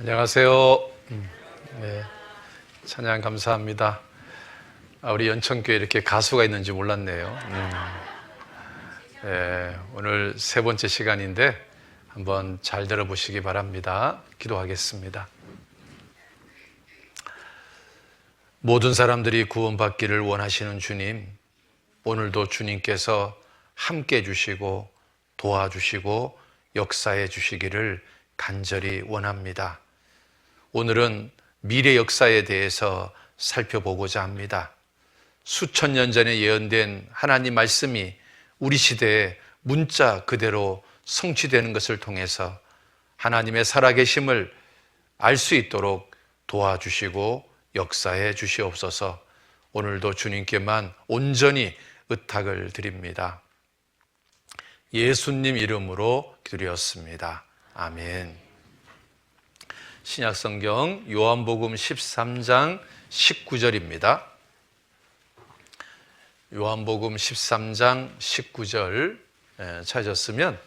안녕하세요. 네, 찬양 감사합니다. 우리 연천교회 이렇게 가수가 있는지 몰랐네요. 네, 오늘 세 번째 시간인데 한번 잘 들어보시기 바랍니다. 기도하겠습니다. 모든 사람들이 구원받기를 원하시는 주님, 오늘도 주님께서 함께 해주시고 도와주시고 역사해 주시기를 간절히 원합니다. 오늘은 미래 역사에 대해서 살펴보고자 합니다. 수천 년 전에 예언된 하나님 말씀이 우리 시대에 문자 그대로 성취되는 것을 통해서 하나님의 살아계심을 알 수 있도록 도와주시고 역사해 주시옵소서. 오늘도 주님께만 온전히 의탁을 드립니다. 예수님 이름으로 기도드렸습니다. 아멘. 신약성경 요한복음 13장 19절입니다. 요한복음 13장 19절 찾으셨으면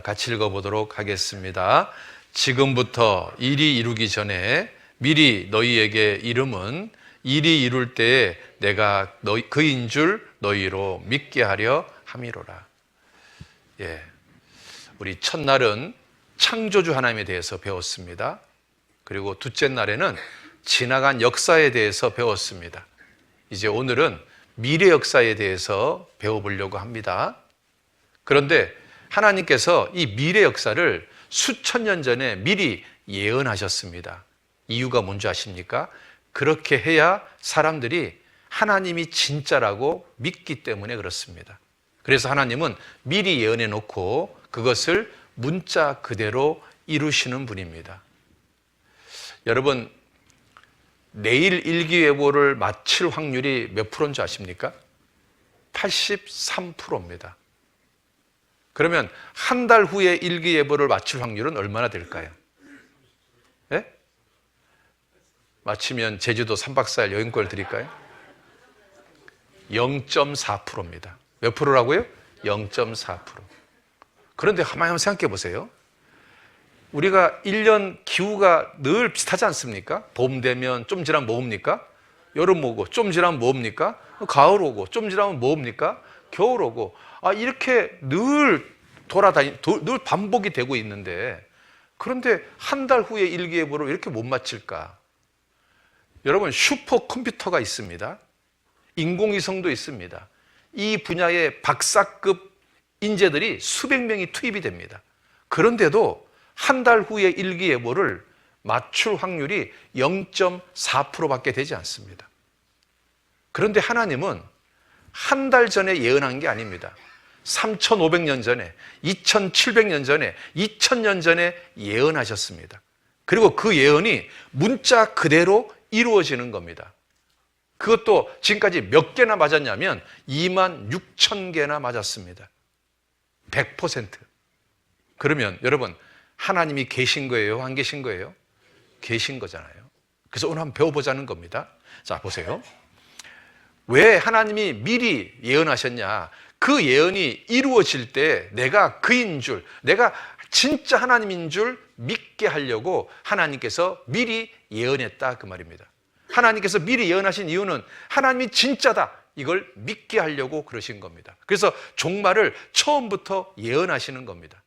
같이 읽어보도록 하겠습니다. 지금부터 일이 이루기 전에 미리 너희에게 이름은 일이 이룰 때에 내가 그인 줄 너희로 믿게 하려 함이로라. 우리 첫날은 창조주 하나님에 대해서 배웠습니다. 그리고 둘째 날에는 지나간 역사에 대해서 배웠습니다. 이제 오늘은 미래 역사에 대해서 배워보려고 합니다. 그런데 하나님께서 이 미래 역사를 수천 년 전에 미리 예언하셨습니다. 이유가 뭔지 아십니까? 그렇게 해야 사람들이 하나님이 진짜라고 믿기 때문에 그렇습니다. 그래서 하나님은 미리 예언해 놓고 그것을 문자 그대로 이루시는 분입니다. 여러분, 내일 일기예보를 마칠 확률이 몇 프로인 줄 아십니까? 83%입니다. 그러면 한 달 후에 일기예보를 마칠 확률은 얼마나 될까요? 예? 마치면 제주도 3박 4일 여행권을 드릴까요? 0.4%입니다. 몇 프로라고요? 0.4%. 그런데 가만히 한번 생각해 보세요. 우리가 1년 기후가 늘 비슷하지 않습니까? 봄 되면 좀 지나면 뭐 옵니까? 여름 오고 좀 지나면 뭐 옵니까? 가을 오고 좀 지나면 뭐 옵니까? 겨울 오고. 이렇게 늘 늘 반복이 되고 있는데, 그런데 한 달 후에 일기예보를 왜 이렇게 못 맞힐까? 여러분, 슈퍼컴퓨터가 있습니다. 인공위성도 있습니다. 이 분야의 박사급 인재들이 수백 명이 투입이 됩니다. 그런데도 한 달 후에 일기예보를 맞출 확률이 0.4%밖에 되지 않습니다. 그런데 하나님은 한 달 전에 예언한 게 아닙니다. 3,500년 전에, 2,700년 전에, 2,000년 전에 예언하셨습니다. 그리고 그 예언이 문자 그대로 이루어지는 겁니다. 그것도 지금까지 몇 개나 맞았냐면 26,000개나 맞았습니다. 100%. 그러면 여러분, 하나님이 계신 거예요? 안 계신 거예요? 계신 거잖아요. 그래서 오늘 한번 배워보자는 겁니다. 자, 보세요. 왜 하나님이 미리 예언하셨냐? 그 예언이 이루어질 때 내가 그인 줄, 내가 진짜 하나님인 줄 믿게 하려고 하나님께서 미리 예언했다, 그 말입니다. 하나님께서 미리 예언하신 이유는 하나님이 진짜다, 이걸 믿게 하려고 그러신 겁니다. 그래서 종말을 처음부터 예언하시는 겁니다.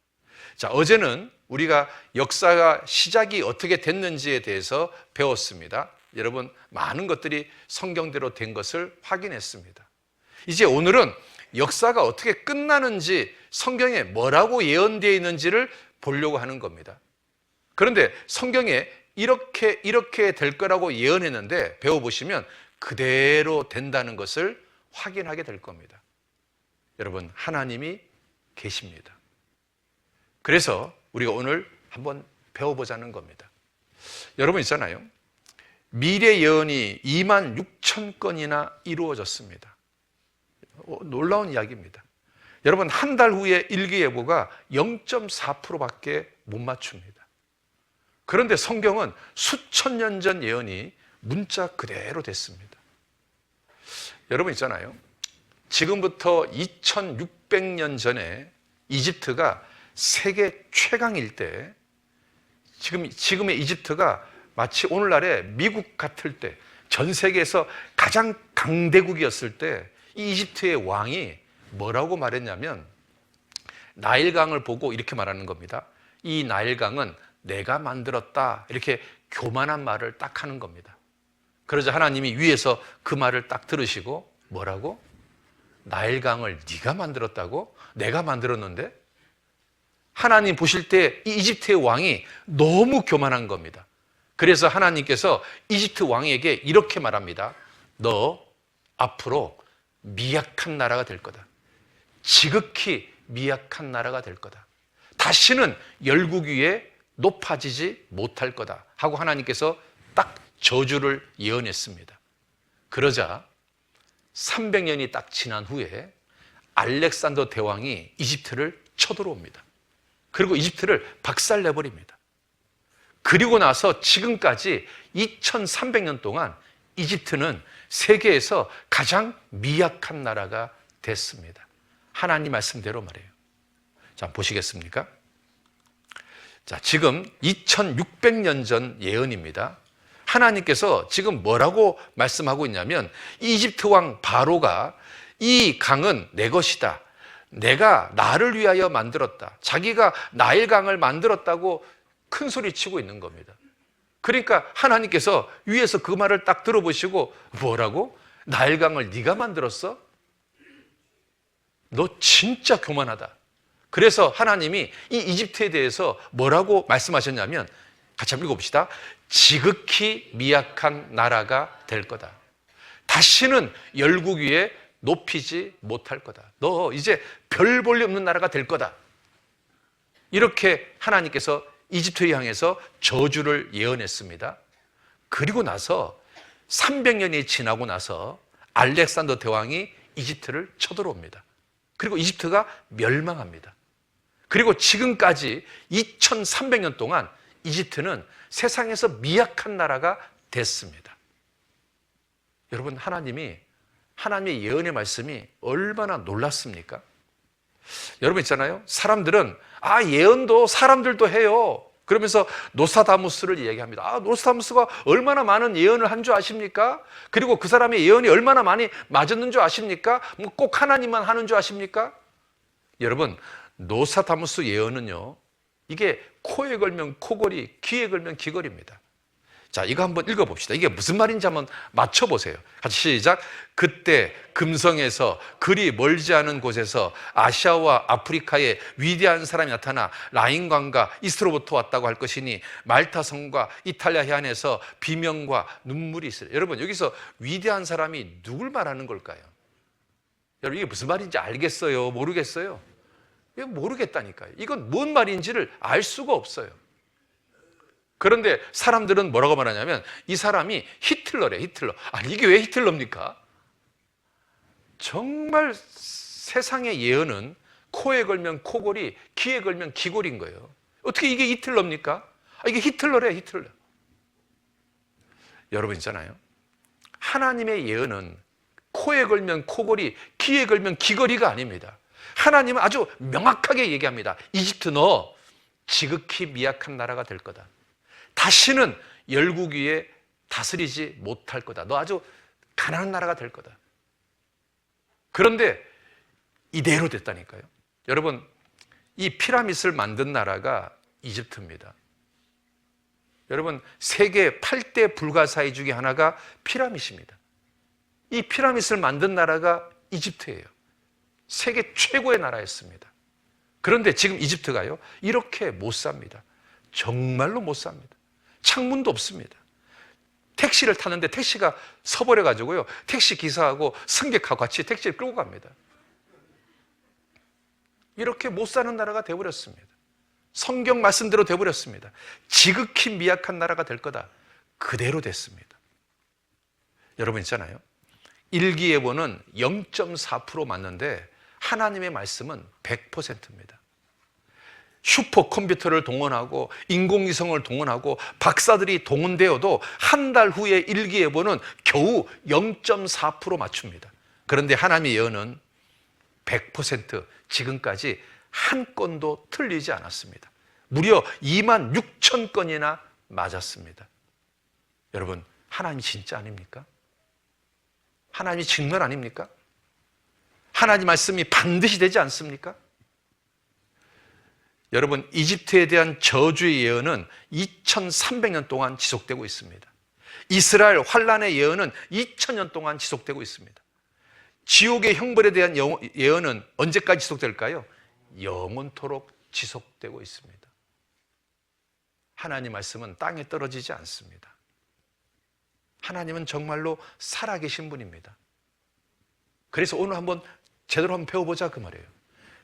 자, 어제는 우리가 역사가 시작이 어떻게 됐는지에 대해서 배웠습니다. 여러분, 많은 것들이 성경대로 된 것을 확인했습니다. 이제 오늘은 역사가 어떻게 끝나는지, 성경에 뭐라고 예언되어 있는지를 보려고 하는 겁니다. 그런데 성경에 이렇게 될 거라고 예언했는데 배워보시면 그대로 된다는 것을 확인하게 될 겁니다. 여러분, 하나님이 계십니다. 그래서 우리가 오늘 한번 배워보자는 겁니다. 여러분 있잖아요. 미래 예언이 26,000건이나 이루어졌습니다. 놀라운 이야기입니다. 여러분, 한 달 후에 일기예보가 0.4%밖에 못 맞춥니다. 그런데 성경은 수천 년 전 예언이 문자 그대로 됐습니다. 여러분 있잖아요. 지금부터 2600년 전에 이집트가 세계 최강일 때 지금의 이집트가 마치 오늘날의 미국 같을 때, 전 세계에서 가장 강대국이었을 때 이 이집트의 왕이 뭐라고 말했냐면, 나일강을 보고 이렇게 말하는 겁니다. 이 나일강은 내가 만들었다. 이렇게 교만한 말을 딱 하는 겁니다. 그러자 하나님이 위에서 그 말을 딱 들으시고 뭐라고? 나일강을 네가 만들었다고? 내가 만들었는데? 하나님 보실 때 이 이집트의 왕이 너무 교만한 겁니다. 그래서 하나님께서 이집트 왕에게 이렇게 말합니다. 너 앞으로 미약한 나라가 될 거다. 지극히 미약한 나라가 될 거다. 다시는 열국 위에 높아지지 못할 거다 하고 하나님께서 딱 저주를 예언했습니다. 그러자 300년이 딱 지난 후에 알렉산더 대왕이 이집트를 쳐들어옵니다. 그리고 이집트를 박살내버립니다. 그리고 나서 지금까지 2300년 동안 이집트는 세계에서 가장 미약한 나라가 됐습니다. 하나님 말씀대로 말이에요. 자, 보시겠습니까? 자, 지금 2600년 전 예언입니다. 하나님께서 지금 뭐라고 말씀하고 있냐면, 이집트 왕 바로가 이 강은 내 것이다. 내가 나를 위하여 만들었다. 자기가 나일강을 만들었다고 큰 소리 치고 있는 겁니다. 그러니까 하나님께서 위에서 그 말을 딱 들어보시고 뭐라고? 나일강을 네가 만들었어? 너 진짜 교만하다. 그래서 하나님이 이 이집트에 대해서 뭐라고 말씀하셨냐면, 같이 한번 읽어봅시다. 지극히 미약한 나라가 될 거다. 다시는 열국 위에 높이지 못할 거다. 너 이제 별 볼 일 없는 나라가 될 거다. 이렇게 하나님께서 이집트를 향해서 저주를 예언했습니다. 그리고 나서 300년이 지나고 나서 알렉산더 대왕이 이집트를 쳐들어옵니다. 그리고 이집트가 멸망합니다. 그리고 지금까지 2300년 동안 이집트는 세상에서 미약한 나라가 됐습니다. 여러분, 하나님의 예언의 말씀이 얼마나 놀랍습니까? 여러분 있잖아요. 사람들은 예언도 사람들도 해요. 그러면서 노스타다무스를 이야기합니다. 노스타다무스가 얼마나 많은 예언을 한 줄 아십니까? 그리고 그 사람의 예언이 얼마나 많이 맞았는 줄 아십니까? 꼭 하나님만 하는 줄 아십니까? 여러분, 노스타다무스 예언은요, 이게 코에 걸면 코걸이, 귀에 걸면 귀걸이입니다. 자, 이거 한번 읽어봅시다. 이게 무슨 말인지 한번 맞춰보세요. 같이 시작. 그때 금성에서 그리 멀지 않은 곳에서 아시아와 아프리카에 위대한 사람이 나타나 라인강과 이스트로부터 왔다고 할 것이니 말타성과 이탈리아 해안에서 비명과 눈물이 있으리라. 여러분, 여기서 위대한 사람이 누굴 말하는 걸까요? 여러분, 이게 무슨 말인지 알겠어요? 모르겠어요? 이거 모르겠다니까요. 이건 뭔 말인지를 알 수가 없어요. 그런데 사람들은 뭐라고 말하냐면, 이 사람이 히틀러래, 히틀러. 이게 왜 히틀러입니까? 정말 세상의 예언은 코에 걸면 코골이, 귀에 걸면 귀골인 거예요. 어떻게 이게 히틀러입니까? 이게 히틀러래, 히틀러. 여러분 있잖아요. 하나님의 예언은 코에 걸면 코골이, 귀에 걸면 귀걸이가 아닙니다. 하나님은 아주 명확하게 얘기합니다. 이집트 너 지극히 미약한 나라가 될 거다. 다시는 열국 위에 다스리지 못할 거다. 너 아주 가난한 나라가 될 거다. 그런데 이대로 됐다니까요. 여러분, 이 피라밋을 만든 나라가 이집트입니다. 여러분, 세계 8대 불가사의 중에 하나가 피라밋입니다. 이 피라밋을 만든 나라가 이집트예요. 세계 최고의 나라였습니다. 그런데 지금 이집트가요, 이렇게 못 삽니다. 정말로 못 삽니다. 창문도 없습니다. 택시를 타는데 택시가 서버려가지고요, 택시 기사하고 승객하고 같이 택시를 끌고 갑니다. 이렇게 못 사는 나라가 되어버렸습니다. 성경 말씀대로 되어버렸습니다. 지극히 미약한 나라가 될 거다. 그대로 됐습니다. 여러분 있잖아요. 일기예보는 0.4% 맞는데 하나님의 말씀은 100%입니다. 슈퍼컴퓨터를 동원하고 인공위성을 동원하고 박사들이 동원되어도 한 달 후에 일기예보는 겨우 0.4% 맞춥니다. 그런데 하나님의 예언은 100% 지금까지 한 건도 틀리지 않았습니다. 무려 2만 6천 건이나 맞았습니다. 여러분, 하나님 진짜 아닙니까? 하나님이 정말 아닙니까? 하나님 말씀이 반드시 되지 않습니까? 여러분, 이집트에 대한 저주의 예언은 2300년 동안 지속되고 있습니다. 이스라엘 환란의 예언은 2000년 동안 지속되고 있습니다. 지옥의 형벌에 대한 예언은 언제까지 지속될까요? 영원토록 지속되고 있습니다. 하나님 말씀은 땅에 떨어지지 않습니다. 하나님은 정말로 살아계신 분입니다. 그래서 오늘 한번 제대로 한번 배워보자 그 말이에요.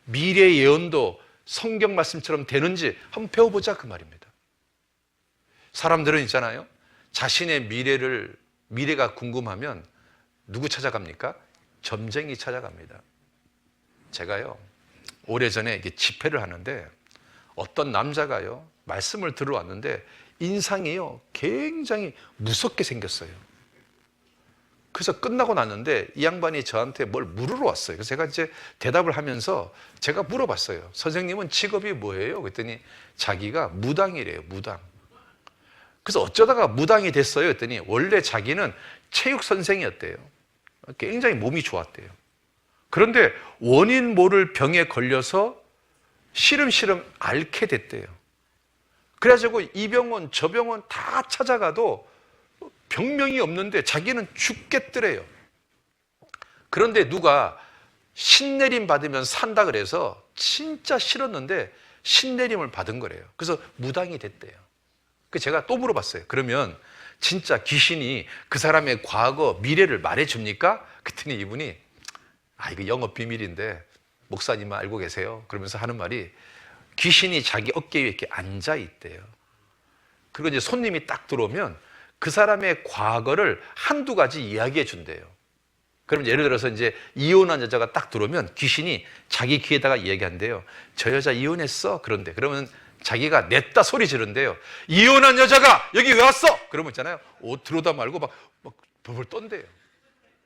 미래 예언도 성경 말씀처럼 되는지 한번 배워보자 그 말입니다. 사람들은 있잖아요, 자신의 미래가 궁금하면 누구 찾아갑니까? 점쟁이 찾아갑니다. 제가요, 오래전에 집회를 하는데 어떤 남자가요, 말씀을 들어왔는데 인상이요, 굉장히 무섭게 생겼어요. 그래서 끝나고 났는데 이 양반이 저한테 뭘 물으러 왔어요. 그래서 제가 이제 대답을 하면서 제가 물어봤어요. 선생님은 직업이 뭐예요? 그랬더니 자기가 무당이래요, 무당. 그래서 어쩌다가 무당이 됐어요? 그랬더니 원래 자기는 체육 선생이었대요. 굉장히 몸이 좋았대요. 그런데 원인 모를 병에 걸려서 시름시름 앓게 됐대요. 그래가지고 이 병원 저 병원 다 찾아가도 병명이 없는데 자기는 죽겠더래요. 그런데 누가 신내림 받으면 산다 그래서 진짜 싫었는데 신내림을 받은 거래요. 그래서 무당이 됐대요. 그래서 제가 또 물어봤어요. 그러면 진짜 귀신이 그 사람의 과거 미래를 말해줍니까? 그랬더니 이분이 이거 영업 비밀인데 목사님만 알고 계세요. 그러면서 하는 말이 귀신이 자기 어깨 위에 이렇게 앉아 있대요. 그리고 이제 손님이 딱 들어오면 그 사람의 과거를 한두 가지 이야기해 준대요. 그럼 예를 들어서 이제 이혼한 여자가 딱 들어오면 귀신이 자기 귀에다가 이야기한대요. 저 여자 이혼했어. 그런데 그러면 자기가 냈다 소리 지른대요. 이혼한 여자가 여기 왜 왔어? 그러면 있잖아요, 옷 들어오다 말고 막 벌벌 떤대요.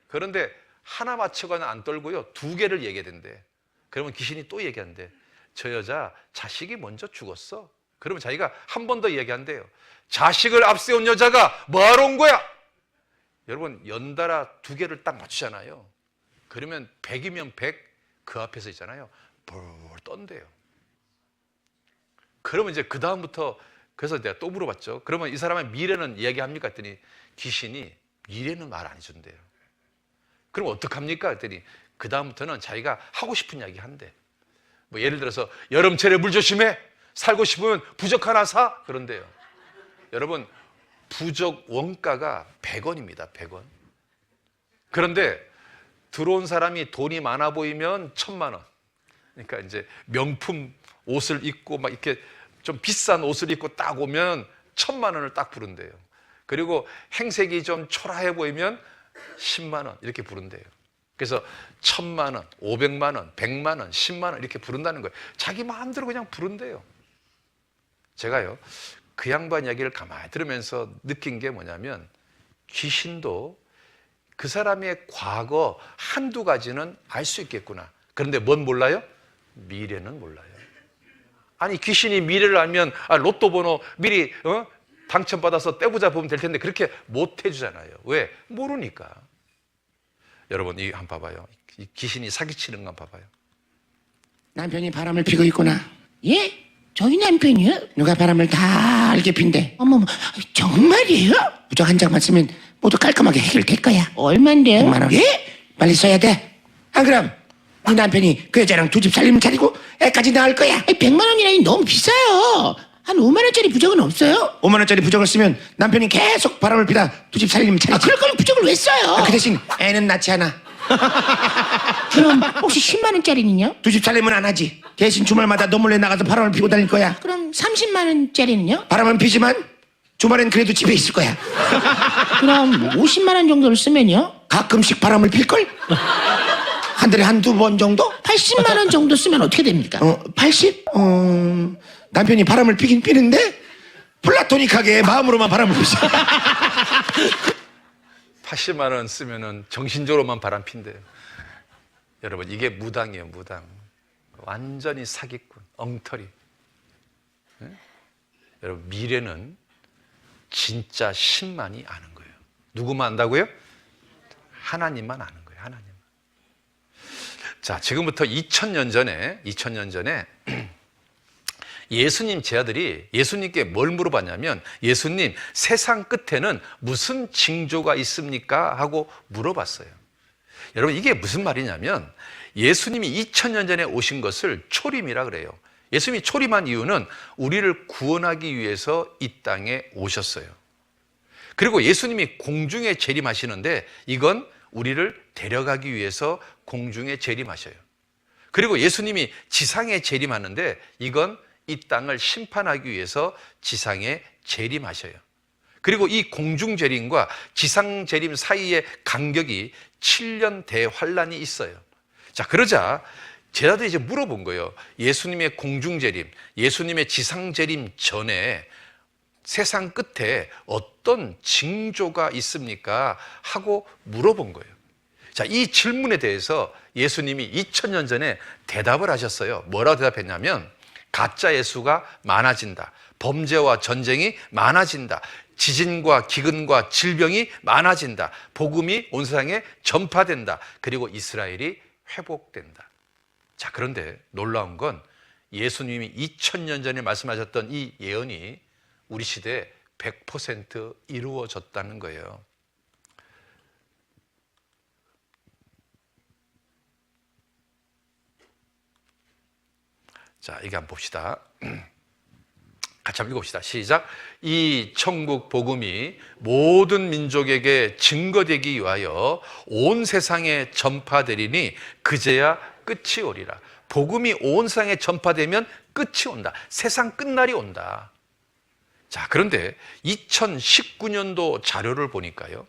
그런데 하나 맞추거나 안 떨고요, 두 개를 얘기해댄대. 그러면 귀신이 또 얘기한대. 저 여자 자식이 먼저 죽었어. 그러면 자기가 한 번 더 이야기한대요. 자식을 앞세운 여자가 뭐하러 온 거야? 여러분, 연달아 두 개를 딱 맞추잖아요. 그러면 100이면 100, 그 앞에서 있잖아요, 벌벌 떤대요. 그러면 이제 그 다음부터, 그래서 내가 또 물어봤죠. 그러면 이 사람의 미래는 이야기합니까? 했더니 귀신이 미래는 말 안 해준대요. 그럼 어떡합니까? 했더니 그 다음부터는 자기가 하고 싶은 이야기 한대. 뭐 예를 들어서 여름철에 물 조심해. 살고 싶으면 부적 하나 사. 그런데요, 여러분, 부적 원가가 100원입니다. 100원. 그런데 들어온 사람이 돈이 많아 보이면 1000만 원. 그러니까 이제 명품 옷을 입고 막 이렇게 좀 비싼 옷을 입고 딱 오면 1000만 원을 딱 부른대요. 그리고 행색이 좀 초라해 보이면 10만 원 이렇게 부른대요. 그래서 1000만 원, 500만 원, 100만 원, 10만 원 이렇게 부른다는 거예요. 자기 마음대로 그냥 부른대요. 제가요, 그 양반 이야기를 가만히 들으면서 느낀 게 뭐냐면 귀신도 그 사람의 과거 한두 가지는 알 수 있겠구나. 그런데 뭔 몰라요? 미래는 몰라요. 아니, 귀신이 미래를 알면 로또 번호 미리 당첨받아서 떼보자 보면 될 텐데 그렇게 못 해주잖아요. 왜? 모르니까. 여러분, 이 한번 봐봐요. 이 귀신이 사기치는 거 한번 봐봐요. 남편이 바람을 피고 있구나. 예? 저희 남편이요? 누가 바람을 다 알게 핀대. 어머머, 정말이에요? 부적 한 장만 쓰면 모두 깔끔하게 해결될 거야. 얼만데요? 100만 원. 예? 빨리 써야 돼. 안 그럼 네 남편이 그 여자랑 두 집 살림 차리고 애까지 낳을 거야. 100만 원이라니 너무 비싸요. 한 5만 원짜리 부적은 없어요? 5만 원짜리 부적을 쓰면 남편이 계속 바람을 피다 두 집 살림 차리지. 그럴 거면 부적을 왜 써요? 그 대신 애는 낳지 않아. 그럼 혹시 10만 원짜리는요? 두 집 살림은 안 하지. 대신 주말마다 너 몰래 나가서 바람을 피고 다닐 거야. 그럼 30만 원짜리는요? 바람은 피지만 주말엔 그래도 집에 있을 거야. 그럼 50만 원 정도를 쓰면요? 가끔씩 바람을 필걸? 한 달에 한두 번 정도? 80만 원 정도 쓰면 어떻게 됩니까? 80? 남편이 바람을 피긴 피는데 플라토닉하게 마음으로만 바람을 피지. 80만 원 쓰면은 정신적으로만 바람 핀대요. 여러분, 이게 무당이에요, 무당. 완전히 사기꾼, 엉터리. 여러분, 미래는 진짜 신만이 아는 거예요. 누구만 안다고요? 하나님만 아는 거예요. 하나님만. 자, 지금부터 2000년 전에 예수님 제 아들이 예수님께 뭘 물어봤냐면, 예수님, 세상 끝에는 무슨 징조가 있습니까? 하고 물어봤어요. 여러분, 이게 무슨 말이냐면, 예수님이 2000년 전에 오신 것을 초림이라 그래요. 예수님이 초림한 이유는 우리를 구원하기 위해서 이 땅에 오셨어요. 그리고 예수님이 공중에 재림하시는데, 이건 우리를 데려가기 위해서 공중에 재림하셔요. 그리고 예수님이 지상에 재림하는데, 이건 이 땅을 심판하기 위해서 지상에 재림하셔요. 그리고 이 공중 재림과 지상 재림 사이의 간격이 7년 대환란이 있어요. 자, 그러자 제자들이 이제 물어본 거예요. 예수님의 공중 재림, 예수님의 지상 재림 전에 세상 끝에 어떤 징조가 있습니까? 하고 물어본 거예요. 자, 이 질문에 대해서 예수님이 2000년 전에 대답을 하셨어요. 뭐라고 대답했냐면, 가짜 예수가 많아진다. 범죄와 전쟁이 많아진다. 지진과 기근과 질병이 많아진다. 복음이 온 세상에 전파된다. 그리고 이스라엘이 회복된다. 자, 그런데 놀라운 건 예수님이 2000년 전에 말씀하셨던 이 예언이 우리 시대에 100% 이루어졌다는 거예요. 자, 이거 한번 봅시다. 같이 한번 읽어봅시다. 시작. 이 천국 복음이 모든 민족에게 증거되기 위하여 온 세상에 전파되리니 그제야 끝이 오리라. 복음이 온 세상에 전파되면 끝이 온다. 세상 끝날이 온다. 자, 그런데 2019년도 자료를 보니까요,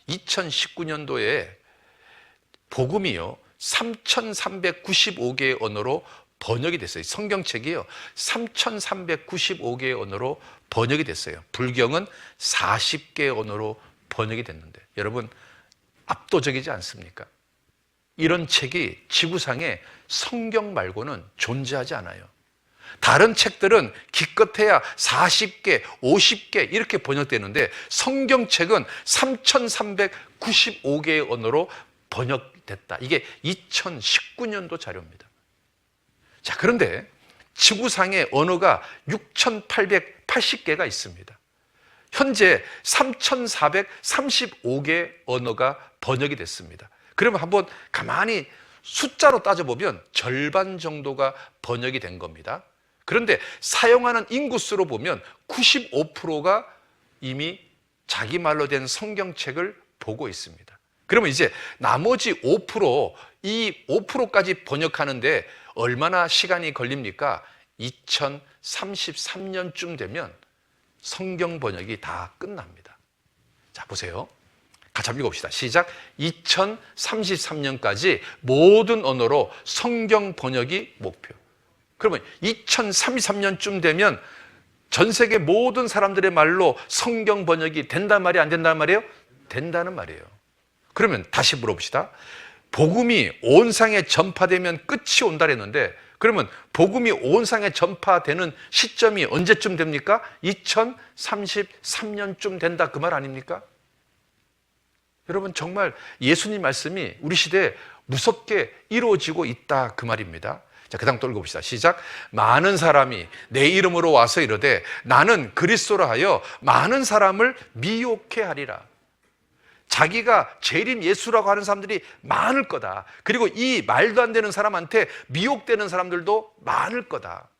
2019년도에 복음이요 3,395개의 언어로 번역이 됐어요. 성경책이요 3,395개의 언어로 번역이 됐어요. 불경은 40개의 언어로 번역이 됐는데, 여러분, 압도적이지 않습니까? 이런 책이 지구상에 성경 말고는 존재하지 않아요. 다른 책들은 기껏해야 40개, 50개 이렇게 번역되는데, 성경책은 3,395개의 언어로 번역됐다. 이게 2019년도 자료입니다. 자, 그런데 지구상의 언어가 6,880개가 있습니다. 현재 3,435개 언어가 번역이 됐습니다. 그러면 한번 가만히 숫자로 따져보면 절반 정도가 번역이 된 겁니다. 그런데 사용하는 인구수로 보면 95%가 이미 자기 말로 된 성경책을 보고 있습니다. 그러면 이제 나머지 5%, 이 5%까지 번역하는데 얼마나 시간이 걸립니까? 2033년쯤 되면 성경 번역이 다 끝납니다. 자, 보세요. 같이 한번 읽어봅시다. 시작. 2033년까지 모든 언어로 성경 번역이 목표. 그러면 2033년쯤 되면 전 세계 모든 사람들의 말로 성경 번역이 된단 말이에요? 안 된단 말이에요? 된다는 말이에요. 그러면 다시 물어봅시다. 복음이 온 세상에 전파되면 끝이 온다 그랬는데, 그러면 복음이 온 세상에 전파되는 시점이 언제쯤 됩니까? 2033년쯤 된다, 그 말 아닙니까? 여러분, 정말 예수님 말씀이 우리 시대에 무섭게 이루어지고 있다, 그 말입니다. 자, 그 다음 또 읽어봅시다. 시작. 많은 사람이 내 이름으로 와서 이르되 나는 그리스도라 하여 많은 사람을 미혹해 하리라. 자기가 재림 예수라고 하는 사람들이 많을 거다. 그리고 이 말도 안 되는 사람한테 미혹되는 사람들도 많을 거다.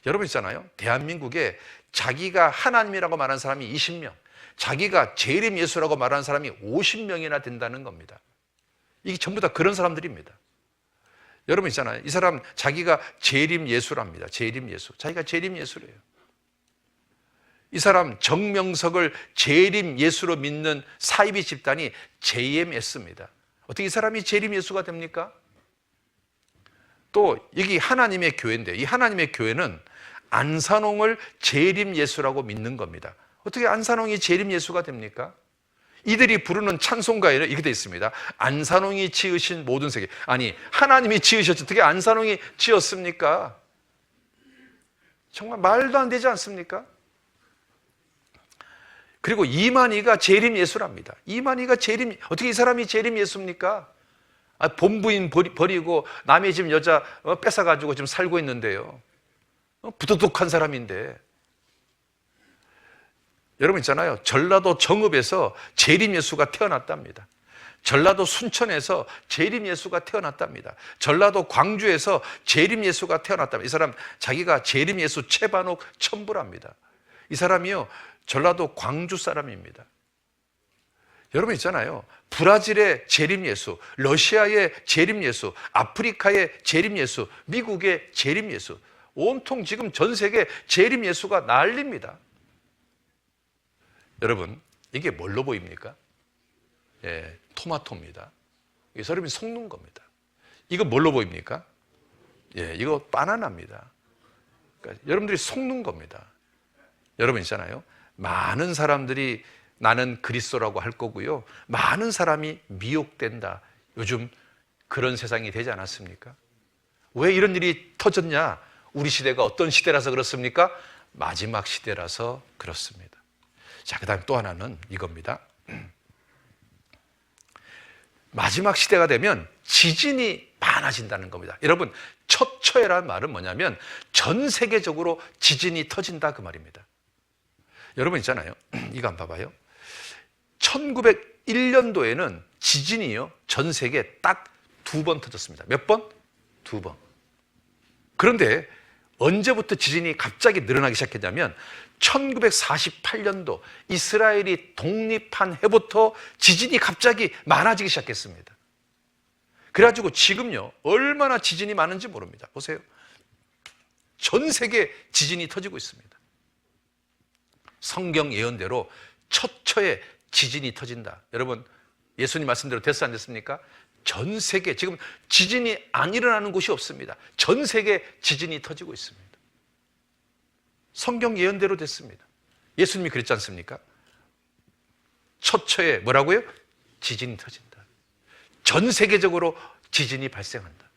여러분 있잖아요, 대한민국에 자기가 하나님이라고 말하는 사람이 20명, 자기가 재림 예수라고 말하는 사람이 50명이나 된다는 겁니다. 이게 전부 다 그런 사람들입니다. 여러분 있잖아요, 이 사람 자기가 재림 예수랍니다. 재림 예수, 자기가 재림 예수래요. 이 사람 정명석을 재림 예수로 믿는 사이비 집단이 JMS입니다. 어떻게 이 사람이 재림 예수가 됩니까? 또 여기 하나님의 교회인데, 이 하나님의 교회는 안산홍을 재림 예수라고 믿는 겁니다. 어떻게 안산홍이 재림 예수가 됩니까? 이들이 부르는 찬송가에는 이렇게 되어 있습니다. 안산홍이 지으신 모든 세계. 아니, 하나님이 지으셨지 어떻게 안산홍이 지었습니까? 정말 말도 안 되지 않습니까? 그리고 이만희가 재림 예수랍니다. 이만희가 재림, 어떻게 이 사람이 재림 예수입니까? 본부인 버리고 남의 집 여자 뺏어가지고 지금 살고 있는데요. 부도덕한 사람인데. 여러분 있잖아요. 전라도 정읍에서 재림 예수가 태어났답니다. 전라도 순천에서 재림 예수가 태어났답니다. 전라도 광주에서 재림 예수가 태어났답니다. 이 사람 자기가 재림 예수 최반옥 첨부랍니다. 이 사람이요, 전라도 광주 사람입니다. 여러분 있잖아요. 브라질의 재림 예수, 러시아의 재림 예수, 아프리카의 재림 예수, 미국의 재림 예수, 온통 지금 전 세계 재림 예수가 난립니다. 여러분, 이게 뭘로 보입니까? 예, 토마토입니다. 이 사람이 속는 겁니다. 이거 뭘로 보입니까? 예, 이거 바나나입니다. 그러니까 여러분들이 속는 겁니다. 여러분 있잖아요. 많은 사람들이 나는 그리스도라고 할 거고요. 많은 사람이 미혹된다. 요즘 그런 세상이 되지 않았습니까? 왜 이런 일이 터졌냐? 우리 시대가 어떤 시대라서 그렇습니까? 마지막 시대라서 그렇습니다. 자, 그 다음에 또 하나는 이겁니다. 마지막 시대가 되면 지진이 많아진다는 겁니다. 여러분, 처처해라는 말은 뭐냐면 전 세계적으로 지진이 터진다 그 말입니다. 여러분 있잖아요. 이거 한번 봐봐요. 1901년도에는 지진이요, 전 세계에 딱 2번 터졌습니다. 몇 번? 2번. 그런데 언제부터 지진이 갑자기 늘어나기 시작했냐면 1948년도 이스라엘이 독립한 해부터 지진이 갑자기 많아지기 시작했습니다. 그래가지고 지금요, 얼마나 지진이 많은지 모릅니다. 보세요. 전 세계 지진이 터지고 있습니다. 성경 예언대로 처처에 지진이 터진다. 여러분, 예수님 말씀대로 됐어 안 됐습니까? 전 세계 지금 지진이 안 일어나는 곳이 없습니다. 전 세계 지진이 터지고 있습니다. 성경 예언대로 됐습니다. 예수님이 그랬지 않습니까? 처처에 뭐라고요? 지진이 터진다. 전 세계적으로 지진이 발생한다.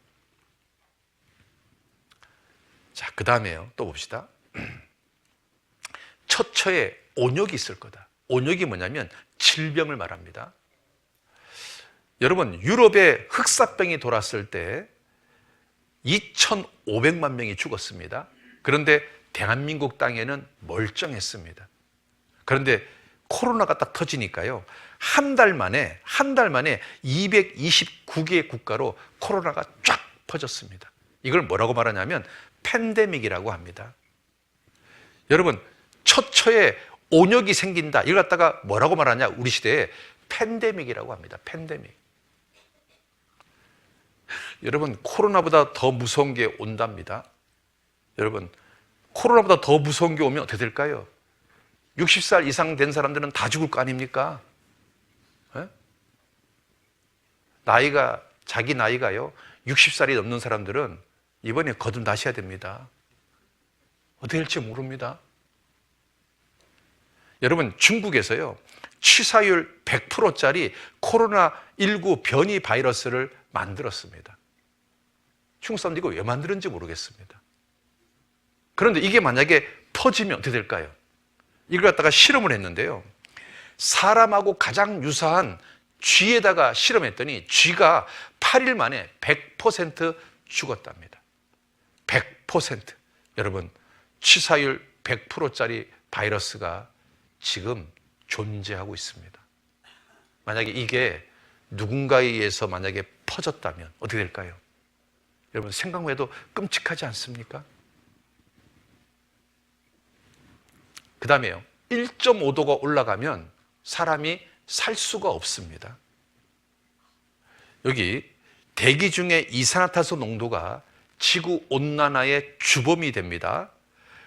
자, 그 다음에요. 또 봅시다. 처처에 온역이 있을 거다. 온역이 뭐냐면 질병을 말합니다. 여러분, 유럽에 흑사병이 돌았을 때 2,500만 명이 죽었습니다. 그런데 대한민국 땅에는 멀쩡했습니다. 그런데 코로나가 딱 터지니까요, 한 달 만에 229개의 국가로 코로나가 쫙 퍼졌습니다. 이걸 뭐라고 말하냐면 팬데믹이라고 합니다. 여러분, 처처에 온역이 생긴다. 이걸 갖다가 뭐라고 말하냐? 우리 시대에 팬데믹이라고 합니다. 팬데믹. 여러분, 코로나보다 더 무서운 게 온답니다. 여러분, 코로나보다 더 무서운 게 오면 어떻게 될까요? 60살 이상 된 사람들은 다 죽을 거 아닙니까? 에? 자기 나이가요, 60살이 넘는 사람들은 이번에 거듭나셔야 됩니다. 어떻게 될지 모릅니다. 여러분, 중국에서요, 치사율 100%짜리 코로나19 변이 바이러스를 만들었습니다. 중국 사람들이 이거 왜 만들었는지 모르겠습니다. 그런데 이게 만약에 퍼지면 어떻게 될까요? 이걸 갖다가 실험을 했는데요, 사람하고 가장 유사한 쥐에다가 실험했더니 쥐가 8일 만에 100% 죽었답니다. 100%. 여러분, 치사율 100%짜리 바이러스가 지금 존재하고 있습니다. 만약에 이게 누군가에 의해서 만약에 퍼졌다면 어떻게 될까요? 여러분, 생각만 해도 끔찍하지 않습니까? 그 다음에요, 1.5도가 올라가면 사람이 살 수가 없습니다. 여기 대기 중에 이산화탄소 농도가 지구 온난화의 주범이 됩니다.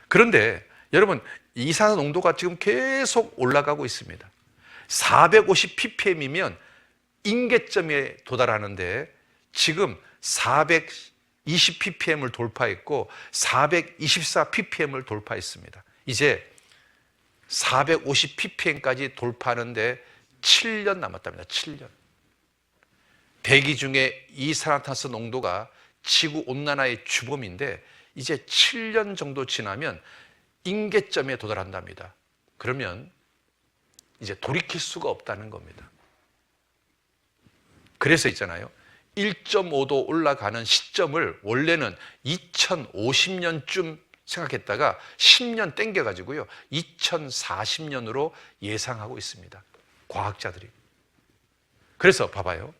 그런데 여러분, 이산화탄소 농도가 지금 계속 올라가고 있습니다. 450 ppm이면 임계점에 도달하는데 지금 420 ppm을 돌파했고 424 ppm을 돌파했습니다. 이제 450 ppm까지 돌파하는데 7년 남았답니다. 7년. 대기 중에 이산화탄소 농도가 지구 온난화의 주범인데 이제 7년 정도 지나면 임계점에 도달한답니다. 그러면 이제 돌이킬 수가 없다는 겁니다. 그래서 있잖아요. 1.5도 올라가는 시점을 원래는 2050년쯤 생각했다가 10년 땡겨가지고요. 2040년으로 예상하고 있습니다. 과학자들이. 그래서 봐봐요.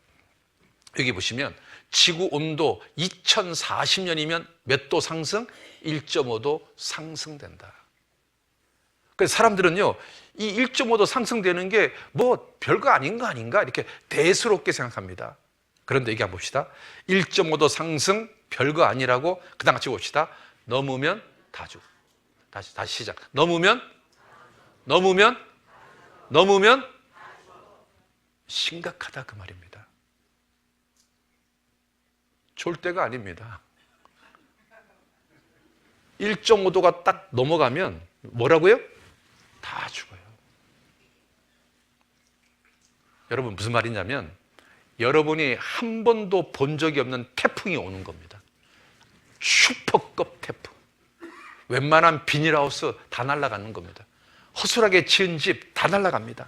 여기 보시면 지구 온도 2040년이면 몇 도 상승? 1.5도 상승된다. 그래서 사람들은요, 이 1.5도 상승되는 게 뭐 별거 아닌 거 아닌가? 이렇게 대수롭게 생각합니다. 그런데 얘기 한번 봅시다. 1.5도 상승 별거 아니라고 그 다음 같이 봅시다. 넘으면 다 죽어. 다시 시작. 넘으면 심각하다 그 말입니다. 졸대가 아닙니다. 1.5도가 딱 넘어가면 뭐라고요? 다 죽어요. 여러분 무슨 말이냐면 여러분이 한 번도 본 적이 없는 태풍이 오는 겁니다. 슈퍼급 태풍. 웬만한 비닐하우스 다 날아가는 겁니다. 허술하게 지은 집 다 날아갑니다.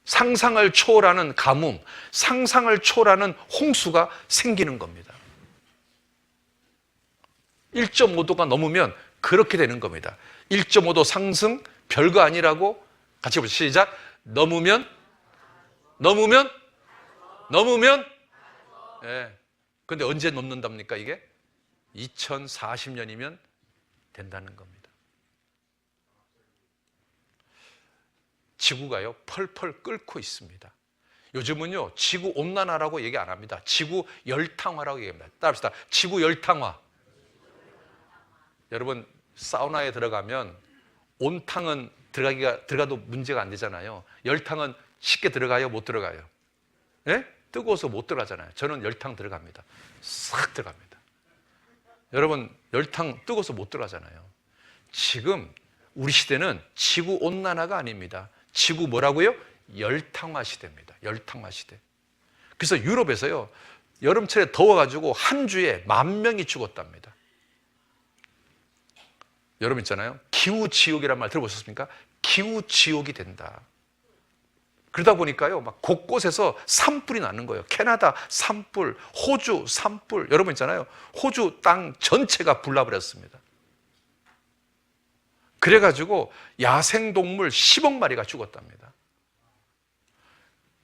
상상을 초월하는 가뭄, 상상을 초월하는 홍수가 생기는 겁니다. 1.5도가 넘으면 그렇게 되는 겁니다. 1.5도 상승 별거 아니라고 같이 보시죠. 시작. 넘으면 예. 근데 언제 넘는답니까 이게? 2040년이면 된다는 겁니다. 지구가요 펄펄 끓고 있습니다. 요즘은요 지구 온난화라고 얘기 안 합니다. 지구 열탕화라고 얘기합니다. 따라합시다. 지구 열탕화. 여러분 사우나에 들어가면 온탕은 들어가도 문제가 안 되잖아요. 열탕은 쉽게 들어가요? 못 들어가요? 예? 뜨거워서 못 들어가잖아요. 저는 열탕 들어갑니다. 싹 들어갑니다. 여러분 열탕 뜨거워서 못 들어가잖아요. 지금 우리 시대는 지구 온난화가 아닙니다. 지구 뭐라고요? 열탕화 시대입니다. 열탕화 시대. 그래서 유럽에서요 여름철에 더워가지고 한 주에 10,000명이 죽었답니다. 여러분 있잖아요. 기후지옥이란 말 들어보셨습니까? 기후지옥이 된다. 그러다 보니까요, 막 곳곳에서 산불이 나는 거예요. 캐나다 산불, 호주 산불. 여러분 있잖아요. 호주 땅 전체가 불나버렸습니다. 그래가지고 야생동물 10억 마리가 죽었답니다.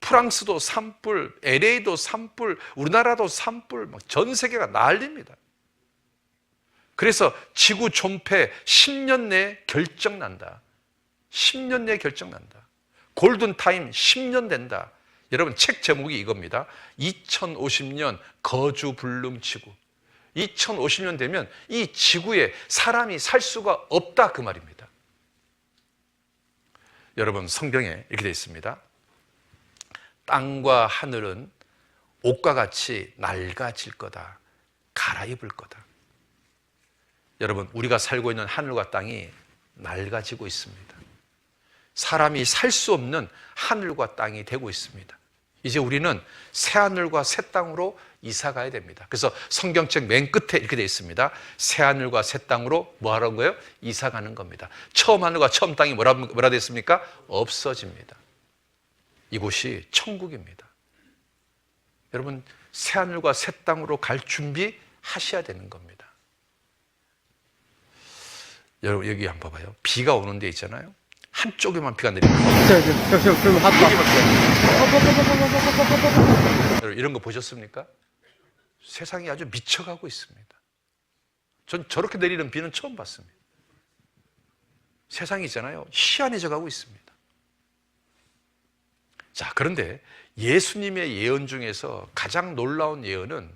프랑스도 산불, LA도 산불, 우리나라도 산불, 막 전 세계가 난립니다. 그래서 지구 존폐 10년 내에 결정난다. 10년 내에 결정난다. 골든타임 10년 된다. 여러분 책 제목이 이겁니다. 2050년 거주불능지구. 2050년 되면 이 지구에 사람이 살 수가 없다 그 말입니다. 여러분 성경에 이렇게 되어 있습니다. 땅과 하늘은 옷과 같이 낡아질 거다. 갈아입을 거다. 여러분 우리가 살고 있는 하늘과 땅이 낡아지고 있습니다. 사람이 살 수 없는 하늘과 땅이 되고 있습니다. 이제 우리는 새하늘과 새 땅으로 이사 가야 됩니다. 그래서 성경책 맨 끝에 이렇게 되어 있습니다. 새하늘과 새 땅으로 뭐 하라는 거예요? 이사 가는 겁니다. 처음 하늘과 처음 땅이 뭐라 되어 있습니까? 없어집니다. 이곳이 천국입니다. 여러분 새하늘과 새 땅으로 갈 준비 하셔야 되는 겁니다. 여러분 여기 한번 봐봐요. 비가 오는 데 있잖아요. 한쪽에만 비가 내립니다. 여러분 이런 거 보셨습니까? 세상이 아주 미쳐가고 있습니다. 전 저렇게 내리는 비는 처음 봤습니다. 세상이 있잖아요. 희한해져 가고 있습니다. 자, 그런데 예수님의 예언 중에서 가장 놀라운 예언은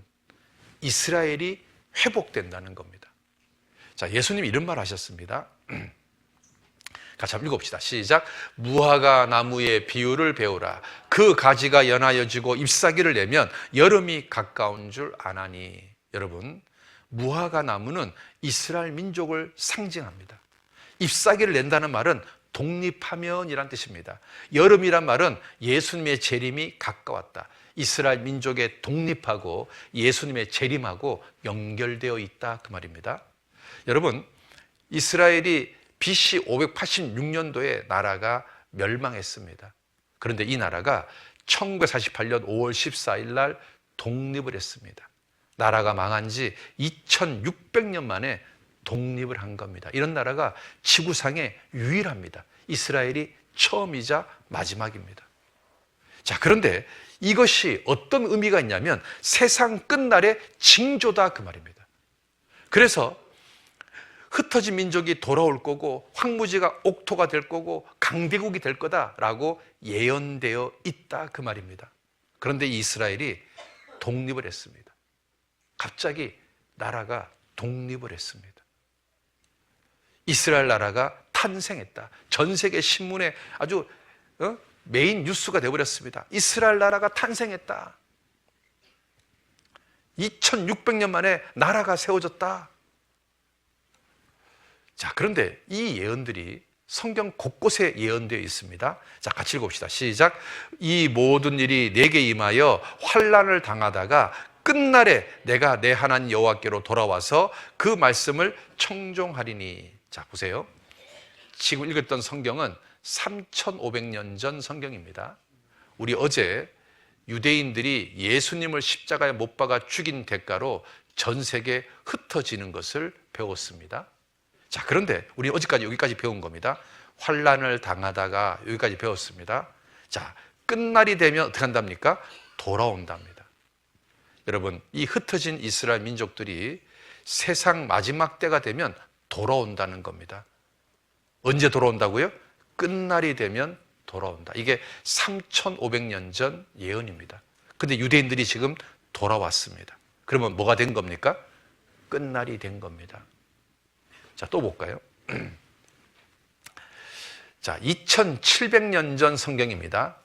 이스라엘이 회복된다는 겁니다. 자, 예수님이 이런 말 하셨습니다. 같이 한번 읽어봅시다. 시작. 무화과 나무의 비유를 배우라. 그 가지가 연하여지고 잎사귀를 내면 여름이 가까운 줄 아나니. 여러분, 무화과 나무는 이스라엘 민족을 상징합니다. 잎사귀를 낸다는 말은 독립하면이란 뜻입니다. 여름이란 말은 예수님의 재림이 가까웠다. 이스라엘 민족의 독립하고 예수님의 재림하고 연결되어 있다 그 말입니다. 여러분, 이스라엘이 BC 586년도에 나라가 멸망했습니다. 그런데 이 나라가 1948년 5월 14일 날 독립을 했습니다. 나라가 망한 지 2600년 만에 독립을 한 겁니다. 이런 나라가 지구상에 유일합니다. 이스라엘이 처음이자 마지막입니다. 자, 그런데 이것이 어떤 의미가 있냐면 세상 끝날의 징조다 그 말입니다. 그래서 흩어진 민족이 돌아올 거고 황무지가 옥토가 될 거고 강대국이 될 거다라고 예언되어 있다 그 말입니다. 그런데 이스라엘이 독립을 했습니다. 갑자기 나라가 독립을 했습니다. 이스라엘 나라가 탄생했다. 전 세계 신문에 아주 메인 뉴스가 되어버렸습니다. 이스라엘 나라가 탄생했다. 2600년 만에 나라가 세워졌다. 자, 그런데 이 예언들이 성경 곳곳에 예언되어 있습니다. 자, 같이 읽어봅시다. 시작. 이 모든 일이 내게 임하여 환난을 당하다가 끝날에 내가 내 하나님 여호와께로 돌아와서 그 말씀을 청종하리니. 자, 보세요. 지금 읽었던 성경은 3500년 전 성경입니다. 우리 어제 유대인들이 예수님을 십자가에 못 박아 죽인 대가로 전 세계에 흩어지는 것을 배웠습니다. 자, 그런데 우리 어제까지 여기까지 배운 겁니다. 환난을 당하다가 여기까지 배웠습니다. 자, 끝날이 되면 어떻게 한답니까? 돌아온답니다. 여러분, 이 흩어진 이스라엘 민족들이 세상 마지막 때가 되면 돌아온다는 겁니다. 언제 돌아온다고요? 끝날이 되면 돌아온다. 이게 3500년 전 예언입니다. 근데 유대인들이 지금 돌아왔습니다. 그러면 뭐가 된 겁니까? 끝날이 된 겁니다. 자, 또 볼까요? 자, 2700년 전 성경입니다.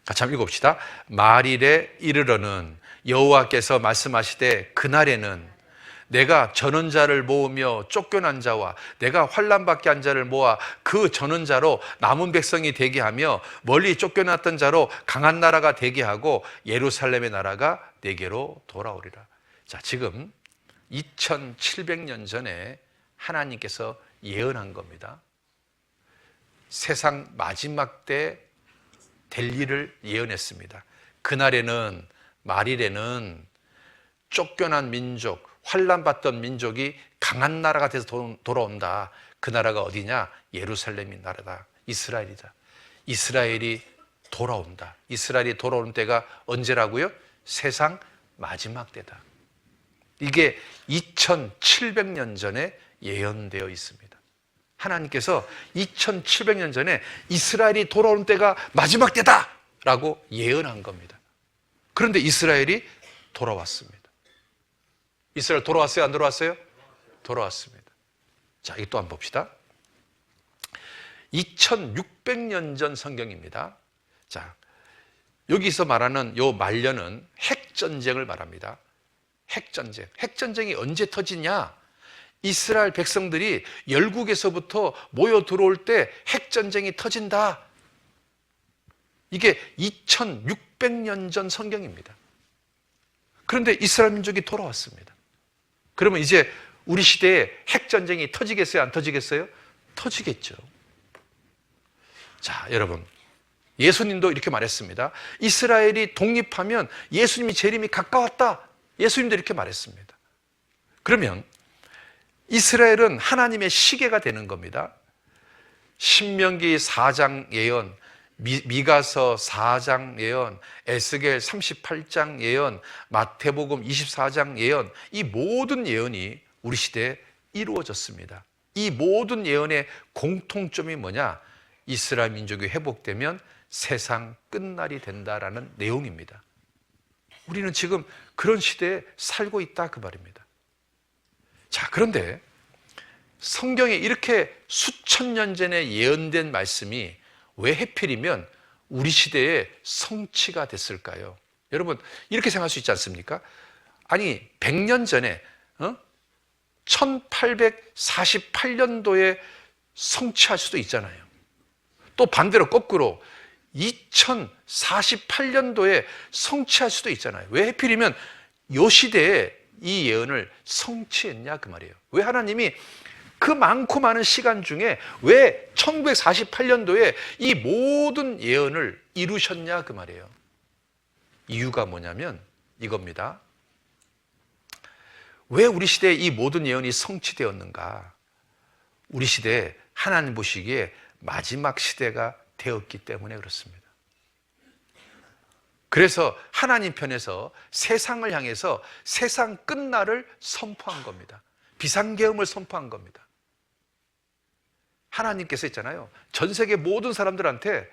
같이 한번 읽어봅시다. 말일에 이르러는 여호와께서 말씀하시되 그날에는 내가 전원자를 모으며 쫓겨난 자와 내가 환난받게 한 자를 모아 그 전원자로 남은 백성이 되게 하며 멀리 쫓겨났던 자로 강한 나라가 되게 하고 예루살렘의 나라가 내게로 돌아오리라. 자, 지금 2700년 전에 하나님께서 예언한 겁니다. 세상 마지막 때 될 일을 예언했습니다. 그날에는, 말일에는 쫓겨난 민족, 환난받던 민족이 강한 나라가 돼서 돌아온다. 그 나라가 어디냐? 예루살렘이 나라다. 이스라엘이다. 이스라엘이 돌아온다. 이스라엘이 돌아오는 때가 언제라고요? 세상 마지막 때다. 이게 2700년 전에 예언되어 있습니다. 하나님께서 2700년 전에 이스라엘이 돌아오는 때가 마지막 때다 라고 예언한 겁니다. 그런데 이스라엘이 돌아왔습니다. 이스라엘 돌아왔어요? 안 돌아왔어요? 돌아왔습니다. 자, 이거 또 한번 봅시다. 2600년 전 성경입니다. 자, 여기서 말하는 요 말년은 핵전쟁을 말합니다. 핵전쟁. 핵전쟁이 언제 터지냐? 이스라엘 백성들이 열국에서부터 모여 들어올 때 핵전쟁이 터진다. 이게 2600년 전 성경입니다. 그런데 이스라엘 민족이 돌아왔습니다. 그러면 이제 우리 시대에 핵전쟁이 터지겠어요? 안 터지겠어요? 터지겠죠. 자, 여러분, 예수님도 이렇게 말했습니다. 이스라엘이 독립하면 예수님이 재림이 가까웠다. 예수님도 이렇게 말했습니다. 그러면 이스라엘은 하나님의 시계가 되는 겁니다. 신명기 4장 예언, 미가서 4장 예언, 에스겔 38장 예언, 마태복음 24장 예언, 이 모든 예언이 우리 시대에 이루어졌습니다. 이 모든 예언의 공통점이 뭐냐? 이스라엘 민족이 회복되면 세상 끝날이 된다라는 내용입니다. 우리는 지금 그런 시대에 살고 있다 그 말입니다. 자, 그런데 성경에 이렇게 수천 년 전에 예언된 말씀이 왜 하필이면 우리 시대에 성취가 됐을까요? 여러분, 이렇게 생각할 수 있지 않습니까? 아니, 100년 전에 1848년도에 성취할 수도 있잖아요. 또 반대로 거꾸로 2048년도에 성취할 수도 있잖아요. 왜 하필이면 이 시대에 이 예언을 성취했냐 그 말이에요. 왜 하나님이 그 많고 많은 시간 중에 왜 1948년도에 이 모든 예언을 이루셨냐 그 말이에요. 이유가 뭐냐면 이겁니다. 왜 우리 시대에 이 모든 예언이 성취되었는가? 우리 시대에 하나님 보시기에 마지막 시대가 되었기 때문에 그렇습니다. 그래서 하나님 편에서 세상을 향해서 세상 끝날을 선포한 겁니다. 비상계엄을 선포한 겁니다. 하나님께서 있잖아요. 전 세계 모든 사람들한테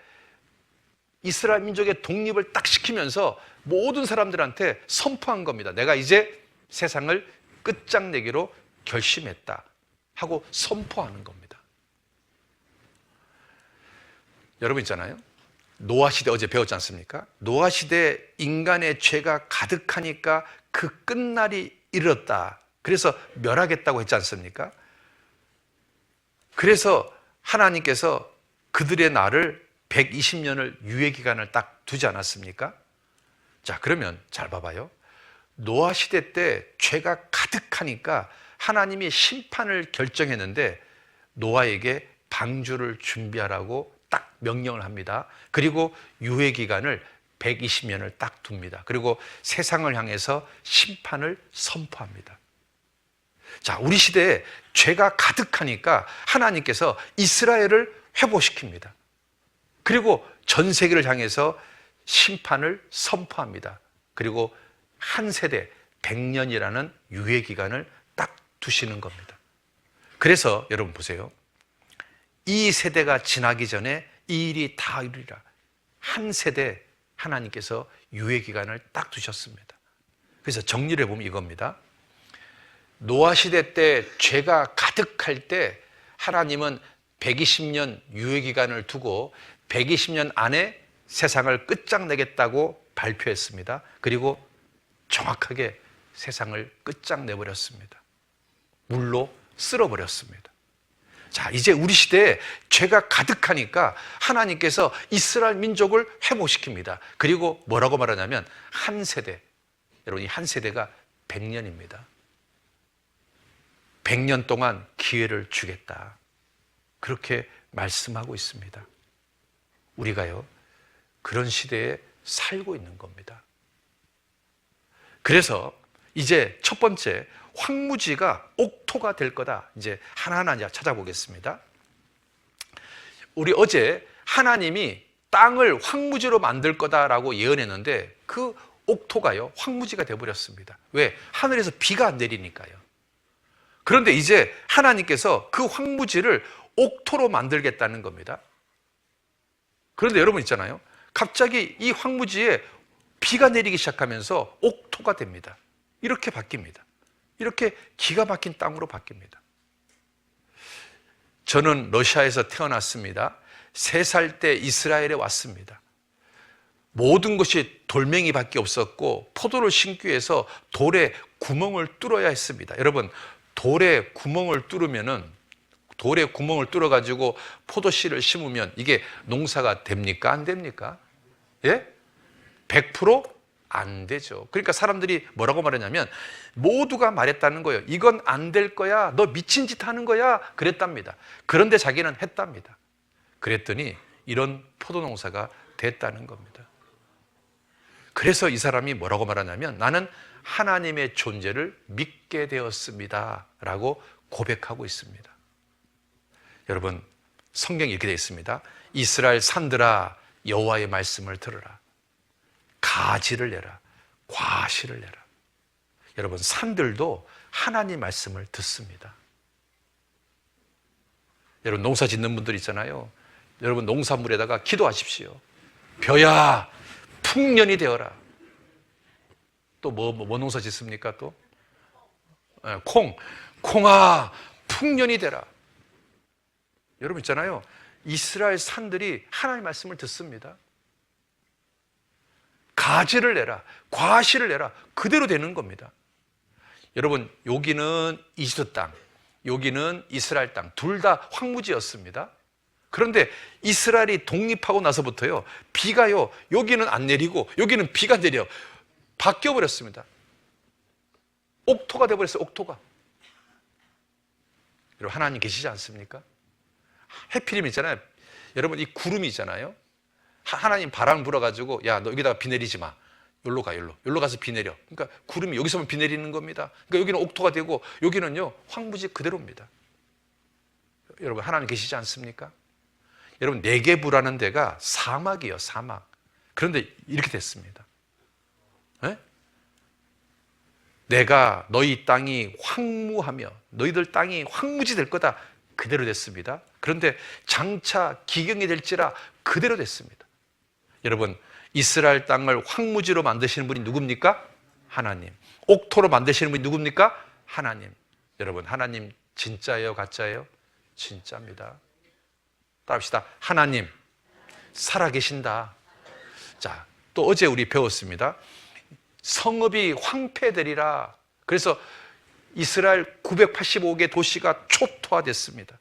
이스라엘 민족의 독립을 딱 시키면서 모든 사람들한테 선포한 겁니다. 내가 이제 세상을 끝장내기로 결심했다 하고 선포하는 겁니다. 여러분 있잖아요. 노아 시대 어제 배웠지 않습니까? 노아 시대 인간의 죄가 가득하니까 그 끝날이 이르렀다. 그래서 멸하겠다고 했지 않습니까? 그래서 하나님께서 그들의 날을 120년을 유예기간을 딱 두지 않았습니까? 자, 그러면 잘 봐봐요. 노아 시대 때 죄가 가득하니까 하나님이 심판을 결정했는데 노아에게 방주를 준비하라고 딱 명령을 합니다. 그리고 유예기간을 120년을 딱 둡니다. 그리고 세상을 향해서 심판을 선포합니다. 자, 우리 시대에 죄가 가득하니까 하나님께서 이스라엘을 회복시킵니다. 그리고 전 세계를 향해서 심판을 선포합니다. 그리고 한 세대 100년이라는 유예기간을 딱 두시는 겁니다. 그래서 여러분 보세요. 이 세대가 지나기 전에 이 일이 다 이루리라. 한 세대 하나님께서 유예기간을 딱 두셨습니다. 그래서 정리를 해보면 이겁니다. 노아 시대 때 죄가 가득할 때 하나님은 120년 유예기간을 두고 120년 안에 세상을 끝장내겠다고 발표했습니다. 그리고 정확하게 세상을 끝장내버렸습니다. 물로 쓸어버렸습니다. 자, 이제 우리 시대에 죄가 가득하니까 하나님께서 이스라엘 민족을 회복시킵니다. 그리고 뭐라고 말하냐면 한 세대, 여러분 이 한 세대가 100년입니다. 100년 동안 기회를 주겠다. 그렇게 말씀하고 있습니다. 우리가요, 그런 시대에 살고 있는 겁니다. 그래서 이제 첫 번째, 황무지가 옥토가 될 거다. 이제 하나하나 이제 찾아보겠습니다. 우리 어제 하나님이 땅을 황무지로 만들 거다라고 예언했는데 그 옥토가요, 황무지가 되어버렸습니다. 왜? 하늘에서 비가 안 내리니까요. 그런데 이제 하나님께서 그 황무지를 옥토로 만들겠다는 겁니다. 그런데 여러분 있잖아요. 갑자기 이 황무지에 비가 내리기 시작하면서 옥토가 됩니다. 이렇게 바뀝니다. 이렇게 기가 막힌 땅으로 바뀝니다. 저는 러시아에서 태어났습니다. 3살 때 이스라엘에 왔습니다. 모든 것이 돌멩이밖에 없었고 포도를 심기 위해서 돌에 구멍을 뚫어야 했습니다. 여러분, 돌에 구멍을 뚫어가지고 포도씨를 심으면 이게 농사가 됩니까? 안 됩니까? 예? 100% 안 되죠. 그러니까 사람들이 뭐라고 말하냐면 모두가 말했다는 거예요. 이건 안 될 거야. 너 미친 짓 하는 거야. 그랬답니다. 그런데 자기는 했답니다. 그랬더니 이런 포도 농사가 됐다는 겁니다. 그래서 이 사람이 뭐라고 말하냐면 나는 하나님의 존재를 믿게 되었습니다. 라고 고백하고 있습니다. 여러분, 성경에 이렇게 되어 있습니다. 이스라엘 산들아, 여호와의 말씀을 들으라. 가지를 내라. 과실을 내라. 여러분, 산들도 하나님 말씀을 듣습니다. 여러분, 농사 짓는 분들 있잖아요. 여러분, 농산물에다가 기도하십시오. 벼야 풍년이 되어라. 또 뭐 농사 짓습니까? 또 콩아 풍년이 되라. 여러분 있잖아요. 이스라엘 산들이 하나님의 말씀을 듣습니다. 가지를 내라, 과실을 내라. 그대로 되는 겁니다. 여러분, 여기는 이집트 땅, 여기는 이스라엘 땅, 둘 다 황무지였습니다. 그런데 이스라엘이 독립하고 나서부터요, 비가요, 여기는 안 내리고 여기는 비가 내려. 바뀌어 버렸습니다. 옥토가 되어버렸어요. 옥토가. 여러분, 하나님 계시지 않습니까? 해필이면 있잖아요. 여러분, 이 구름이 있잖아요. 하나님 바람 불어가지고, 야, 너 여기다가 비 내리지 마. 여기로 가, 여기로 가서 비 내려. 그러니까 구름이 여기서만 비 내리는 겁니다. 그러니까 여기는 옥토가 되고 여기는요, 황무지 그대로입니다. 여러분, 하나님 계시지 않습니까? 여러분, 네게부라는 데가 사막이에요, 사막. 그런데 이렇게 됐습니다. 네? 내가 너희 땅이 황무하며 너희들 땅이 황무지 될 거다. 그대로 됐습니다. 그런데 장차 기경이 될지라 그대로 됐습니다. 여러분, 이스라엘 땅을 황무지로 만드시는 분이 누굽니까? 하나님. 옥토로 만드시는 분이 누굽니까? 하나님. 여러분, 하나님 진짜예요, 가짜예요? 진짜입니다. 따라합시다. 하나님 살아계신다. 자, 또 어제 우리 배웠습니다. 성읍이 황폐되리라. 그래서 이스라엘 985개 도시가 초토화됐습니다.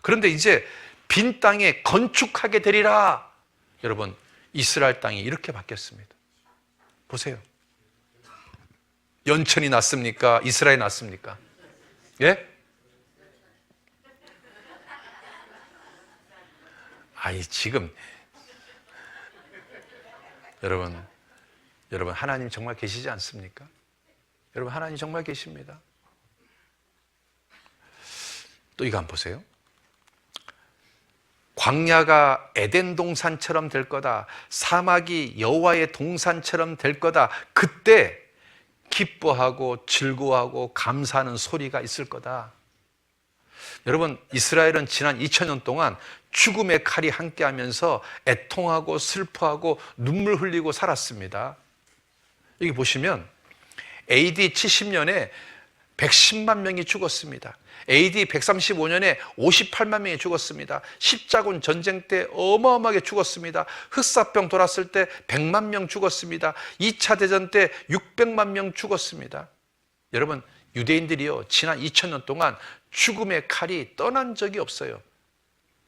그런데 이제 빈 땅에 건축하게 되리라. 여러분, 이스라엘 땅이 이렇게 바뀌었습니다. 보세요. 연천이 낫습니까? 이스라엘이 낫습니까? 예? 아니, 지금 여러분 하나님 정말 계시지 않습니까? 여러분, 하나님 정말 계십니다. 또 이거 한번 보세요. 광야가 에덴 동산처럼 될 거다. 사막이 여호와의 동산처럼 될 거다. 그때 기뻐하고 즐거워하고 감사하는 소리가 있을 거다. 여러분, 이스라엘은 지난 2000년 동안 죽음의 칼이 함께하면서 애통하고 슬퍼하고 눈물 흘리고 살았습니다. 여기 보시면 AD 70년에 110만 명이 죽었습니다. AD 135년에 58만 명이 죽었습니다. 십자군 전쟁 때 어마어마하게 죽었습니다. 흑사병 돌았을 때 100만 명 죽었습니다. 2차 대전 때 600만 명 죽었습니다. 여러분, 유대인들이요, 지난 2000년 동안 죽음의 칼이 떠난 적이 없어요.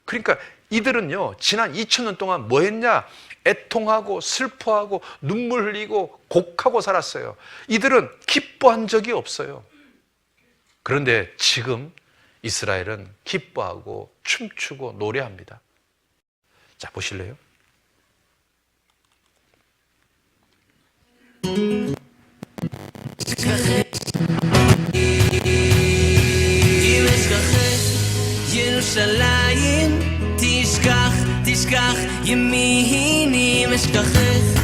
그러니까 이들은요, 지난 2000년 동안 뭐 했냐? 애통하고 슬퍼하고 눈물 흘리고 곡하고 살았어요. 이들은 기뻐한 적이 없어요. 그런데 지금 이스라엘은 기뻐하고 춤추고 노래합니다. 자, 보실래요? ירושלים תשכח, תשכח ימיני משכחך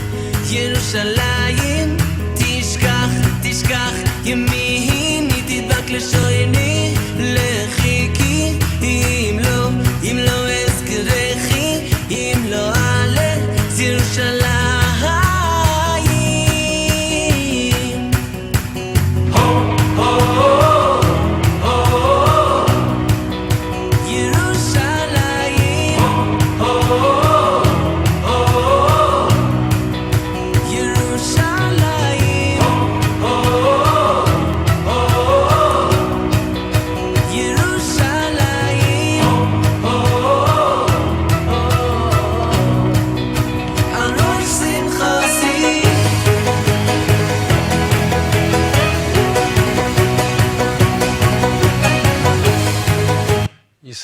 ירושלים תשכח, תשכח ימיני תדבק לשויני לחיקי אם לא אזכרכי אם לא אעלה ירושלים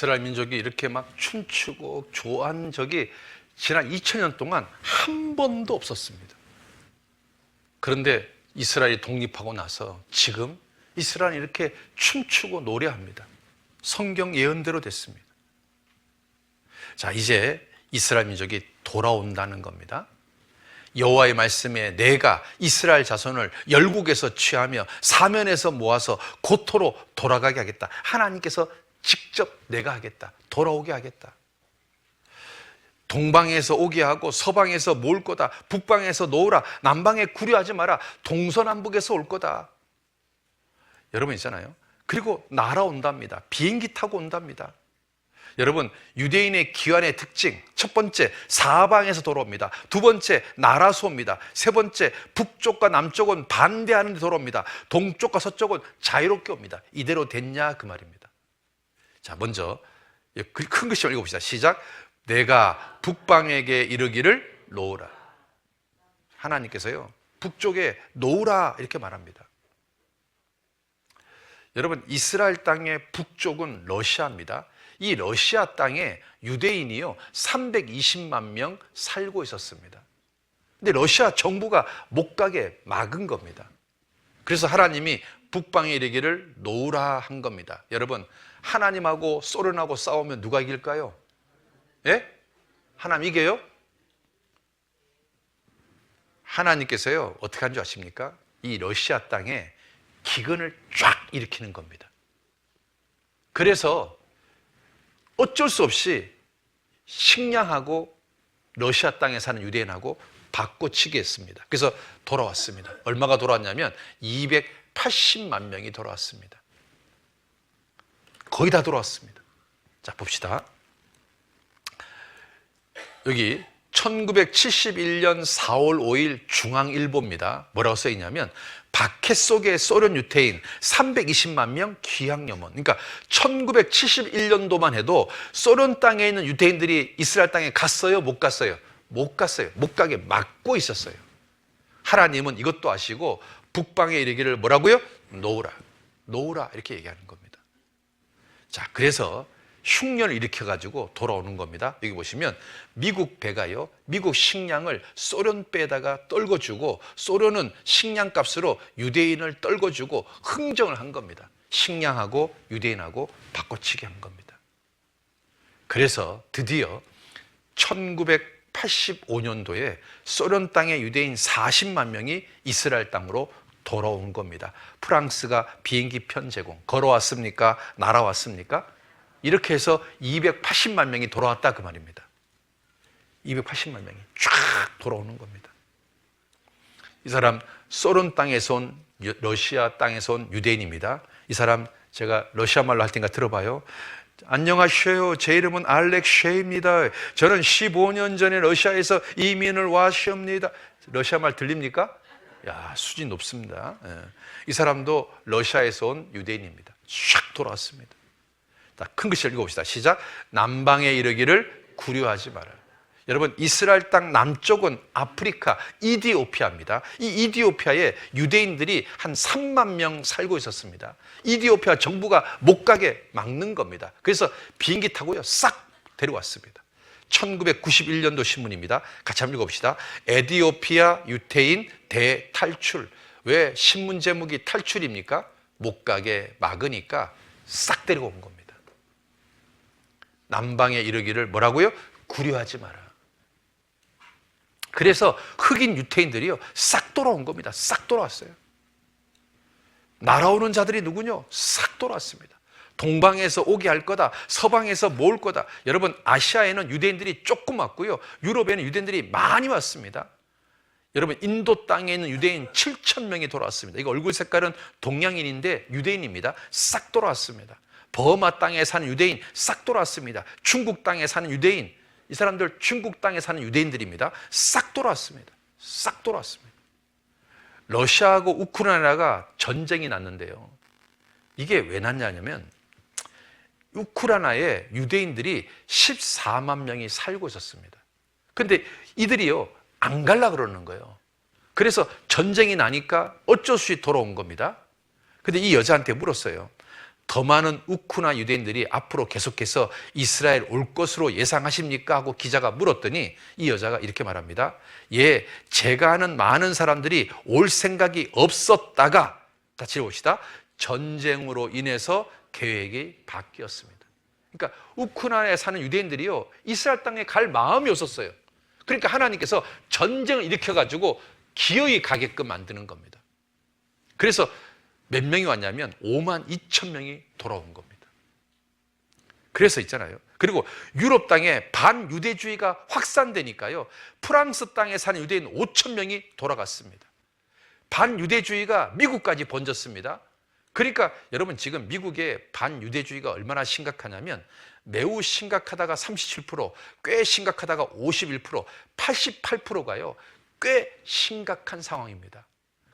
이스라엘 민족이 이렇게 막 춤추고 좋아한 적이 지난 2000년 동안 한 번도 없었습니다. 그런데 이스라엘이 독립하고 나서 지금 이스라엘이 이렇게 춤추고 노래합니다. 성경 예언대로 됐습니다. 자, 이제 이스라엘 민족이 돌아온다는 겁니다. 여호와의 말씀에 내가 이스라엘 자손을 열국에서 취하며 사면에서 모아서 고토로 돌아가게 하겠다. 하나님께서 직접 내가 하겠다. 돌아오게 하겠다. 동방에서 오게 하고 서방에서 모을 거다. 북방에서 놓으라. 남방에 구려하지 마라. 동서남북에서 올 거다. 여러분 있잖아요. 그리고 날아온답니다. 비행기 타고 온답니다. 여러분, 유대인의 귀환의 특징, 첫 번째, 사방에서 돌아옵니다. 두 번째, 나라서 옵니다. 세 번째, 북쪽과 남쪽은 반대하는 데 돌아옵니다. 동쪽과 서쪽은 자유롭게 옵니다. 이대로 됐냐 그 말입니다. 자, 먼저 큰 글씨 읽어봅시다. 시작. 내가 북방에게 이르기를 놓으라. 하나님께서요, 북쪽에 놓으라 이렇게 말합니다. 여러분, 이스라엘 땅의 북쪽은 러시아입니다. 이 러시아 땅에 유대인이요 320만 명 살고 있었습니다. 근데 러시아 정부가 못 가게 막은 겁니다. 그래서 하나님이 북방에 이르기를 놓으라 한 겁니다. 여러분, 하나님하고 소련하고 싸우면 누가 이길까요? 예? 하나님 이겨요? 하나님께서요 어떻게 한 줄 아십니까? 이 러시아 땅에 기근을 쫙 일으키는 겁니다. 그래서 어쩔 수 없이 식량하고 러시아 땅에 사는 유대인하고 바꿔치기 했습니다. 그래서 돌아왔습니다. 얼마가 돌아왔냐면 280만 명이 돌아왔습니다. 거의 다 돌아왔습니다. 자, 봅시다. 여기 1971년 4월 5일 중앙일보입니다. 뭐라고 써있냐면 박해 속의 소련 유태인 320만 명 귀향염원. 그러니까 1971년도만 해도 소련 땅에 있는 유태인들이 이스라엘 땅에 갔어요? 못 갔어요? 못 갔어요. 못 가게 막고 있었어요. 하나님은 이것도 아시고 북방에 이르기를 뭐라고요? 놓으라. 놓으라 이렇게 얘기하는 겁니다. 자, 그래서 흉년을 일으켜가지고 돌아오는 겁니다. 여기 보시면 미국 배가요, 미국 식량을 소련 배에다가 떨궈주고 소련은 식량값으로 유대인을 떨궈주고 흥정을 한 겁니다. 식량하고 유대인하고 바꿔치기 한 겁니다. 그래서 드디어 1985년도에 소련 땅의 유대인 40만 명이 이스라엘 땅으로 돌아온 겁니다. 프랑스가 비행기 편 제공, 걸어왔습니까? 날아왔습니까? 이렇게 해서 280만 명이 돌아왔다 그 말입니다. 280만 명이 쫙 돌아오는 겁니다. 이 사람 소련 땅에서 온, 러시아 땅에서 온 유대인입니다. 이 사람 제가 러시아 말로 할 테니까 들어봐요. 안녕하세요. 제 이름은 알렉셰이입니다. 저는 15년 전에 러시아에서 이민을 왔습니다. 러시아 말 들립니까? 야, 수준 높습니다. 이 사람도 러시아에서 온 유대인입니다. 쫙 돌아왔습니다. 큰 글씨 읽어봅시다. 시작. 남방에 이르기를 구려하지 마라. 여러분, 이스라엘 땅 남쪽은 아프리카 이디오피아입니다. 이 이디오피아에 유대인들이 한 3만 명 살고 있었습니다. 이디오피아 정부가 못 가게 막는 겁니다. 그래서 비행기 타고요 싹 데려왔습니다. 1991년도 신문입니다. 같이 한번 읽어봅시다. 에티오피아 유태인 대탈출. 왜 신문 제목이 탈출입니까? 못 가게 막으니까 싹 데리고 온 겁니다. 남방에 이르기를 뭐라고요? 구려하지 마라. 그래서 흑인 유태인들이요 싹 돌아온 겁니다. 싹 돌아왔어요. 날아오는 자들이 누구뇨? 싹 돌아왔습니다. 동방에서 오게 할 거다, 서방에서 모을 거다. 여러분, 아시아에는 유대인들이 조금 왔고요, 유럽에는 유대인들이 많이 왔습니다. 여러분, 인도 땅에 있는 유대인 7천 명이 돌아왔습니다. 이거 얼굴 색깔은 동양인인데 유대인입니다. 싹 돌아왔습니다. 버마 땅에 사는 유대인 싹 돌아왔습니다. 중국 땅에 사는 유대인, 이 사람들 중국 땅에 사는 유대인들입니다. 싹 돌아왔습니다. 싹 돌아왔습니다. 러시아하고 우크라이나가 전쟁이 났는데요, 이게 왜 났냐면 우크라이나에 유대인들이 14만 명이 살고 있었습니다. 근데 이들이요 안 갈라 그러는 거예요. 그래서 전쟁이 나니까 어쩔 수 없이 돌아온 겁니다. 근데 이 여자한테 물었어요. 더 많은 우크라이나 유대인들이 앞으로 계속해서 이스라엘 올 것으로 예상하십니까? 하고 기자가 물었더니 이 여자가 이렇게 말합니다. 예, 제가 아는 많은 사람들이 올 생각이 없었다가, 같이 읽어봅시다. 전쟁으로 인해서 계획이 바뀌었습니다. 그러니까 우크라이나에 사는 유대인들이요 이스라엘 땅에 갈 마음이 없었어요. 그러니까 하나님께서 전쟁을 일으켜가지고 기어이 가게끔 만드는 겁니다. 그래서 몇 명이 왔냐면 5만 2천 명이 돌아온 겁니다. 그래서 있잖아요. 그리고 유럽 땅에 반유대주의가 확산되니까요 프랑스 땅에 사는 유대인 5천 명이 돌아갔습니다. 반유대주의가 미국까지 번졌습니다. 그러니까 여러분, 지금 미국의 반유대주의가 얼마나 심각하냐면 매우 심각하다가 37%, 꽤 심각하다가 51%, 88%가요 꽤 심각한 상황입니다.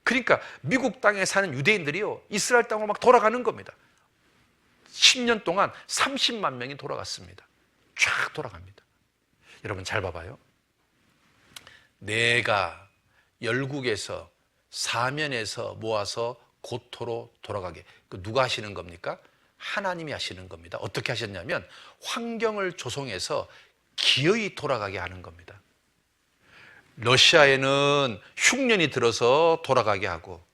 그러니까 미국 땅에 사는 유대인들이요 이스라엘 땅으로 막 돌아가는 겁니다. 10년 동안 30만 명이 돌아갔습니다. 쫙 돌아갑니다. 여러분 잘 봐봐요. 내가 열국에서 사면에서 모아서 고토로 돌아가게. 그 누가 하시는 겁니까? 하나님이 하시는 겁니다. 어떻게 하셨냐면 환경을 조성해서 기어이 돌아가게 하는 겁니다. 러시아에는 흉년이 들어서 돌아가게 하고,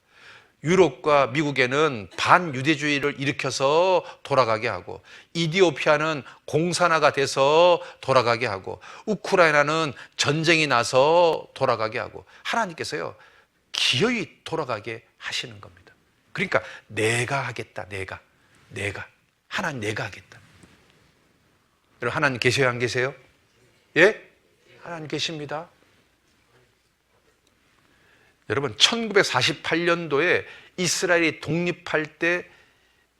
유럽과 미국에는 반유대주의를 일으켜서 돌아가게 하고, 이디오피아는 공산화가 돼서 돌아가게 하고, 우크라이나는 전쟁이 나서 돌아가게 하고, 하나님께서요 기어이 돌아가게 하시는 겁니다. 그러니까 내가 하겠다. 내가 하나님 내가 하겠다. 여러분 하나님 계세요 안 계세요? 예? 하나님 계십니다. 여러분 1948년도에 이스라엘이 독립할 때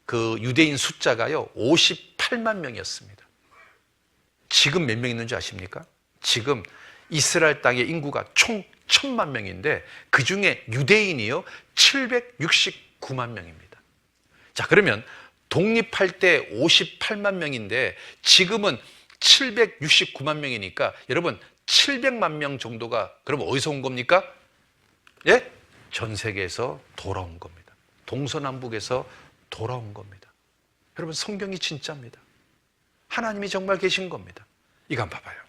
그 유대인 숫자가요 58만 명이었습니다. 지금 몇 명 있는지 아십니까? 지금 이스라엘 땅의 인구가 총 1000만 명인데 그 중에 유대인이요 769만 명입니다. 자, 그러면 독립할 때 58만 명인데 지금은 769만 명이니까 여러분 700만 명 정도가 그럼 어디서 온 겁니까? 예? 전 세계에서 돌아온 겁니다. 동서남북에서 돌아온 겁니다. 여러분 성경이 진짜입니다. 하나님이 정말 계신 겁니다. 이거 한번 봐봐요.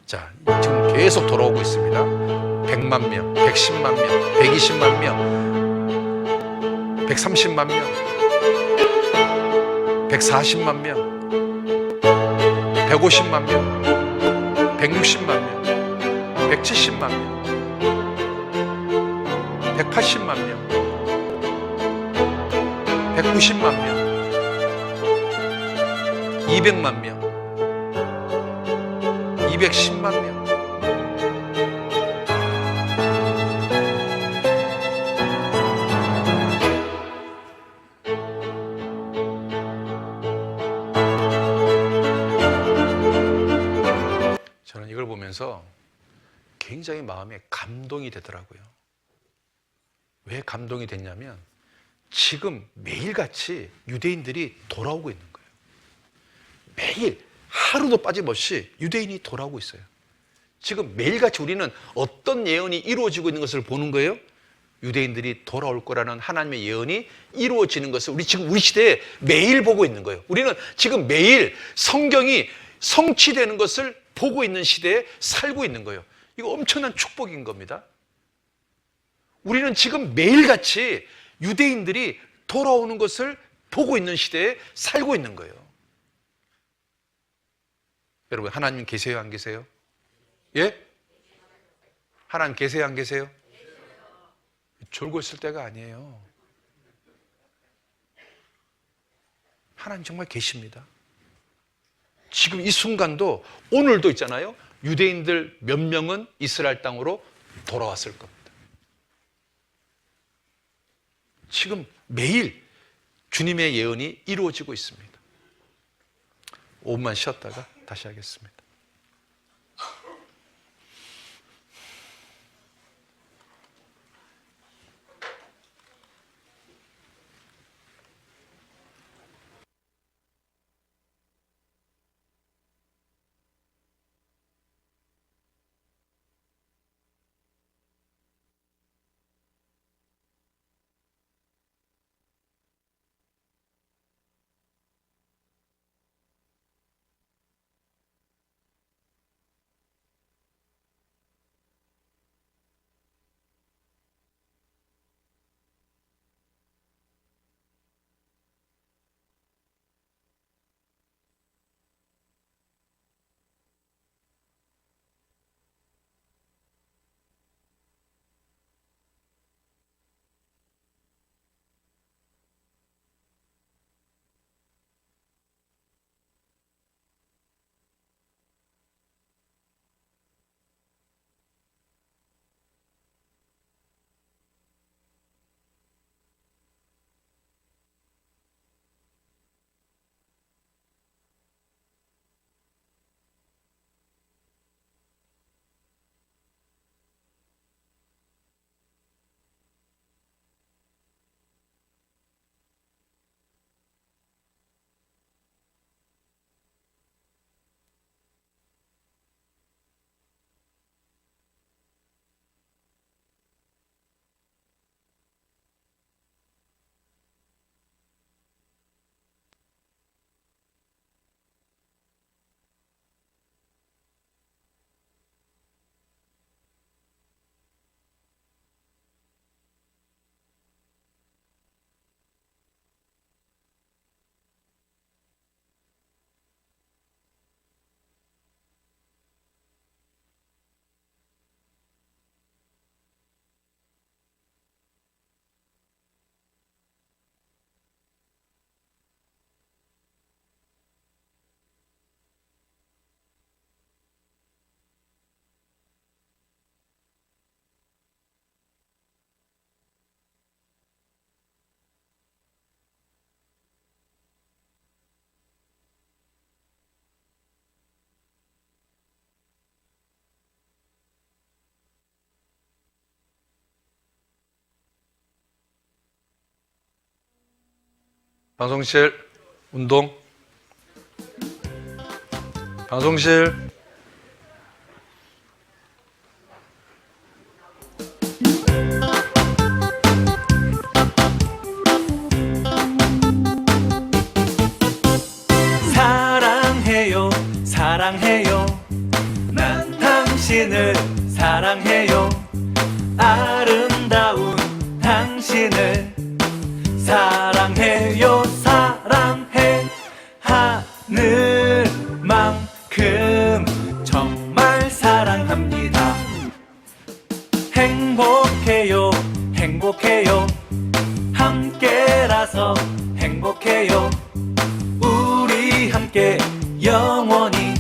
자, 지금 계속 돌아오고 있습니다. 100만 명, 110만 명, 120만 명, 130만 명, 140만 명, 150만 명, 160만 명, 170만 명, 180만 명, 190만 명, 200만 명, 210만 명. 저는 이걸 보면서 굉장히 마음에 감동이 되더라고요. 왜 감동이 됐냐면 지금 매일같이 유대인들이 돌아오고 있는 거예요. 매일 하루도 빠짐없이 유대인이 돌아오고 있어요. 지금 매일같이 우리는 어떤 예언이 이루어지고 있는 것을 보는 거예요? 유대인들이 돌아올 거라는 하나님의 예언이 이루어지는 것을 지금 우리 시대에 매일 보고 있는 거예요. 우리는 지금 매일 성경이 성취되는 것을 보고 있는 시대에 살고 있는 거예요. 이거 엄청난 축복인 겁니다. 우리는 지금 매일같이 유대인들이 돌아오는 것을 보고 있는 시대에 살고 있는 거예요. 여러분 하나님 계세요 안 계세요? 예? 하나님 계세요 안 계세요? 졸고 있을 때가 아니에요. 하나님 정말 계십니다. 지금 이 순간도 오늘도 있잖아요. 유대인들 몇 명은 이스라엘 땅으로 돌아왔을 겁니다. 지금 매일 주님의 예언이 이루어지고 있습니다. 5분만 쉬었다가 다시 하겠습니다. 방송실 운동. 방송실. 사랑해요 사랑해요 난 당신을 사랑해요 아름다운 당신을 사랑해요 사랑해 하늘만큼 정말 사랑합니다 행복해요 행복해요 함께라서 행복해요 우리 함께 영원히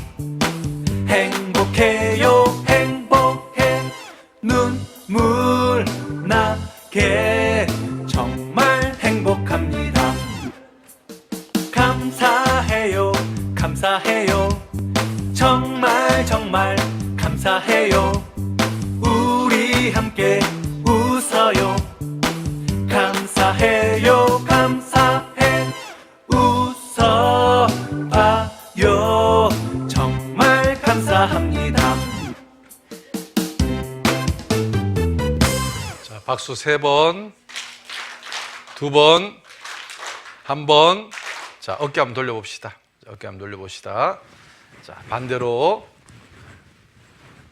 행복해요 행복해 눈물 나게 정말 행복합니다 감사해요 감사해요 정말 정말 감사해요 우리 함께 웃어요 감사해요 감사해 웃어봐요 정말 감사합니다 자, 박수 3번, 2번, 1번. 자, 어깨 한번 돌려봅시다. 자, 어깨 한번 돌려봅시다. 자, 반대로.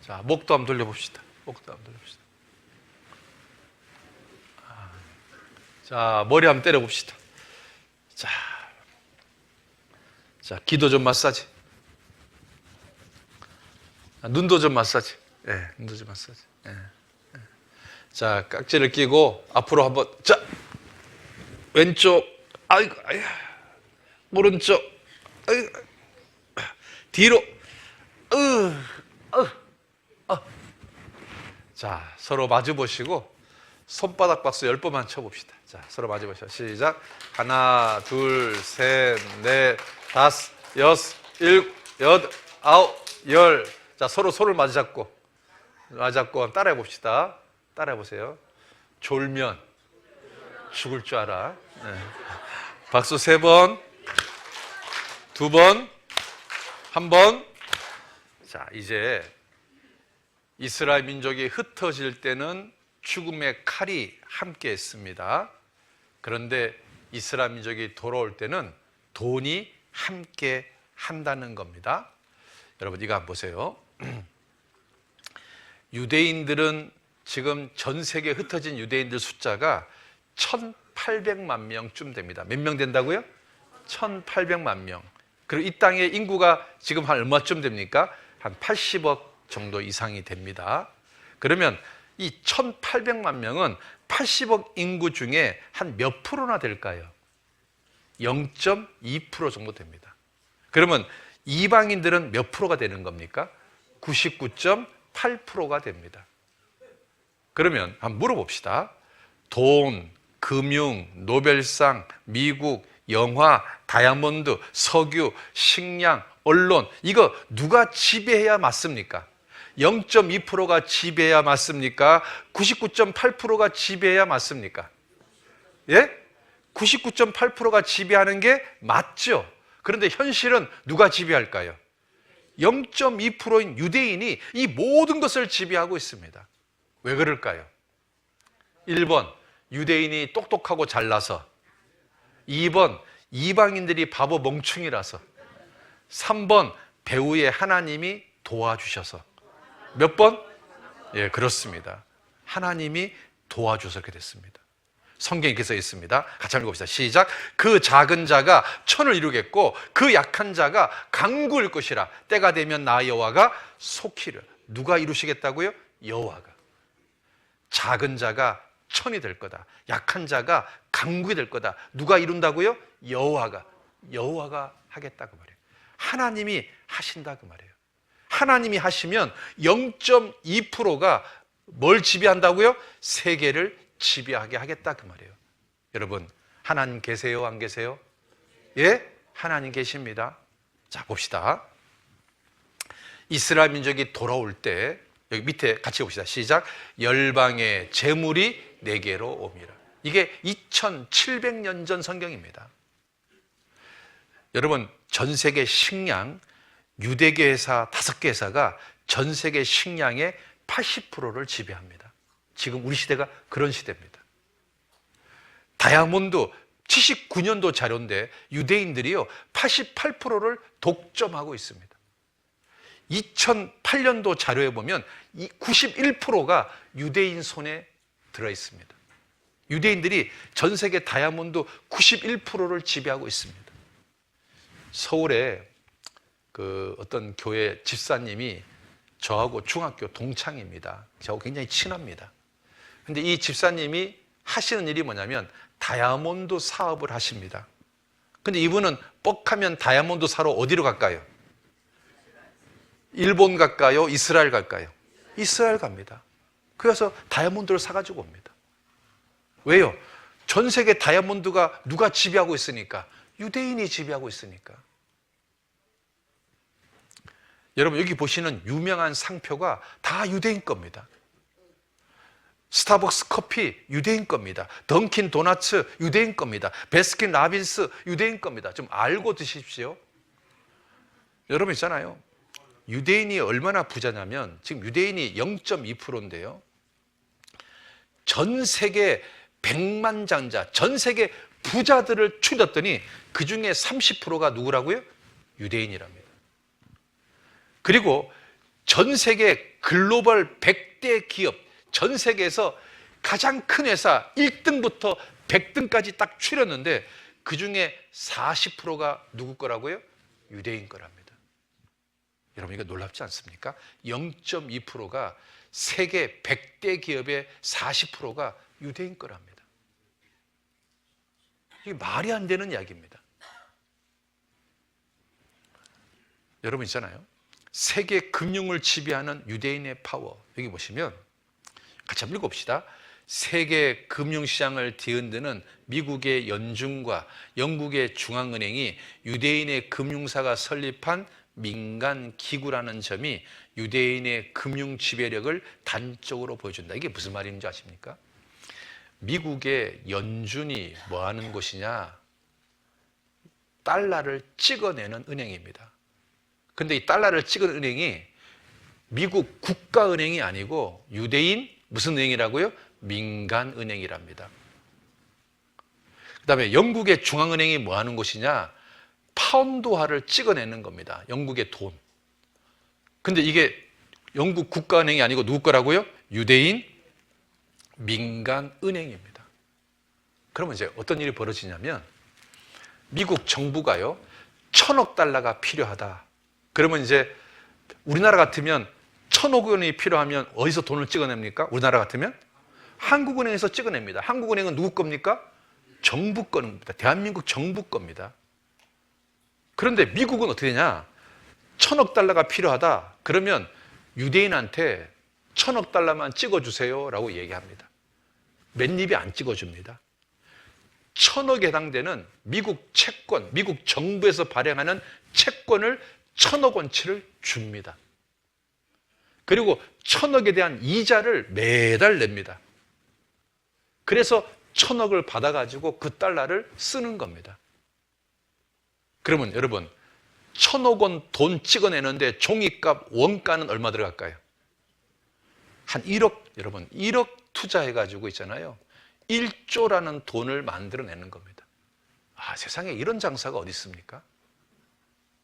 자, 목도 한번 돌려봅시다. 목도 한번 돌려봅시다. 자, 머리 한번 때려봅시다. 자, 귀도 좀 마사지. 눈도 좀 마사지. 예, 눈도 좀 마사지. 예. 자, 깍지를 끼고 앞으로 한번. 자, 왼쪽. 아이고, 아야. 오른쪽. 아이고. 뒤로. 자, 서로 마주 보시고 손바닥 박수 10번만 쳐봅시다. 자, 서로 마주 보시죠. 시작. 하나, 둘, 셋, 넷, 다섯, 여섯, 일곱, 여덟, 아홉, 열. 자, 서로 손을 마주 잡고 따라해 봅시다. 따라해 보세요. 졸면 죽을 줄 알아. 네. 박수 3번, 2번, 1번. 자, 이제 이스라엘 민족이 흩어질 때는 죽음의 칼이 함께 했습니다. 그런데 이스라엘 민족이 돌아올 때는 돈이 함께 한다는 겁니다. 여러분, 이거 한번 보세요. 유대인들은 지금 전 세계에 흩어진 유대인들 숫자가 1,800만 명쯤 됩니다. 몇 명 된다고요? 1,800만 명. 그리고 이 땅의 인구가 지금 한 얼마쯤 됩니까? 한 80억 정도 이상이 됩니다. 그러면 이 1,800만 명은 80억 인구 중에 한 몇 프로나 될까요? 0.2% 정도 됩니다. 그러면 이방인들은 몇 프로가 되는 겁니까? 99.8%가 됩니다. 그러면 한번 물어봅시다. 돈, 금융, 노벨상, 미국, 영화, 다이아몬드, 석유, 식량, 언론, 이거 누가 지배해야 맞습니까? 0.2%가 지배해야 맞습니까? 99.8%가 지배해야 맞습니까? 예? 99.8%가 지배하는 게 맞죠. 그런데 현실은 누가 지배할까요? 0.2%인 유대인이 이 모든 것을 지배하고 있습니다. 왜 그럴까요? 1번, 유대인이 똑똑하고 잘나서. 2번, 이방인들이 바보 멍충이라서. 3번, 배후에 하나님이 도와주셔서. 몇 번? 예, 그렇습니다. 하나님이 도와줘서 그렇게 됐습니다. 성경에 이렇게 써 있습니다. 같이 한번 읽어봅시다. 시작. 그 작은 자가 천을 이루겠고 그 약한 자가 강구일 것이라. 때가 되면 나 여호와가 속히를. 누가 이루시겠다고요? 여호와가. 작은 자가 천이 될 거다. 약한 자가 강구이 될 거다. 누가 이룬다고요? 여호와가. 여호와가 하겠다고 말이에요. 하나님이 하신다 그 말이에요. 하나님이 하시면 0.2%가 뭘 지배한다고요? 세계를 지배하게 하겠다 그 말이에요. 여러분, 하나님 계세요? 안 계세요? 예? 하나님 계십니다. 자, 봅시다. 이스라엘 민족이 돌아올 때 여기 밑에 같이 봅시다. 시작. 열방의 재물이 내게로 옵니다. 이게 2700년 전 성경입니다. 여러분, 전 세계 식량, 유대계 회사 5개 회사가 전 세계 식량의 80%를 지배합니다. 지금 우리 시대가 그런 시대입니다. 다이아몬드 79년도 자료인데 유대인들이요 88%를 독점하고 있습니다. 2008년도 자료에 보면 91%가 유대인 손에 들어 있습니다. 유대인들이 전 세계 다이아몬드 91%를 지배하고 있습니다. 서울에 그 어떤 교회 집사님이 저하고 중학교 동창입니다. 저하고 굉장히 친합니다. 근데 이 집사님이 하시는 일이 뭐냐면 다이아몬드 사업을 하십니다. 근데 이분은 뻑하면 다이아몬드 사러 어디로 갈까요? 일본 갈까요? 이스라엘 갈까요? 이스라엘 갑니다. 그래서 다이아몬드를 사가지고 옵니다. 왜요? 전 세계 다이아몬드가 누가 지배하고 있으니까? 유대인이 지배하고 있으니까. 여러분, 여기 보시는 유명한 상표가 다 유대인 겁니다. 스타벅스 커피 유대인 겁니다. 던킨 도너츠 유대인 겁니다. 베스킨 라빈스 유대인 겁니다. 좀 알고 드십시오. 여러분 있잖아요. 유대인이 얼마나 부자냐면 지금 유대인이 0.2%인데요. 전 세계 백만장자, 전 세계 부자들을 추렸더니 그 중에 30%가 누구라고요? 유대인이랍니다. 그리고 전 세계 글로벌 100대 기업, 전 세계에서 가장 큰 회사 1등부터 100등까지 딱 추렸는데 그 중에 40%가 누구 거라고요? 유대인 거랍니다. 여러분 이거 놀랍지 않습니까? 0.2%가 세계 100대 기업의 40%가 유대인 거랍니다. 이게 말이 안 되는 이야기입니다. 여러분 있잖아요. 세계 금융을 지배하는 유대인의 파워. 여기 보시면 같이 한번 읽어봅시다. 세계 금융시장을 뒤흔드는 미국의 연준과 영국의 중앙은행이 유대인의 금융사가 설립한 민간 기구라는 점이 유대인의 금융 지배력을 단적으로 보여준다. 이게 무슨 말인지 아십니까? 미국의 연준이 뭐 하는 곳이냐? 달러를 찍어내는 은행입니다. 근데 이 달러를 찍은 은행이 미국 국가은행이 아니고 유대인 무슨 은행이라고요? 민간은행이랍니다. 그 다음에 영국의 중앙은행이 뭐 하는 곳이냐? 파운드화를 찍어내는 겁니다. 영국의 돈. 근데 이게 영국 국가은행이 아니고 누구 거라고요? 유대인 민간은행입니다. 그러면 이제 어떤 일이 벌어지냐면 미국 정부가요 1,000억 달러가 필요하다. 그러면 이제 우리나라 같으면 1,000억 원이 필요하면 어디서 돈을 찍어냅니까? 우리나라 같으면 한국은행에서 찍어냅니다. 한국은행은 누구 겁니까? 정부 겁니다. 대한민국 정부 겁니다. 그런데 미국은 어떻게 되냐? 1,000억 달러가 필요하다. 그러면 유대인한테 1,000억 달러만 찍어주세요 라고 얘기합니다. 맨입에 안 찍어줍니다. 1,000억에 해당되는 미국 채권, 미국 정부에서 발행하는 채권을 1,000억 원치를 줍니다. 그리고 1,000억에 대한 이자를 매달 냅니다. 그래서 1,000억을 받아가지고 그 달러를 쓰는 겁니다. 그러면 여러분 1,000억 원 돈 찍어내는데 종이값 원가는 얼마 들어갈까요? 한 1억, 여러분 1억 투자해가지고 있잖아요. 1조라는 돈을 만들어내는 겁니다. 아, 세상에 이런 장사가 어디 있습니까?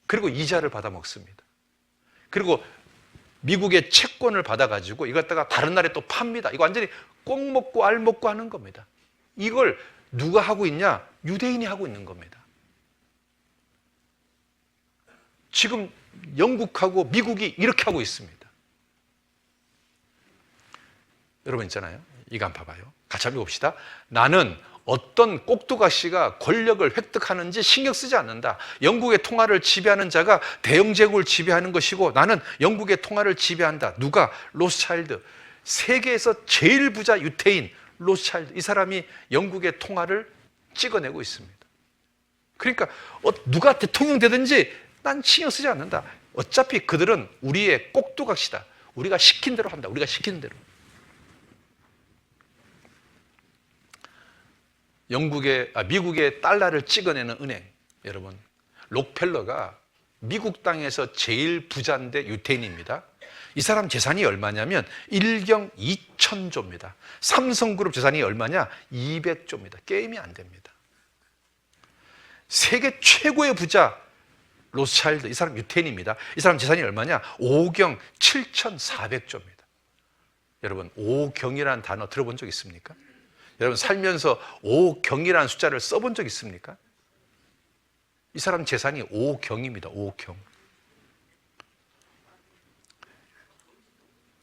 그리고 이자를 받아 먹습니다. 그리고 미국의 채권을 받아가지고 이걸 갖다가 다른 나라에 또 팝니다. 이거 완전히 꽁 먹고 알 먹고 하는 겁니다. 이걸 누가 하고 있냐? 유대인이 하고 있는 겁니다. 지금 영국하고 미국이 이렇게 하고 있습니다. 여러분 있잖아요. 이거 한번 봐봐요. 같이 한번 봅시다. 나는 어떤 꼭두가시가 권력을 획득하는지 신경 쓰지 않는다. 영국의 통화를 지배하는 자가 대영제국을 지배하는 것이고 나는 영국의 통화를 지배한다. 누가? 로스차일드. 세계에서 제일 부자 유태인 로스차일드. 이 사람이 영국의 통화를 찍어내고 있습니다. 그러니까 누가 대통령 되든지 난 신경 쓰지 않는다. 어차피 그들은 우리의 꼭두각시다. 우리가 시킨 대로 한다. 우리가 시키는 대로. 미국의 달러를 찍어내는 은행, 여러분 록펠러가 미국 땅에서 제일 부자인데 유태인입니다. 이 사람 재산이 얼마냐면 1경 2,000조입니다. 삼성그룹 재산이 얼마냐? 200조입니다. 게임이 안 됩니다. 세계 최고의 부자 로스차일드, 이 사람 유태인입니다. 이 사람 재산이 얼마냐? 5경 7,400조입니다. 여러분, 5경이라는 단어 들어본 적 있습니까? 여러분, 살면서 5경이라는 숫자를 써본 적 있습니까? 이 사람 재산이 5경입니다. 5경.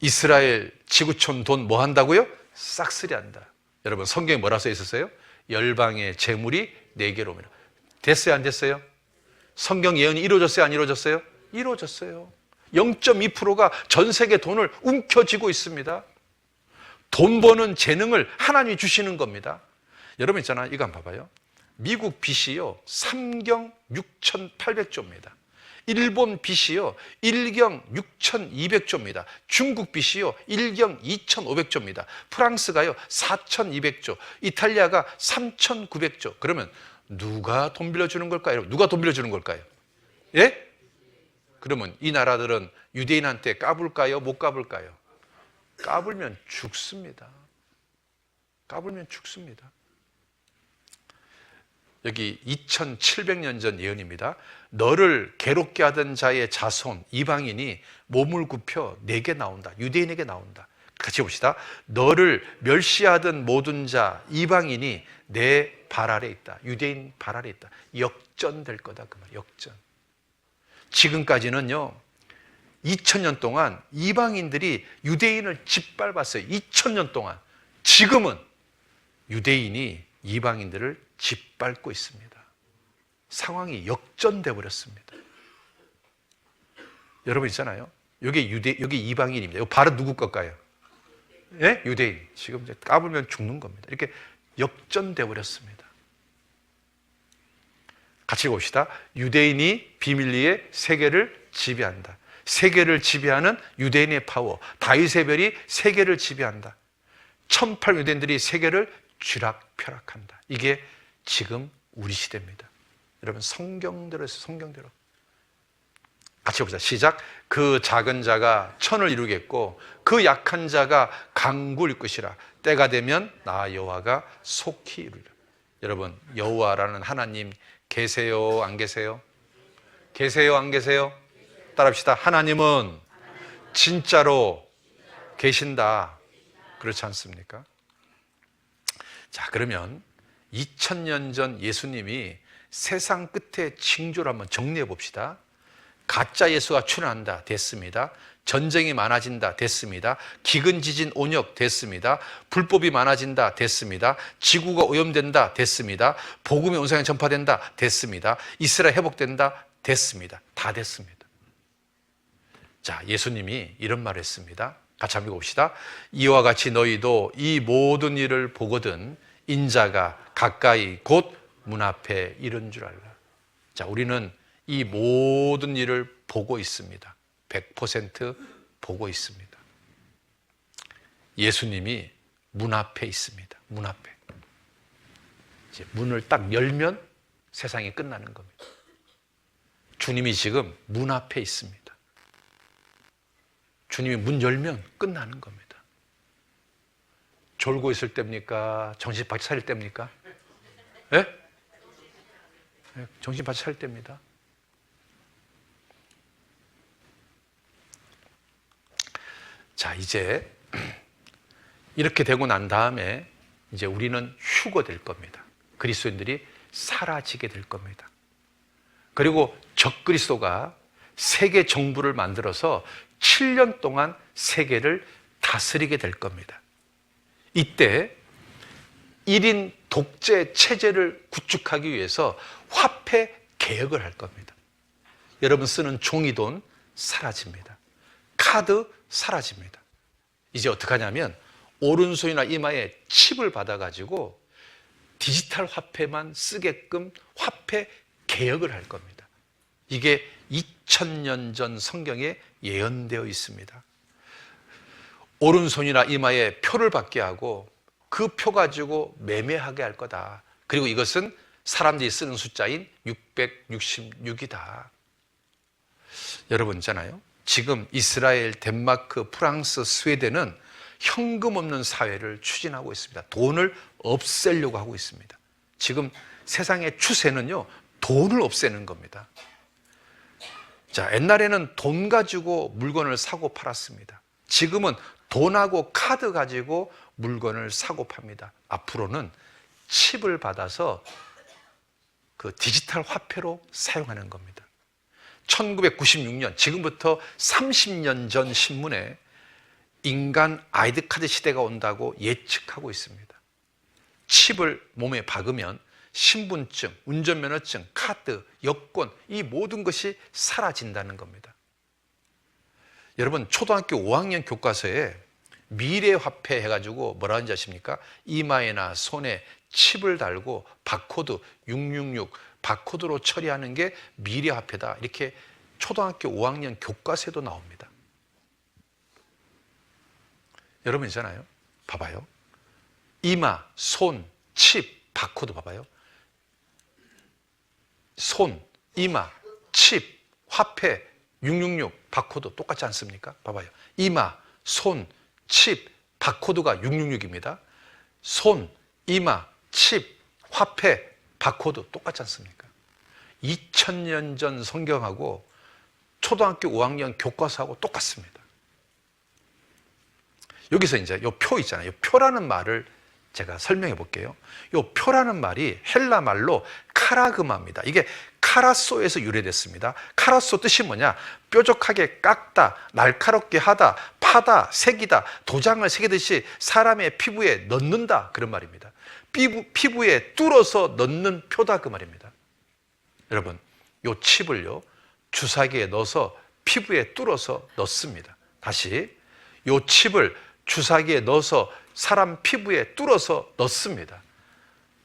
이스라엘 지구촌 돈 뭐 한다고요? 싹쓸이 한다. 여러분, 성경에 뭐라 써 있었어요? 열방의 재물이 내게로옵니다. 됐어요, 안 됐어요? 성경 예언이 이루어졌어요, 안 이루어졌어요? 이루어졌어요. 0.2%가 전 세계 돈을 움켜쥐고 있습니다. 돈 버는 재능을 하나님이 주시는 겁니다. 여러분 있잖아요, 이거 한번 봐봐요. 미국 빚이요 3경 6,800조입니다. 일본 빚이요 1경 6,200조입니다. 중국 빚이요 1경 2,500조입니다. 프랑스가요 4,200조, 이탈리아가 3,900조. 그러면 누가 돈 빌려주는 걸까요? 누가 돈 빌려주는 걸까요? 예? 그러면 이 나라들은 유대인한테 까불까요? 못 까불까요? 까불면 죽습니다. 까불면 죽습니다. 여기 2700년 전 예언입니다. 너를 괴롭게 하던 자의 자손 이방인이 몸을 굽혀 내게 나온다. 유대인에게 나온다. 같이 봅시다. 너를 멸시하던 모든 자 이방인이 내 발 아래 있다. 유대인 발 아래 있다. 역전될 거다. 그 말. 역전. 지금까지는요 2000년 동안 이방인들이 유대인을 짓밟았어요. 2000년 동안. 지금은 유대인이 이방인들을 짓밟고 있습니다. 상황이 역전돼 버렸습니다. 여러분 있잖아요. 여기 이방인입니다. 여기 발은 누구 걸까요? 예? 유대인. 지금 이제 까불면 죽는 겁니다. 이렇게 역전돼 버렸습니다. 같이 봅시다. 유대인이 비밀리에 세계를 지배한다. 세계를 지배하는 유대인의 파워. 다윗의 별이 세계를 지배한다. 1800 유대인들이 세계를 쥐락펴락한다. 이게 지금 우리 시대입니다. 여러분 성경대로에서 성경대로. 같이 봅시다. 시작. 그 작은 자가 천을 이루겠고 그 약한 자가 강구를 이끄시라. 때가 되면 나 여호와가 속히 이루리라. 여러분 여호와라는 하나님 계세요? 안 계세요? 계세요? 안 계세요? 따라합시다. 하나님은 진짜로 계신다. 그렇지 않습니까? 자, 그러면 2000년 전 예수님이 세상 끝에 징조를 한번 정리해 봅시다. 가짜 예수가 출현한다. 됐습니다. 전쟁이 많아진다. 됐습니다. 기근, 지진, 온역. 됐습니다. 불법이 많아진다. 됐습니다. 지구가 오염된다. 됐습니다. 복음이 온 세상에 전파된다. 됐습니다. 이스라엘 회복된다. 됐습니다. 다 됐습니다. 자, 예수님이 이런 말을 했습니다. 같이 한번 봅시다. 이와 같이 너희도 이 모든 일을 보거든 인자가 가까이 곧 문 앞에 이른 줄 알라. 자, 우리는 이 모든 일을 보고 있습니다. 100% 보고 있습니다. 예수님이 문 앞에 있습니다. 문 앞에. 이제 문을 딱 열면 세상이 끝나는 겁니다. 주님이 지금 문 앞에 있습니다. 주님이 문 열면 끝나는 겁니다. 졸고 있을 때입니까? 정신 바짝 차릴 때입니까? 예? 정신 바짝 차릴 때입니다. 자, 이제 이렇게 되고 난 다음에 이제 우리는 휴거될 겁니다. 그리스도인들이 사라지게 될 겁니다. 그리고 적그리스도가 세계 정부를 만들어서 7년 동안 세계를 다스리게 될 겁니다. 이때 1인 독재 체제를 구축하기 위해서 화폐 개혁을 할 겁니다. 여러분 쓰는 종이돈 사라집니다. 카드 사라집니다. 이제 어떻게 하냐면 오른손이나 이마에 칩을 받아가지고 디지털 화폐만 쓰게끔 화폐 개혁을 할 겁니다. 이게 2000년 전 성경에 예언되어 있습니다. 오른손이나 이마에 표를 받게 하고 그 표 가지고 매매하게 할 거다. 그리고 이것은 사람들이 쓰는 숫자인 666이다. 여러분 있잖아요. 지금 이스라엘, 덴마크, 프랑스, 스웨덴은 현금 없는 사회를 추진하고 있습니다. 돈을 없애려고 하고 있습니다. 지금 세상의 추세는요, 돈을 없애는 겁니다. 자, 옛날에는 돈 가지고 물건을 사고 팔았습니다. 지금은 돈하고 카드 가지고 물건을 사고 팝니다. 앞으로는 칩을 받아서 그 디지털 화폐로 사용하는 겁니다. 1996년, 지금부터 30년 전 신문에 인간 아이디 카드 시대가 온다고 예측하고 있습니다. 칩을 몸에 박으면 신분증, 운전면허증, 카드, 여권, 이 모든 것이 사라진다는 겁니다. 여러분, 초등학교 5학년 교과서에 미래화폐 해가지고 뭐라 하는지 아십니까? 이마에나 손에 칩을 달고 바코드 666 바코드로 처리하는 게 미래화폐다. 이렇게 초등학교 5학년 교과서에도 나옵니다. 여러분 있잖아요. 봐봐요. 이마, 손, 칩, 바코드 봐봐요. 손, 이마, 칩, 화폐, 666, 바코드 똑같지 않습니까? 봐봐요. 이마, 손, 칩, 바코드가 666입니다. 손, 이마, 칩, 화폐, 바코드 똑같지 않습니까? 2000년 전 성경하고 초등학교 5학년 교과서하고 똑같습니다. 여기서 이제 이 표 있잖아요. 이 표라는 말을 제가 설명해 볼게요. 이 표라는 말이 헬라 말로 카라그마입니다. 이게 카라소에서 유래됐습니다. 카라소 뜻이 뭐냐? 뾰족하게 깎다, 날카롭게 하다, 파다, 새기다, 도장을 새기듯이 사람의 피부에 넣는다, 그런 말입니다. 피부에 뚫어서 넣는 표다, 그 말입니다. 여러분, 이 칩을요 주사기에 넣어서 피부에 뚫어서 넣습니다. 다시, 이 칩을 주사기에 넣어서 사람 피부에 뚫어서 넣습니다.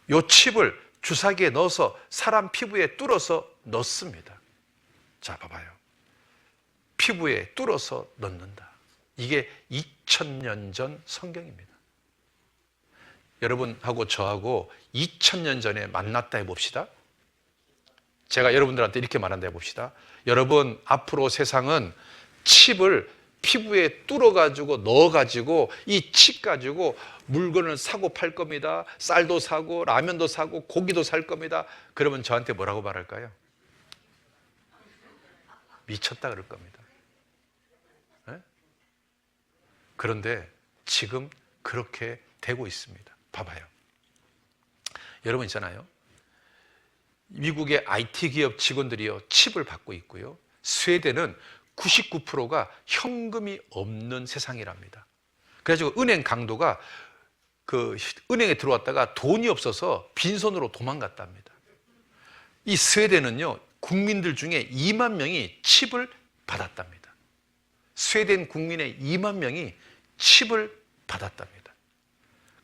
이 칩을 주사기에 넣어서 사람 피부에 뚫어서 넣습니다. 자, 봐봐요. 피부에 뚫어서 넣는다. 이게 2000년 전 성경입니다. 여러분하고 저하고 2000년 전에 만났다 해봅시다. 제가 여러분들한테 이렇게 말한다 해봅시다. 여러분, 앞으로 세상은 칩을 피부에 뚫어가지고 넣어가지고 이 칩 가지고 물건을 사고 팔 겁니다. 쌀도 사고 라면도 사고 고기도 살 겁니다. 그러면 저한테 뭐라고 말할까요? 미쳤다 그럴 겁니다. 네? 그런데 지금 그렇게 되고 있습니다. 봐봐요. 여러분 있잖아요. 미국의 IT 기업 직원들이요 칩을 받고 있고요. 스웨덴은 99%가 현금이 없는 세상이랍니다. 그래가지고 은행 강도가 그 은행에 들어왔다가 돈이 없어서 빈손으로 도망갔답니다. 이 스웨덴은요 국민들 중에 2만 명이 칩을 받았답니다. 스웨덴 국민의 2만 명이 칩을 받았답니다.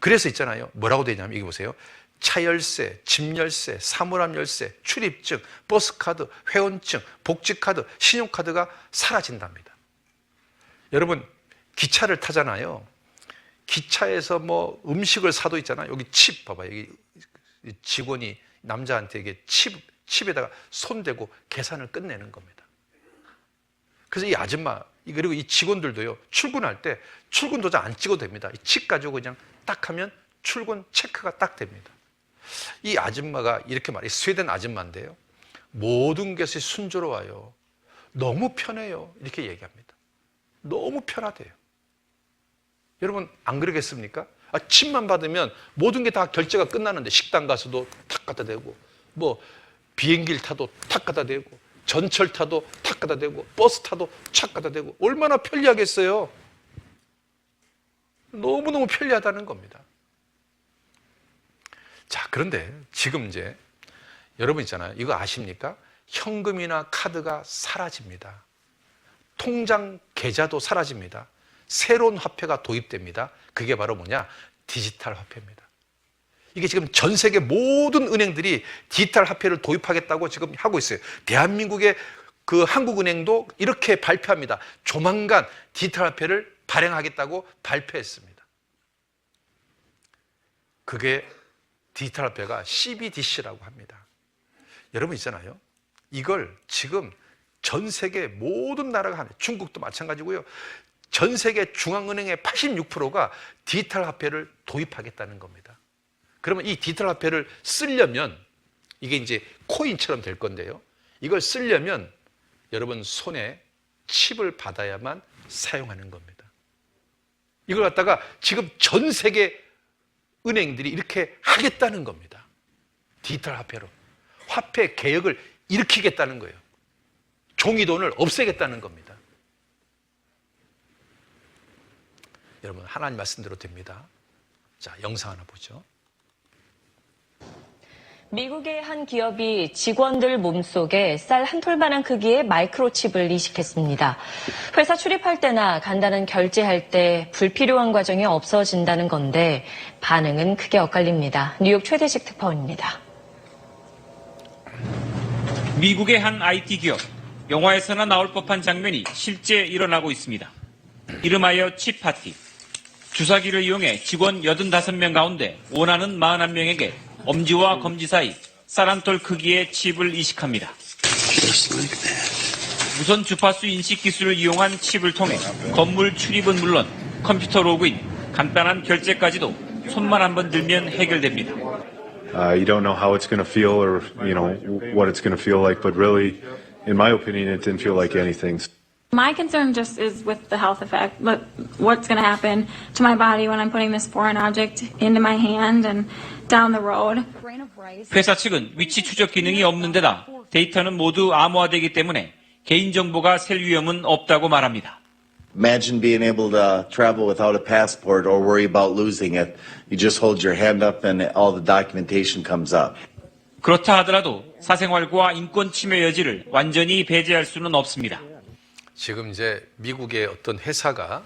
그래서 있잖아요. 뭐라고 되냐면 이게 보세요. 차 열쇠, 집 열쇠, 사물함 열쇠, 출입증, 버스카드, 회원증, 복지카드, 신용카드가 사라진답니다. 여러분 기차를 타잖아요. 기차에서 뭐 음식을 사도 있잖아요. 여기 칩 봐봐요. 여기 직원이 남자한테 이게 칩에다가 손대고 계산을 끝내는 겁니다. 그래서 이 아줌마 그리고 이 직원들도요 출근할 때 출근 도장 안 찍어도 됩니다. 이 칩 가지고 그냥 딱 하면 출근 체크가 딱 됩니다. 이 아줌마가 이렇게 말해요. 스웨덴 아줌마인데요. 모든 것이 순조로워요. 너무 편해요. 이렇게 얘기합니다. 너무 편하대요. 여러분 안 그러겠습니까? 칩만 받으면 모든 게 다 결제가 끝나는데 식당 가서도 탁 갖다 대고 뭐 비행기를 타도 탁 갖다 대고 전철 타도 탁 갖다 대고 버스 타도 착 갖다 대고 얼마나 편리하겠어요. 너무너무 편리하다는 겁니다. 자, 그런데 지금 이제 여러분 있잖아요. 이거 아십니까? 현금이나 카드가 사라집니다. 통장 계좌도 사라집니다. 새로운 화폐가 도입됩니다. 그게 바로 뭐냐? 디지털 화폐입니다. 이게 지금 전 세계 모든 은행들이 디지털 화폐를 도입하겠다고 지금 하고 있어요. 대한민국의 그 한국은행도 이렇게 발표합니다. 조만간 디지털 화폐를 발행하겠다고 발표했습니다. 그게 디지털 화폐가 CBDC라고 합니다. 여러분 있잖아요. 이걸 지금 전 세계 모든 나라가 하는, 중국도 마찬가지고요. 전 세계 중앙은행의 86%가 디지털 화폐를 도입하겠다는 겁니다. 그러면 이 디지털 화폐를 쓰려면 이게 이제 코인처럼 될 건데요. 이걸 쓰려면 여러분 손에 칩을 받아야만 사용하는 겁니다. 이걸 갖다가 지금 전 세계 은행들이 이렇게 하겠다는 겁니다. 디지털 화폐로. 화폐 개혁을 일으키겠다는 거예요. 종이돈을 없애겠다는 겁니다. 여러분 하나님 말씀대로 됩니다. 자, 영상 하나 보죠. 미국의 한 기업이 직원들 몸속에 쌀 한 톨만한 크기의 마이크로칩을 이식했습니다. 회사 출입할 때나 간단한 결제할 때 불필요한 과정이 없어진다는 건데 반응은 크게 엇갈립니다. 뉴욕 최대식 특파원입니다. 미국의 한 IT 기업, 영화에서나 나올 법한 장면이 실제 일어나고 있습니다. 이름하여 칩 파티. 주사기를 이용해 직원 85명 가운데 원하는 41명에게 엄지와 검지 사이 쌀 한 톨 크기의 칩을 이식합니다. 무선 주파수 인식 기술을 이용한 칩을 통해 건물 출입은 물론 컴퓨터 로그인, 간단한 결제까지도 손만 한번 들면 해결됩니다. You don't know how it's going to feel or, what it's going to feel like, but really, in my opinion, it didn't feel like anything. My concern just is with the health effect, but what's going to happen to my body when I'm putting this foreign object into my hand and down the road. 회사 측은 위치 추적 기능이 없는 데다 데이터는 모두 암호화되기 때문에 개인정보가 셀 위험은 없다고 말합니다. Imagine being able to travel without a passport or worry about losing it. You just hold your hand up and all the documentation comes up. 그렇다 하더라도 사생활과 인권 침해 여지를 완전히 배제할 수는 없습니다. 지금 이제 미국의 어떤 회사가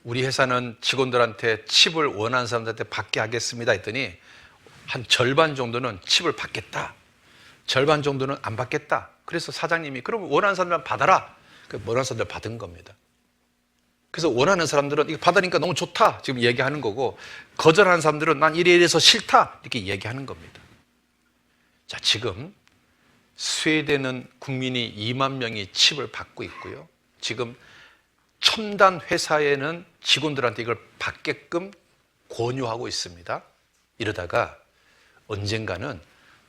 우리 회사는 직원들한테 칩을 원하는 사람들한테 받게 하겠습니다 했더니 한 절반 정도는 칩을 받겠다. 절반 정도는 안 받겠다. 그래서 사장님이 그럼 원하는 사람들만 받아라. 원하는 사람들 받은 겁니다. 그래서 원하는 사람들은 이거 받으니까 너무 좋다 지금 얘기하는 거고, 거절하는 사람들은 난 이래서 싫다 이렇게 얘기하는 겁니다. 자, 지금 스웨덴은 국민이 2만 명이 칩을 받고 있고요. 지금 첨단 회사에는 직원들한테 이걸 받게끔 권유하고 있습니다. 이러다가 언젠가는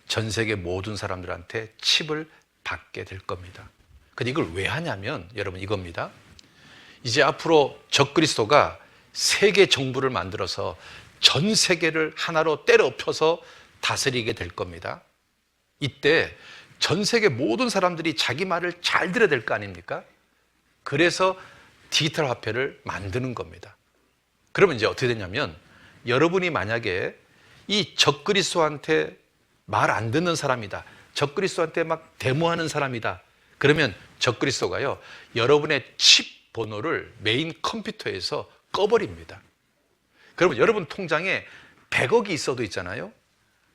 전 세계 모든 사람들한테 칩을 받게 될 겁니다. 근데 이걸 왜 하냐면 여러분 이겁니다. 이제 앞으로 적그리스도가 세계 정부를 만들어서 전 세계를 하나로 때려 엎혀서 다스리게 될 겁니다. 이때 전 세계 모든 사람들이 자기 말을 잘 들어야 될 거 아닙니까? 그래서 디지털 화폐를 만드는 겁니다. 그러면 이제 어떻게 되냐면 여러분이 만약에 이 적그리스도한테 말 안 듣는 사람이다. 적그리스도한테 막 데모하는 사람이다. 그러면 적그리스도가요, 여러분의 칩 번호를 메인 컴퓨터에서 꺼버립니다. 그러면 여러분 통장에 100억이 있어도 있잖아요.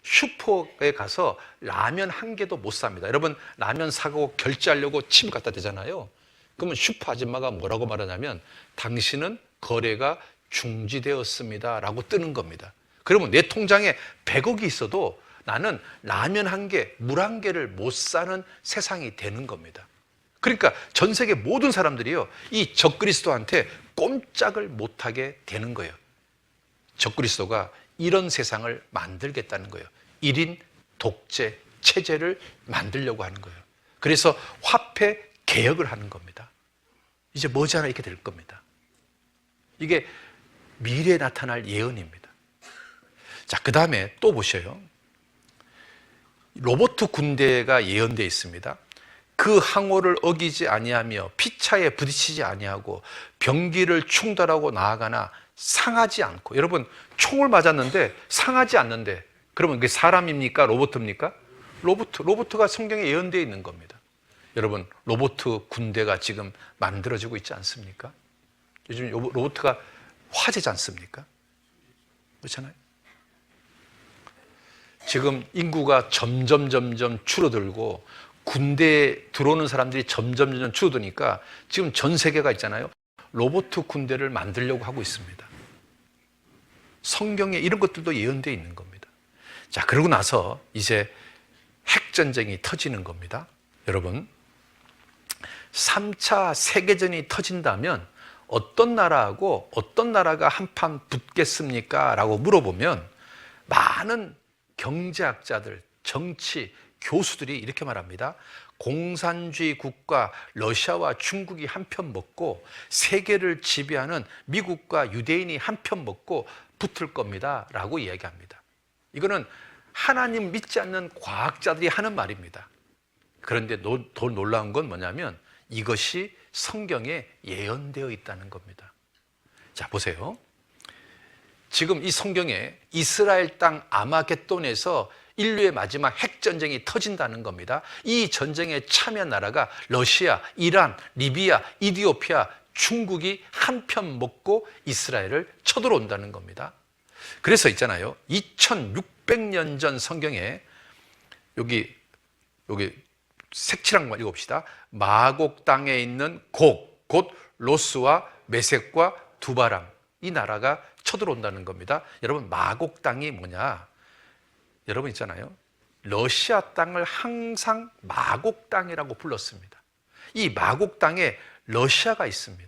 슈퍼에 가서 라면 한 개도 못 삽니다. 여러분 라면 사고 결제하려고 칩 갖다 대잖아요. 그러면 슈퍼 아줌마가 뭐라고 말하냐면 당신은 거래가 중지되었습니다 라고 뜨는 겁니다. 그러면 내 통장에 100억이 있어도 나는 라면 한 개, 물 한 개를 못 사는 세상이 되는 겁니다. 그러니까 전 세계 모든 사람들이요, 이 적그리스도한테 꼼짝을 못하게 되는 거예요. 적그리스도가 이런 세상을 만들겠다는 거예요. 1인 독재 체제를 만들려고 하는 거예요. 그래서 화폐 개혁을 하는 겁니다. 이제 머지않아 이렇게 될 겁니다. 이게 미래에 나타날 예언입니다. 자, 그 다음에 또 보셔요. 로봇 군대가 예언되어 있습니다. 그 항호를 어기지 아니하며 피차에 부딪히지 아니하고 병기를 충돌하고 나아가나 상하지 않고. 여러분 총을 맞았는데 상하지 않는데 그러면 그게 사람입니까? 로봇입니까? 로봇가 성경에 예언되어 있는 겁니다. 여러분 로봇 군대가 지금 만들어지고 있지 않습니까? 요즘 로봇가 화제지 않습니까? 그렇잖아요. 지금 인구가 점점 줄어들고 군대에 들어오는 사람들이 점점 줄어드니까 지금 전 세계가 있잖아요. 로봇 군대를 만들려고 하고 있습니다. 성경에 이런 것들도 예언되어 있는 겁니다. 자, 그러고 나서 이제 핵전쟁이 터지는 겁니다. 여러분, 3차 세계전이 터진다면 어떤 나라하고 어떤 나라가 한판 붙겠습니까? 라고 물어보면 많은 경제학자들, 정치, 교수들이 이렇게 말합니다. 공산주의 국가 러시아와 중국이 한편 먹고 세계를 지배하는 미국과 유대인이 한편 먹고 붙을 겁니다 라고 이야기합니다. 이거는 하나님 믿지 않는 과학자들이 하는 말입니다. 그런데 더 놀라운 건 뭐냐면 이것이 성경에 예언되어 있다는 겁니다. 자, 보세요. 지금 이 성경에 이스라엘 땅 아마겟돈에서 인류의 마지막 핵전쟁이 터진다는 겁니다. 이 전쟁에 참여한 나라가 러시아, 이란, 리비아, 이디오피아, 중국이 한편 먹고 이스라엘을 쳐들어온다는 겁니다. 그래서 있잖아요. 2600년 전 성경에 여기 색칠한 거 읽어봅시다. 마곡 땅에 있는 곧 로스와 메섹과 두바람, 이 나라가 쳐들어온다는 겁니다. 여러분, 마곡 땅이 뭐냐? 여러분 있잖아요. 러시아 땅을 항상 마곡 땅이라고 불렀습니다. 이 마곡 땅에 러시아가 있습니다.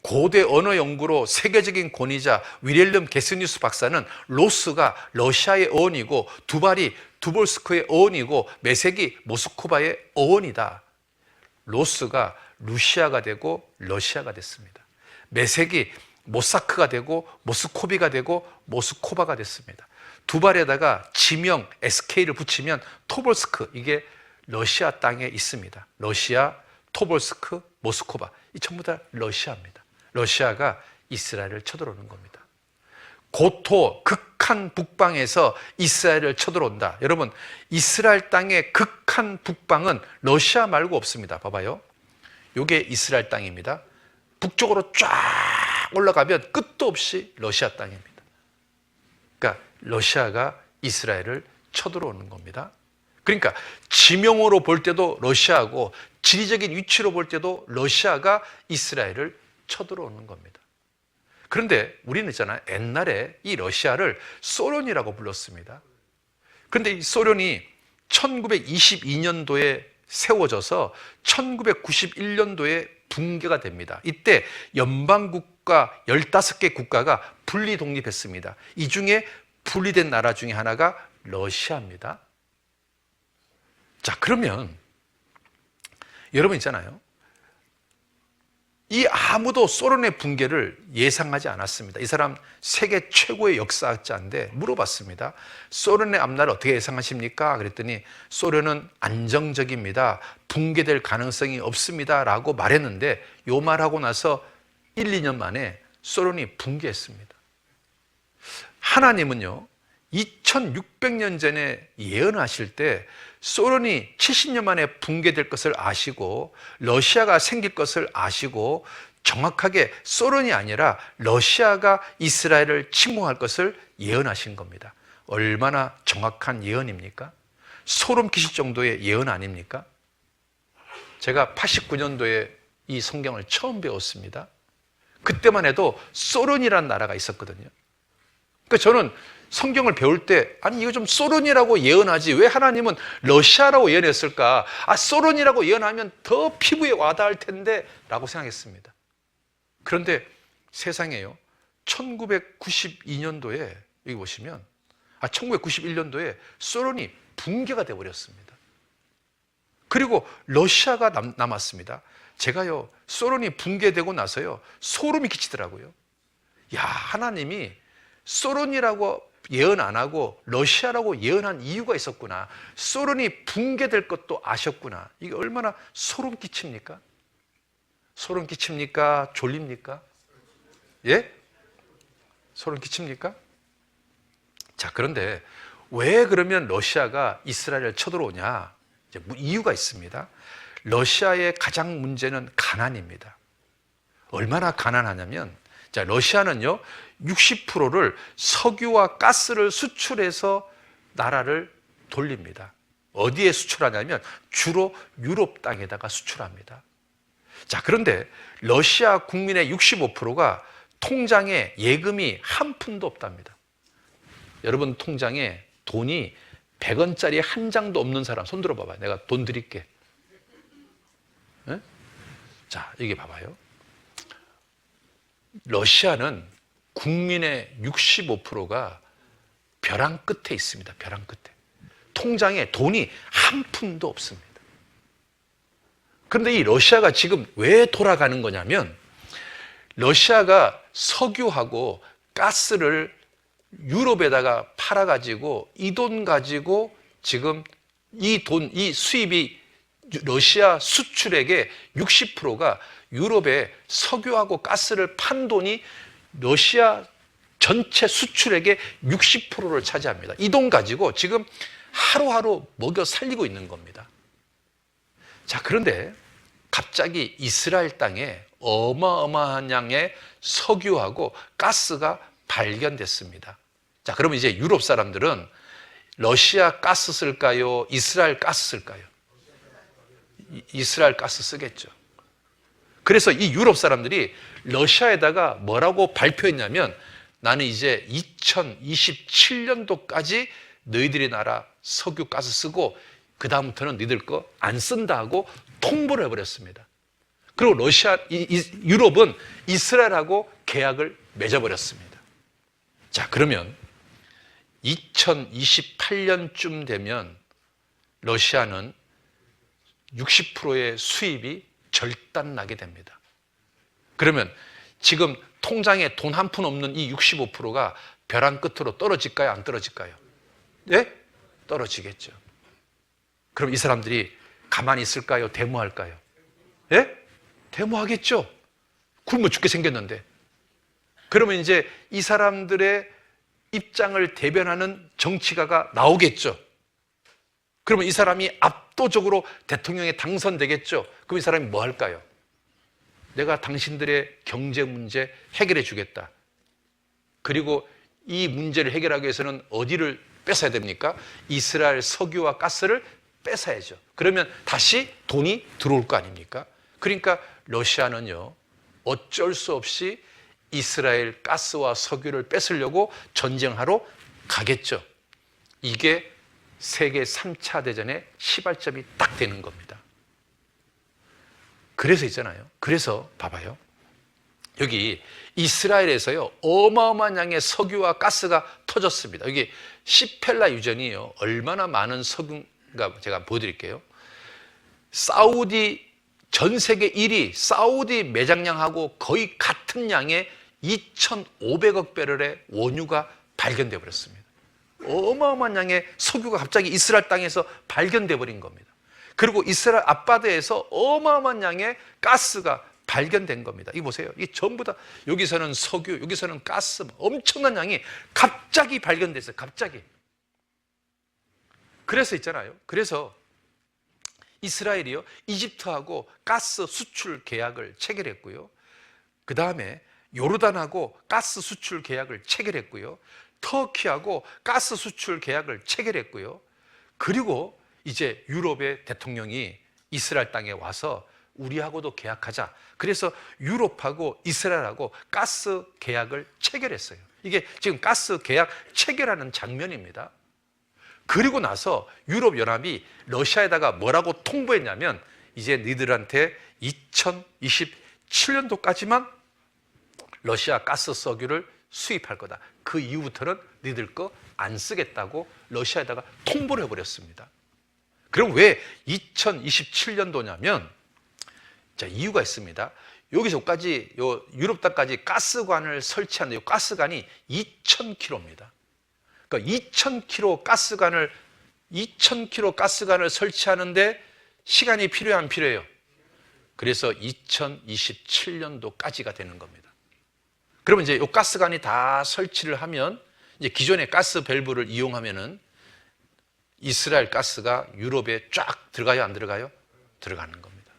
고대 언어 연구로 세계적인 권위자 위렐름 게스니우스 박사는 로스가 러시아의 어원이고 두발이 두볼스크의 어원이고 메섹이 모스크바의 어원이다. 로스가 루시아가 되고 러시아가 됐습니다. 메섹이 모사크가 되고 모스코비가 되고 모스코바가 됐습니다. 두발에다가 지명 SK를 붙이면 토볼스크, 이게 러시아 땅에 있습니다. 러시아, 토볼스크, 모스코바, 이 전부 다 러시아입니다. 러시아가 이스라엘을 쳐들어오는 겁니다. 고토, 극한 북방에서 이스라엘을 쳐들어온다. 여러분, 이스라엘 땅의 극한 북방은 러시아 말고 없습니다. 봐봐요. 이게 이스라엘 땅입니다. 북쪽으로 쫙 올라가면 끝도 없이 러시아 땅입니다. 그러니까 러시아가 이스라엘을 쳐들어오는 겁니다. 그러니까 지명으로 볼 때도 러시아고 지리적인 위치로 볼 때도 러시아가 이스라엘을 쳐들어오는 겁니다. 그런데 우리는 있잖아요. 옛날에 이 러시아를 소련이라고 불렀습니다. 그런데 이 소련이 1922년도에 세워져서 1991년도에 붕괴가 됩니다. 이때 연방국가 15개 국가가 분리 독립했습니다. 이 중에 분리된 나라 중에 하나가 러시아입니다. 자, 그러면 여러분 있잖아요. 이 아무도 소련의 붕괴를 예상하지 않았습니다. 이 사람 세계 최고의 역사학자인데 물어봤습니다. 소련의 앞날을 어떻게 예상하십니까? 그랬더니 소련은 안정적입니다. 붕괴될 가능성이 없습니다. 라고 말했는데 요 말하고 나서 1, 2년 만에 소련이 붕괴했습니다. 하나님은요, 2600년 전에 예언하실 때 소련이 70년 만에 붕괴될 것을 아시고 러시아가 생길 것을 아시고 정확하게 소련이 아니라 러시아가 이스라엘을 침공할 것을 예언하신 겁니다. 얼마나 정확한 예언입니까? 소름 끼칠 정도의 예언 아닙니까? 제가 89년도에 이 성경을 처음 배웠습니다. 그때만 해도 소련이라는 나라가 있었거든요. 그러니까 저는 성경을 배울 때 아니 이거 좀 소련이라고 예언하지 왜 하나님은 러시아라고 예언했을까? 아, 소련이라고 예언하면 더 피부에 와닿을 텐데 라고 생각했습니다. 그런데 세상에요, 1992년도에 여기 보시면 1991년도에 소련이 붕괴가 되어버렸습니다. 그리고 러시아가 남았습니다. 제가요, 소련이 붕괴되고 나서요, 소름이 끼치더라고요. 야, 하나님이 소련이라고 예언 안 하고 러시아라고 예언한 이유가 있었구나. 소련이 붕괴될 것도 아셨구나. 이게 얼마나 소름 끼칩니까? 소름 끼칩니까? 졸립니까? 예? 소름 끼칩니까? 자, 그런데 왜 그러면 러시아가 이스라엘을 쳐들어오냐? 이제 이유가 있습니다. 러시아의 가장 문제는 가난입니다. 얼마나 가난하냐면, 자, 러시아는요, 60%를 석유와 가스를 수출해서 나라를 돌립니다. 어디에 수출하냐면 주로 유럽 땅에다가 수출합니다. 자, 그런데 러시아 국민의 65%가 통장에 예금이 한 푼도 없답니다. 여러분 통장에 돈이 100원짜리 한 장도 없는 사람 손 들어봐봐요. 내가 돈 드릴게. 네? 자, 이게 봐봐요. 러시아는 국민의 65%가 벼랑 끝에 있습니다. 벼랑 끝에. 통장에 돈이 한 푼도 없습니다. 그런데 이 러시아가 지금 왜 돌아가는 거냐면 러시아가 석유하고 가스를 유럽에다가 팔아가지고 이 돈 가지고 지금 이 수입이 러시아 수출액의 60%가 유럽에 석유하고 가스를 판 돈이 러시아 전체 수출액의 60%를 차지합니다. 이 돈 가지고 지금 하루하루 먹여 살리고 있는 겁니다. 자, 그런데 갑자기 이스라엘 땅에 어마어마한 양의 석유하고 가스가 발견됐습니다. 자, 그러면 이제 유럽 사람들은 러시아 가스 쓸까요? 이스라엘 가스 쓸까요? 이스라엘 가스 쓰겠죠. 그래서 이 유럽 사람들이 러시아에다가 뭐라고 발표했냐면 나는 이제 2027년도까지 너희들이 나라 석유 가스 쓰고 그 다음부터는 너희들 거 안 쓴다 하고 통보를 해버렸습니다. 그리고 유럽은 이스라엘하고 계약을 맺어버렸습니다. 자, 그러면 2028년쯤 되면 러시아는 60%의 수입이 절단나게 됩니다. 그러면 지금 통장에 돈 한 푼 없는 이 65%가 벼랑 끝으로 떨어질까요? 안 떨어질까요? 네? 떨어지겠죠. 그럼 이 사람들이 가만히 있을까요? 데모할까요? 예? 데모하겠죠. 굶어 죽게 생겼는데. 그러면 이제 이 사람들의 입장을 대변하는 정치가가 나오겠죠. 그러면 이 사람이 압도적으로 대통령에 당선되겠죠. 그럼 이 사람이 뭐 할까요? 내가 당신들의 경제 문제 해결해 주겠다. 그리고 이 문제를 해결하기 위해서는 어디를 뺏어야 됩니까? 이스라엘 석유와 가스를 뺏어야죠. 그러면 다시 돈이 들어올 거 아닙니까? 그러니까 러시아는요, 어쩔 수 없이 이스라엘 가스와 석유를 뺏으려고 전쟁하러 가겠죠. 이게 세계 3차 대전의 시발점이 딱 되는 겁니다. 그래서 있잖아요. 그래서 봐봐요. 여기 이스라엘에서요, 어마어마한 양의 석유와 가스가 터졌습니다. 여기 시펠라 유전이요, 얼마나 많은 석유가 제가 보여드릴게요. 사우디 전 세계 1위 사우디 매장량하고 거의 같은 양의 2,500억 배럴의 원유가 발견되어 버렸습니다. 어마어마한 양의 석유가 갑자기 이스라엘 땅에서 발견되어 버린 겁니다. 그리고 이스라엘 앞바다에서 어마어마한 양의 가스가 발견된 겁니다. 이거 보세요. 이 전부 다 여기서는 석유, 여기서는 가스, 엄청난 양이 갑자기 발견됐어요. 갑자기. 그래서 있잖아요. 그래서 이스라엘이요, 이집트하고 가스 수출 계약을 체결했고요. 그 다음에 요르단하고 가스 수출 계약을 체결했고요. 터키하고 가스 수출 계약을 체결했고요. 그리고 이제 유럽의 대통령이 이스라엘 땅에 와서 우리하고도 계약하자. 그래서 유럽하고 이스라엘하고 가스 계약을 체결했어요. 이게 지금 가스 계약 체결하는 장면입니다. 그리고 나서 유럽연합이 러시아에다가 뭐라고 통보했냐면 이제 너희들한테 2027년도까지만 러시아 가스 석유를 수입할 거다. 그 이후부터는 너희들 거 안 쓰겠다고 러시아에다가 통보를 해버렸습니다. 그럼 왜 2027년도냐면 자, 이유가 있습니다. 여기서까지 유럽 땅까지 가스관을 설치하는데 이 가스관이 2,000km입니다. 그러니까 2,000km 가스관을 설치하는데 시간이 필요해요, 안 필요해요? 그래서 2027년도까지가 되는 겁니다. 그러면 이제 이 가스관이 다 설치를 하면 이제 기존의 가스 밸브를 이용하면은 이스라엘 가스가 유럽에 쫙 들어가요, 안 들어가요? 들어가는 겁니다.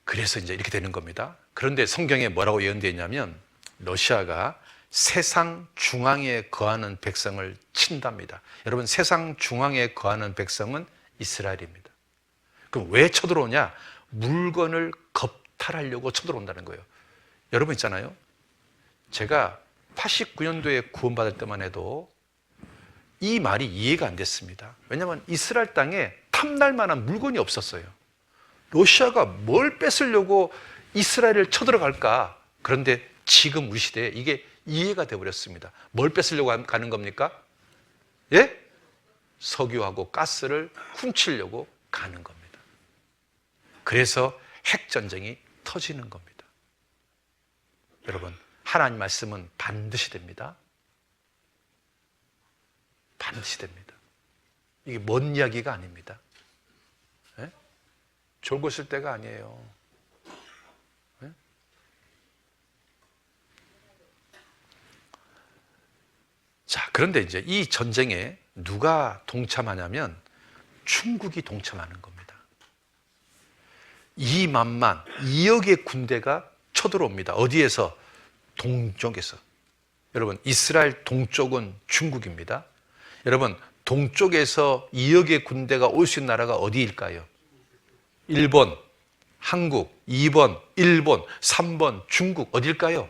그래서 이제 이렇게 되는 겁니다. 그런데 성경에 뭐라고 예언되어 있냐면 러시아가 세상 중앙에 거하는 백성을 친답니다. 여러분, 세상 중앙에 거하는 백성은 이스라엘입니다. 그럼 왜 쳐들어오냐? 물건을 겁탈하려고 쳐들어온다는 거예요. 여러분 있잖아요. 제가 49년도에 구원받을 때만 해도 이 말이 이해가 안 됐습니다. 왜냐하면 이스라엘 땅에 탐날 만한 물건이 없었어요. 러시아가 뭘 뺏으려고 이스라엘을 쳐들어갈까? 그런데 지금 우리 시대에 이게 이해가 되어버렸습니다. 뭘 뺏으려고 가는 겁니까? 예? 석유하고 가스를 훔치려고 가는 겁니다. 그래서 핵전쟁이 터지는 겁니다. 여러분, 하나님 말씀은 반드시 됩니다. 반드시 됩니다. 이게 먼 이야기가 아닙니다. 예? 졸고 있을 때가 아니에요. 예? 자, 그런데 이제 이 전쟁에 누가 동참하냐면 중국이 동참하는 겁니다. 2만만, 2억의 군대가 쳐들어옵니다. 어디에서? 동쪽에서. 여러분, 이스라엘 동쪽은 중국입니다. 여러분, 동쪽에서 2억의 군대가 올 수 있는 나라가 어디일까요? 1번 한국, 2번 일본, 3번 중국. 어딜까요?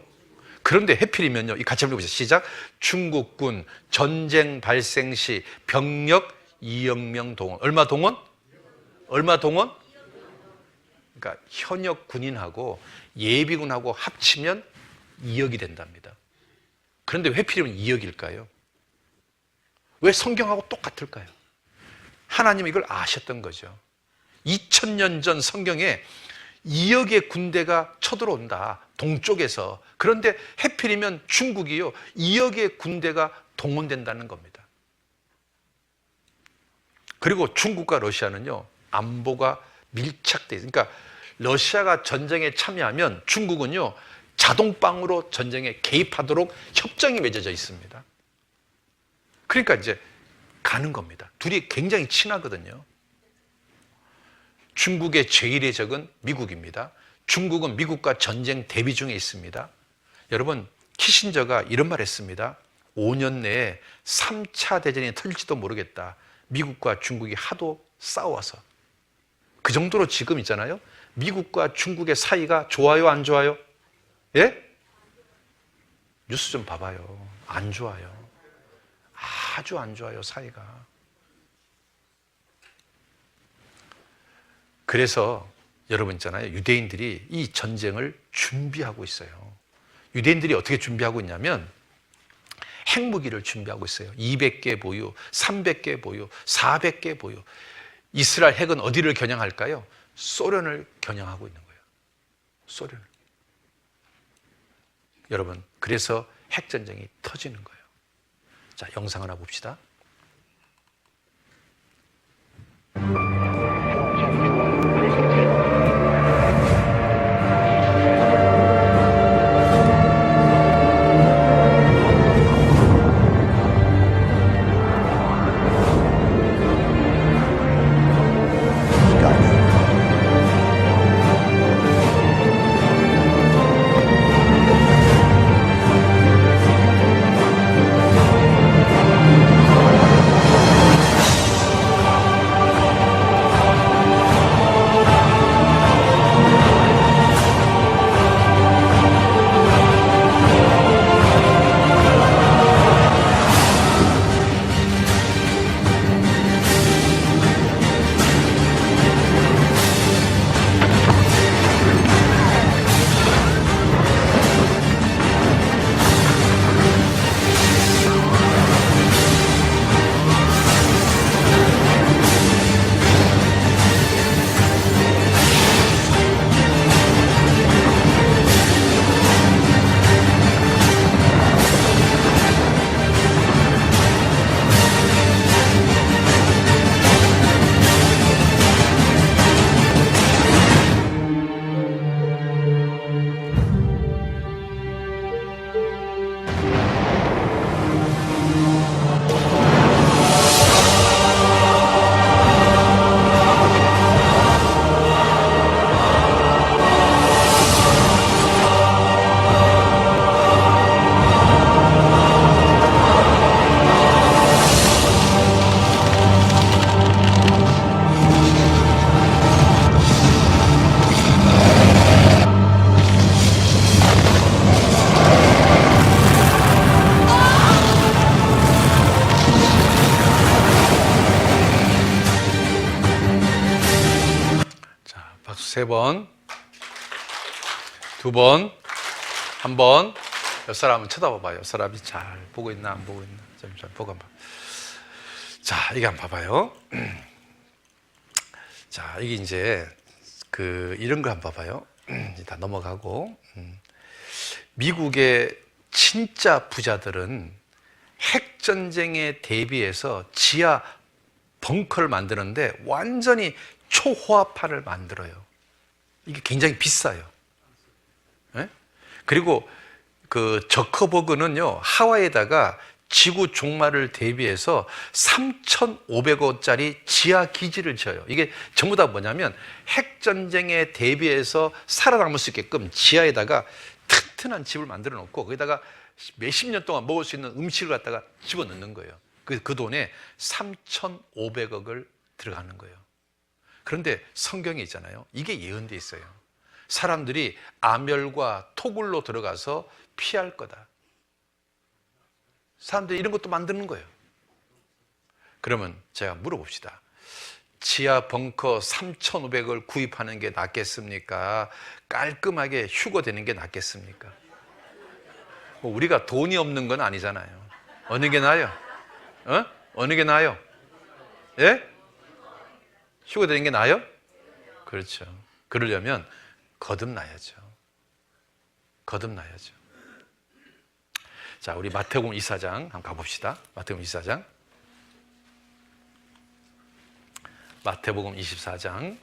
그런데 해필이면요, 같이 한번 해보세요. 시작. 중국군 전쟁 발생 시 병력 2억 명 동원. 얼마 동원? 얼마 동원? 그러니까 현역 군인하고 예비군하고 합치면 2억이 된답니다. 그런데 왜 해필이면 2억일까요? 왜 성경하고 똑같을까요? 하나님은 이걸 아셨던 거죠. 2000년 전 성경에 2억의 군대가 쳐들어온다, 동쪽에서. 그런데 해필이면 중국이요, 2억의 군대가 동원된다는 겁니다. 그리고 중국과 러시아는요, 안보가 밀착되어 있어요. 그러니까 러시아가 전쟁에 참여하면 중국은요, 자동방으로 전쟁에 개입하도록 협정이 맺어져 있습니다. 그러니까 이제 가는 겁니다. 둘이 굉장히 친하거든요. 중국의 제1의 적은 미국입니다. 중국은 미국과 전쟁 대비 중에 있습니다. 여러분, 키신저가 이런 말 했습니다. 5년 내에 3차 대전이 터질지도 모르겠다. 미국과 중국이 하도 싸워서. 그 정도로 지금 있잖아요. 미국과 중국의 사이가 좋아요, 안 좋아요? 예? 뉴스 좀 봐봐요. 안 좋아요. 아주 안 좋아요, 사이가. 그래서 여러분 있잖아요, 유대인들이 이 전쟁을 준비하고 있어요. 유대인들이 어떻게 준비하고 있냐면 핵무기를 준비하고 있어요. 200개 보유, 300개 보유, 400개 보유. 이스라엘 핵은 어디를 겨냥할까요? 소련을 겨냥하고 있는 거예요. 소련을. 여러분, 그래서 핵전쟁이 터지는 거예요. 자, 영상 하나 봅시다. 3번, 2번, 1번. 옆 사람 한번 쳐다봐봐요. 옆 사람이 잘 보고 있나 안 보고 있나. 좀 잘 보고 한번. 자, 이게 한번 봐봐요. 자, 이게 이제 이런 거 한번 봐봐요. 다 넘어가고. 미국의 진짜 부자들은 핵전쟁에 대비해서 지하 벙커를 만드는데 완전히 초호화판을 만들어요. 이게 굉장히 비싸요. 네? 그리고 저커버그는요, 하와이에다가 지구 종말을 대비해서 3,500억짜리 지하 기지를 지어요. 이게 전부 다 뭐냐면 핵전쟁에 대비해서 살아남을 수 있게끔 지하에다가 튼튼한 집을 만들어 놓고 거기다가 몇십 년 동안 먹을 수 있는 음식을 갖다가 집어넣는 거예요. 그 돈에 3,500억을 들어가는 거예요. 그런데 성경에 있잖아요. 이게 예언되어 있어요. 사람들이 암열과 토굴로 들어가서 피할 거다. 사람들이 이런 것도 만드는 거예요. 그러면 제가 물어봅시다. 지하 벙커 3,500을 구입하는 게 낫겠습니까? 깔끔하게 휴거되는 게 낫겠습니까? 우리가 돈이 없는 건 아니잖아요. 어느 게 나아요? 어느 게 나아요? 예? 휴거되는 게 나아요? 그렇죠. 그러려면 거듭나야죠. 거듭나야죠. 자, 우리 마태복음 24장 한번 가봅시다. 마태복음 24장. 마태복음 24장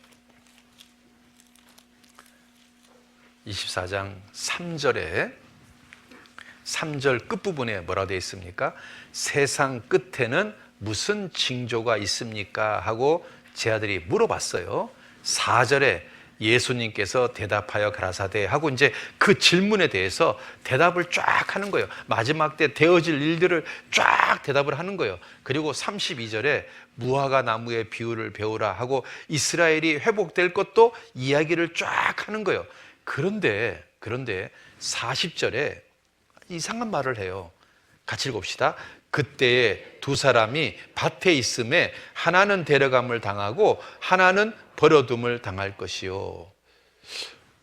3절 끝부분에 뭐라고 되어 있습니까? 세상 끝에는 무슨 징조가 있습니까? 하고 제 아들이 물어봤어요. 4절에 예수님께서 대답하여 가라사대 하고 이제 그 질문에 대해서 대답을 쫙 하는 거예요. 마지막 때 되어질 일들을 쫙 대답을 하는 거예요. 그리고 32절에 무화과 나무의 비유를 배우라 하고 이스라엘이 회복될 것도 이야기를 쫙 하는 거예요. 그런데 40절에 이상한 말을 해요. 같이 읽읍시다. 그때에 두 사람이 밭에 있음에 하나는 데려감을 당하고 하나는 버려둠을 당할 것이요.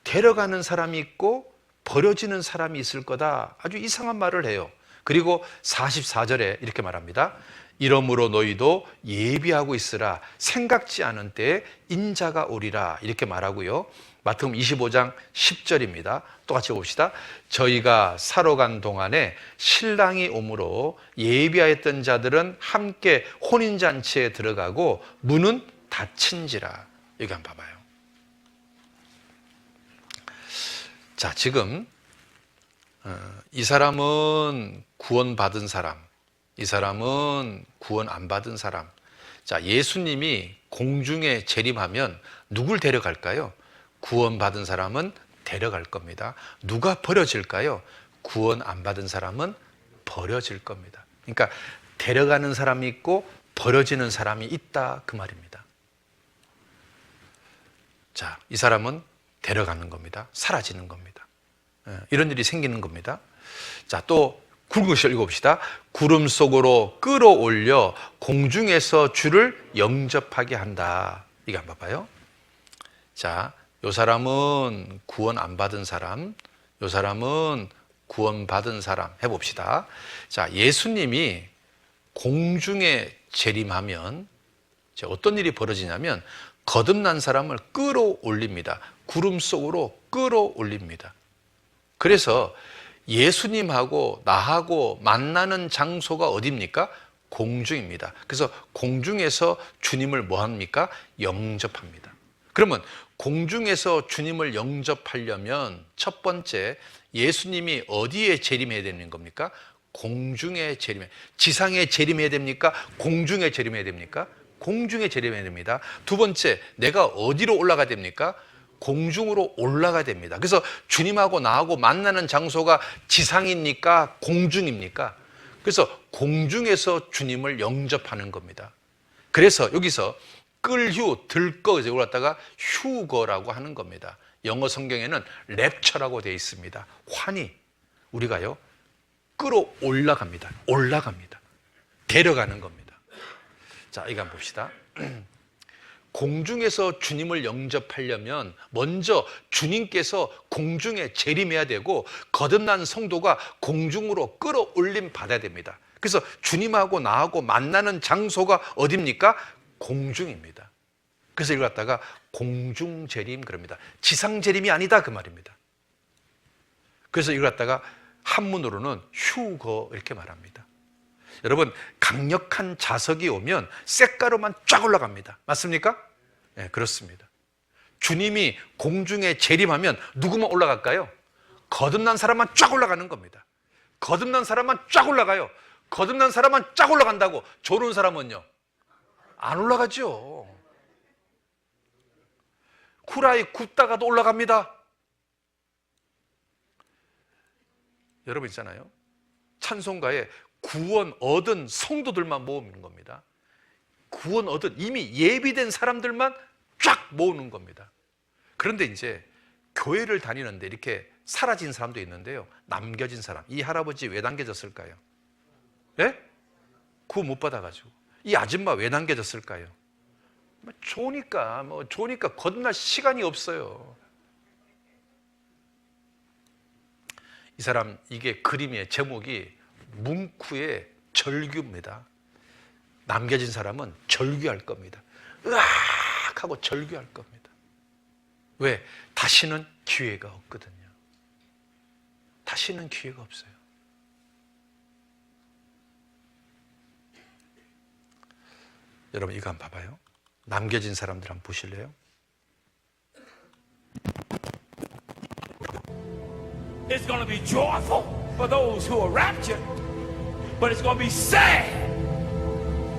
데려가는 사람이 있고 버려지는 사람이 있을 거다. 아주 이상한 말을 해요. 그리고 44절에 이렇게 말합니다. 이러므로 너희도 예비하고 있으라. 생각지 않은 때에 인자가 오리라. 이렇게 말하고요. 마태복음 25장 10절입니다. 똑같이 봅시다. 저희가 사러 간 동안에 신랑이 오므로 예비하였던 자들은 함께 혼인잔치에 들어가고 문은 닫힌지라. 여기 한번 봐봐요. 자, 지금 이 사람은 구원받은 사람, 이 사람은 구원 안 받은 사람. 자, 예수님이 공중에 재림하면 누굴 데려갈까요? 구원받은 사람은 데려갈 겁니다. 누가 버려질까요? 구원 안 받은 사람은 버려질 겁니다. 그러니까 데려가는 사람이 있고 버려지는 사람이 있다, 그 말입니다. 자, 이 사람은 데려가는 겁니다. 사라지는 겁니다. 이런 일이 생기는 겁니다. 자, 또 굵은 것을 읽어봅시다. 구름 속으로 끌어올려 공중에서 주를 영접하게 한다. 이거 한번 봐봐요. 자, 요 사람은 구원 안 받은 사람, 요 사람은 구원 받은 사람 해봅시다. 자, 예수님이 공중에 재림하면 어떤 일이 벌어지냐면 거듭난 사람을 끌어올립니다. 구름 속으로 끌어올립니다. 그래서 예수님하고 나하고 만나는 장소가 어디입니까? 공중입니다. 그래서 공중에서 주님을 뭐 합니까? 영접합니다. 그러면 공중에서 주님을 영접하려면 첫 번째, 예수님이 어디에 재림해야 되는 겁니까? 공중에 재림해. 지상에 재림해야 됩니까? 공중에 재림해야 됩니까? 공중에 재림해야 됩니다. 두 번째, 내가 어디로 올라가야 됩니까? 공중으로 올라가야 됩니다. 그래서 주님하고 나하고 만나는 장소가 지상입니까? 공중입니까? 그래서 공중에서 주님을 영접하는 겁니다. 그래서 여기서 끌휴, 들거 올랐다가 휴거라고 하는 겁니다. 영어 성경에는 랩처라고 되어 있습니다. 환히 우리가요 끌어올라갑니다. 올라갑니다. 데려가는 겁니다. 자, 이거 한번 봅시다. 공중에서 주님을 영접하려면 먼저 주님께서 공중에 재림해야 되고 거듭난 성도가 공중으로 끌어올림 받아야 됩니다. 그래서 주님하고 나하고 만나는 장소가 어디입니까? 공중입니다. 그래서 이걸 갖다가 공중재림 그럽니다. 지상재림이 아니다 그 말입니다. 그래서 이걸 갖다가 한문으로는 휴거 이렇게 말합니다. 여러분, 강력한 자석이 오면 쇳가루만 쫙 올라갑니다. 맞습니까? 네, 그렇습니다. 주님이 공중에 재림하면 누구만 올라갈까요? 거듭난 사람만 쫙 올라가는 겁니다. 거듭난 사람만 쫙 올라가요. 거듭난 사람만 쫙 올라간다고 졸은 사람은요? 안 올라가죠. 후라이 굽다가도 올라갑니다. 여러분 있잖아요. 찬송가에 구원 얻은 성도들만 모으는 겁니다. 구원 얻은 이미 예비된 사람들만 쫙 모으는 겁니다. 그런데 이제 교회를 다니는데 이렇게 사라진 사람도 있는데요. 남겨진 사람. 이 할아버지 왜 남겨졌을까요? 예? 구원 못 받아가지고. 이 아줌마 왜 남겨졌을까요? 좋으니까 거듭날 시간이 없어요. 이 사람 이게 그림의 제목이 뭉쿠의 절규입니다. 남겨진 사람은 절규할 겁니다. 으악 하고 절규할 겁니다. 왜? 다시는 기회가 없거든요. 다시는 기회가 없어요. 여러분 이거 한번 봐봐요. 남겨진 사람들 한번 보실래요? It's going to be joyful for those who are raptured, but it's going to be sad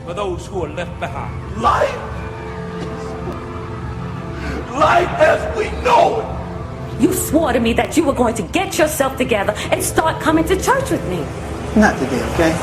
for those who are left behind. Life as we know it. You swore to me that you were going to get yourself together and start coming to church with me. Not today, okay?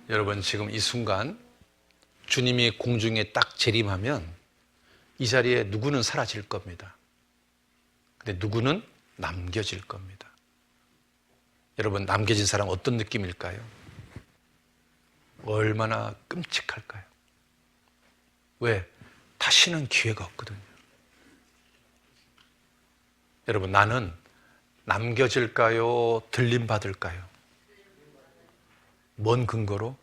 여러분 지금 이 순간 주님이 공중에 딱 재림하면 이 자리에 누구는 사라질 겁니다. 근데 누구는 남겨질 겁니다. 여러분 남겨진 사람 어떤 느낌일까요? 얼마나 끔찍할까요? 왜? 다시는 기회가 없거든요. 여러분 나는 남겨질까요? 들림받을까요? 뭔 근거로?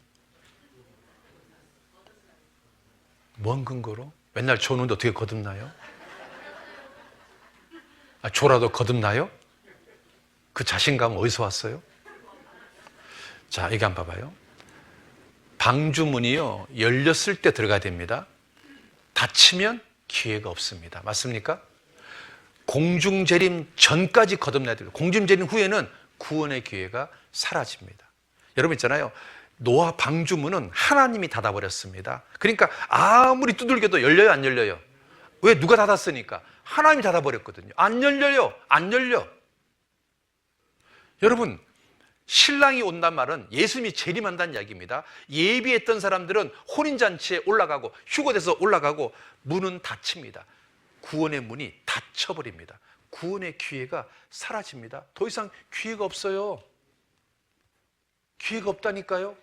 뭔 근거로? 맨날 조는데 어떻게 거듭나요? 조라도 거듭나요? 그 자신감은 어디서 왔어요? 자, 이거 한번 봐봐요. 방주문이요, 열렸을 때 들어가야 됩니다. 닫히면 기회가 없습니다. 맞습니까? 공중재림 전까지 거듭나야 돼요. 공중재림 후에는 구원의 기회가 사라집니다. 여러분 있잖아요. 노아 방주문은 하나님이 닫아버렸습니다. 그러니까 아무리 두들겨도 열려요, 안 열려요? 왜? 누가 닫았으니까? 하나님이 닫아버렸거든요. 안 열려요, 안 열려. 여러분, 신랑이 온단 말은 예수님이 재림한다는 이야기입니다. 예비했던 사람들은 혼인잔치에 올라가고 휴거돼서 올라가고 문은 닫힙니다. 구원의 문이 닫혀버립니다. 구원의 기회가 사라집니다. 더 이상 기회가 없어요. 기회가 없다니까요.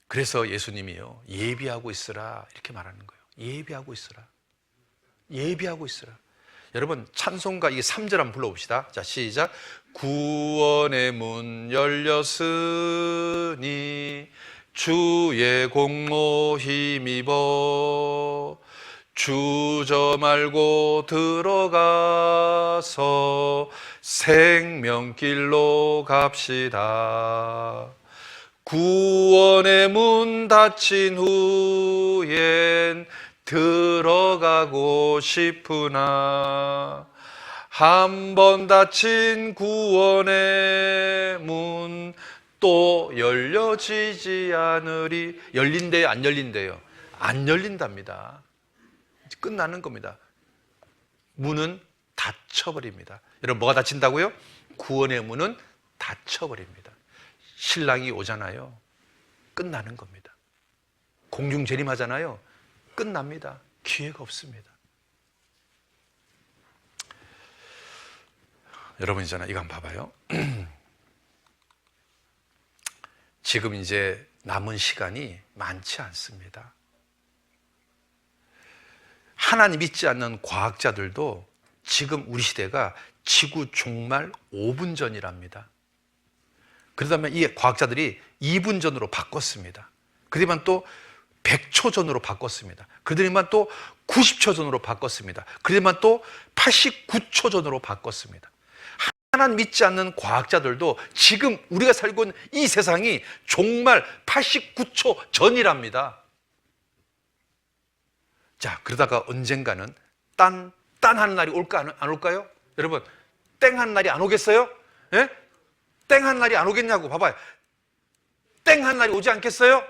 그래서 예수님이요, 예비하고 있으라 이렇게 말하는 거예요. 예비하고 있으라. 예비하고 있으라. 여러분 찬송가 이 3절 한번 불러봅시다. 자, 시작. 구원의 문 열렸으니 주의 공로 힘입어 주저 말고 들어가서 생명길로 갑시다. 구원의 문 닫힌 후엔 들어가고 싶으나 한 번 닫힌 구원의 문 또 열려지지 않으리. 열린대요, 안 열린대요? 안 열린답니다. 끝나는 겁니다. 문은 닫혀버립니다. 여러분, 뭐가 닫힌다고요? 구원의 문은 닫혀버립니다. 신랑이 오잖아요. 끝나는 겁니다. 공중 재림하잖아요. 끝납니다. 기회가 없습니다. 여러분 있잖아요. 이거 한번 봐봐요. 지금 이제 남은 시간이 많지 않습니다. 하나님 믿지 않는 과학자들도 지금 우리 시대가 지구 종말 5분 전이랍니다. 그러다면 이 과학자들이 2분 전으로 바꿨습니다. 그러면 또 100초 전으로 바꿨습니다. 그러더니만 또 90초 전으로 바꿨습니다. 그러더니만 또 89초 전으로 바꿨습니다. 하나님 믿지 않는 과학자들도 지금 우리가 살고 있는 이 세상이 종말 89초 전이랍니다. 자, 그러다가 언젠가는 딴하는 날이 올까 안 올까요? 여러분, 땡하는 날이 안 오겠어요? 예? 땡하는 날이 안 오겠냐고. 봐봐요. 땡하는 날이 오지 않겠어요?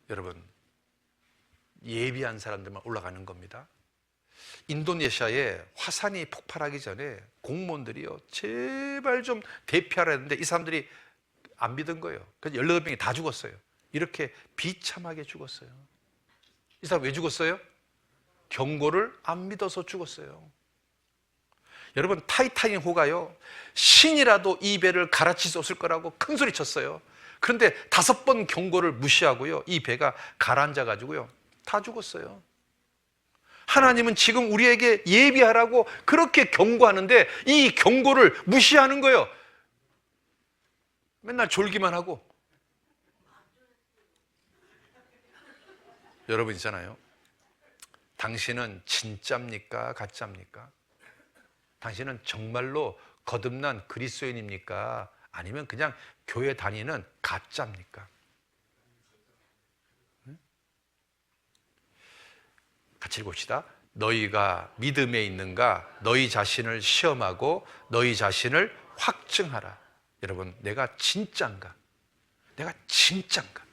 여러분, 예비한 사람들만 올라가는 겁니다. 인도네시아에 화산이 폭발하기 전에 공무원들이요, 제발 좀 대피하라 했는데 이 사람들이 안 믿은 거예요. 그래서 18명이 다 죽었어요. 이렇게 비참하게 죽었어요. 이 사람 왜 죽었어요? 경고를 안 믿어서 죽었어요. 여러분, 타이타닉호가요, 신이라도 이 배를 갈아칠 수 없을 거라고 큰 소리 쳤어요. 그런데 5번 경고를 무시하고요, 이 배가 가라앉아가지고요, 다 죽었어요. 하나님은 지금 우리에게 예비하라고 그렇게 경고하는데 이 경고를 무시하는 거예요. 맨날 졸기만 하고. 여러분 있잖아요. 당신은 진짜입니까? 가짜입니까? 당신은 정말로 거듭난 그리스도인입니까? 아니면 그냥 교회 다니는 가짜입니까? 같이 읽읍시다. 너희가 믿음에 있는가? 너희 자신을 시험하고 너희 자신을 확증하라. 여러분, 내가 진짠가? 내가 진짠가?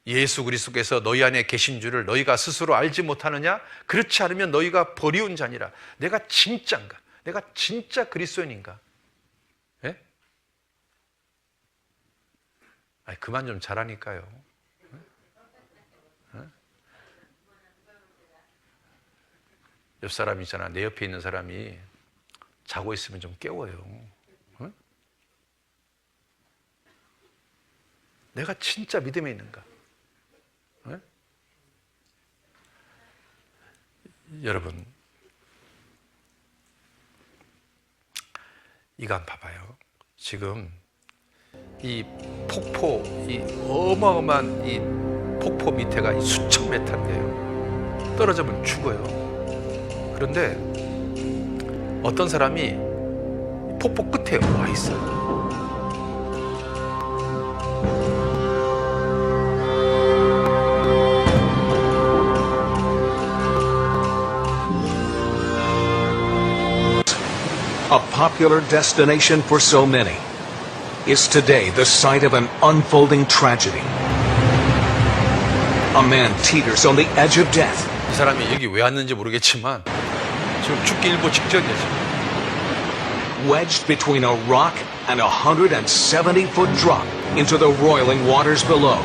예수 그리스도께서 너희 안에 계신 줄을 너희가 스스로 알지 못하느냐? 그렇지 않으면 너희가 버리운 자니라. 내가 진짠가? 내가 진짜 그리스도인인가? 예? 아니, 그만 좀 잘하니까요. 예? 옆 사람 있잖아. 내 옆에 있는 사람이 자고 있으면 좀 깨워요. 예? 내가 진짜 믿음에 있는가? 네? 여러분, 이거 한번 봐봐요. 지금 이 폭포, 이 어마어마한 이 폭포 밑에가 수천 메타인데요. 떨어지면 죽어요. 그런데 어떤 사람이 폭포 끝에 와 있어요. A popular destination for so many, is today the site of an unfolding tragedy. A man teeters on the edge of death. 이 사람이 여기 왜 왔는지 모르겠지만 지금 죽기 일보 직전이야 지금. Wedged between a rock and a 170-foot drop into the roiling waters below.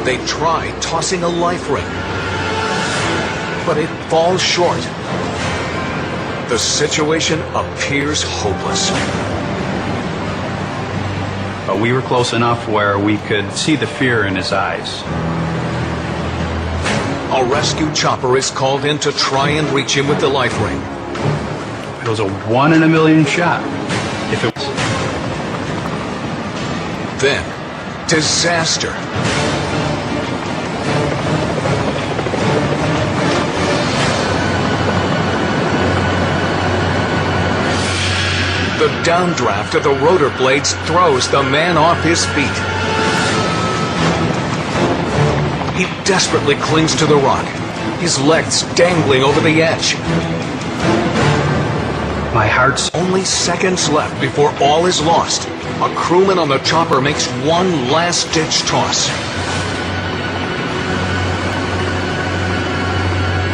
They try tossing a life ring, but it falls short. The situation appears hopeless. But we were close enough where we could see the fear in his eyes. A rescue chopper is called in to try and reach him with the life ring. It was a 1 in a million shot. If it was. Then, disaster. The downdraft of the rotor blades throws the man off his feet. He desperately clings to the rock, his legs dangling over the edge. My heart's Only seconds left before all is lost. A crewman on the chopper makes one last-ditch toss.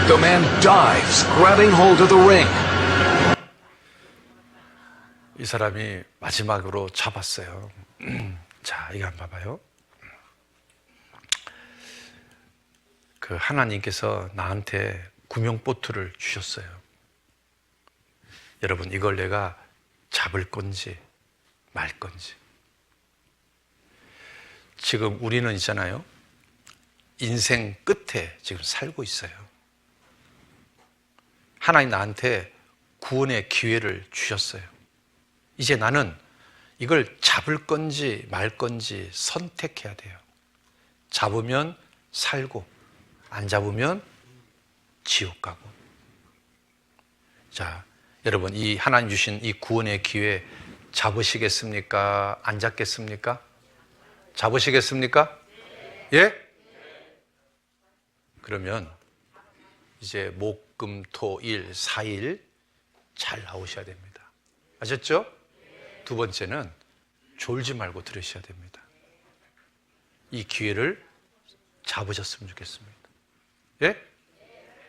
The man dives, grabbing hold of the ring. 이 사람이 마지막으로 잡았어요. 자, 이거 한번 봐봐요. 그 하나님께서 나한테 구명보트를 주셨어요. 여러분, 이걸 내가 잡을 건지 말 건지. 지금 우리는 있잖아요. 인생 끝에 지금 살고 있어요. 하나님 나한테 구원의 기회를 주셨어요. 이제 나는 이걸 잡을 건지 말 건지 선택해야 돼요. 잡으면 살고, 안 잡으면 지옥 가고. 자, 여러분, 이 하나님 주신 이 구원의 기회 잡으시겠습니까? 안 잡겠습니까? 잡으시겠습니까? 예? 그러면 이제 목, 금, 토, 일, 4일 잘 나오셔야 됩니다. 아셨죠? 두 번째는 졸지 말고 들으셔야 됩니다. 이 기회를 잡으셨으면 좋겠습니다. 예?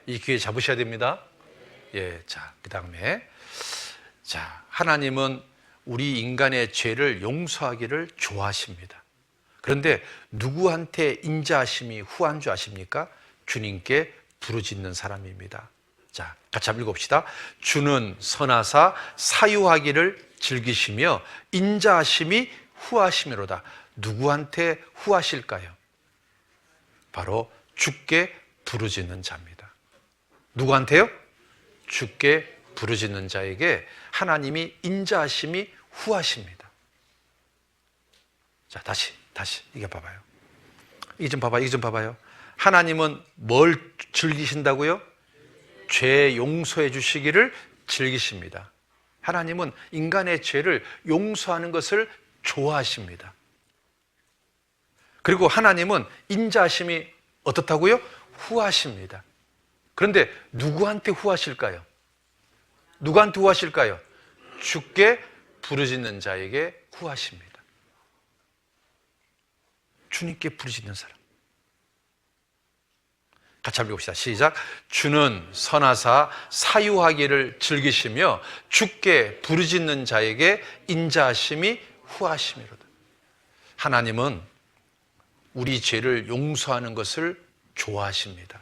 이 기회 잡으셔야 됩니다. 예, 자, 그 다음에, 자, 하나님은 우리 인간의 죄를 용서하기를 좋아하십니다. 그런데 누구한테 인자하심이 후한 줄 아십니까? 주님께 부르짖는 사람입니다. 자, 같이 한번 읽어봅시다. 주는 선하사 사유하기를 즐기시며 인자하심이 후하심이로다. 누구한테 후하실까요? 바로 주께 부르짖는 자입니다. 누구한테요? 주께 부르짖는 자에게 하나님이 인자하심이 후하십니다. 자, 다시 이거 봐봐요. 이거 좀 봐봐요. 하나님은 뭘 즐기신다고요? 죄 용서해 주시기를 즐기십니다. 하나님은 인간의 죄를 용서하는 것을 좋아하십니다. 그리고 하나님은 인자하심이 어떻다고요? 후하십니다. 그런데 누구한테 후하실까요? 누구한테 후하실까요? 주께 부르짖는 자에게 후하십니다. 주님께 부르짖는 사람. 같이 한번 읽읍시다. 시작. 주는 선하사 사유하기를 즐기시며 주께 부르짖는 자에게 인자하심이 후하심이로다. 하나님은 우리 죄를 용서하는 것을 좋아하십니다.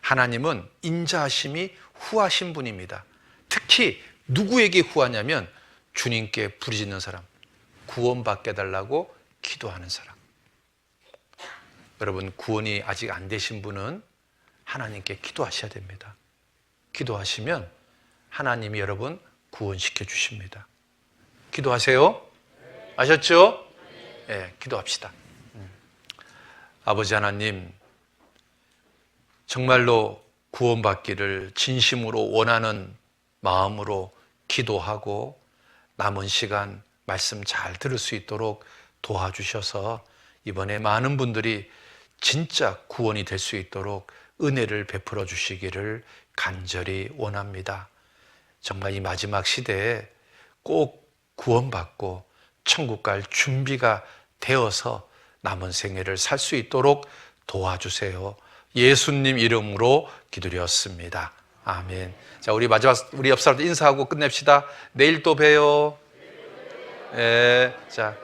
하나님은 인자하심이 후하신 분입니다. 특히 누구에게 후하냐면 주님께 부르짖는 사람, 구원받게 해달라고 기도하는 사람. 여러분, 구원이 아직 안 되신 분은 하나님께 기도하셔야 됩니다. 기도하시면 하나님이 여러분 구원시켜 주십니다. 기도하세요. 아셨죠? 네, 기도합시다. 아버지 하나님, 정말로 구원받기를 진심으로 원하는 마음으로 기도하고 남은 시간 말씀 잘 들을 수 있도록 도와주셔서 이번에 많은 분들이 진짜 구원이 될 수 있도록 은혜를 베풀어 주시기를 간절히 원합니다. 정말 이 마지막 시대에 꼭 구원받고 천국 갈 준비가 되어서 남은 생애를 살 수 있도록 도와주세요. 예수님 이름으로 기도드렸습니다. 아멘. 자, 우리 마지막 우리 옆 사람들 인사하고 끝냅시다. 내일 또 봬요. 예. 자.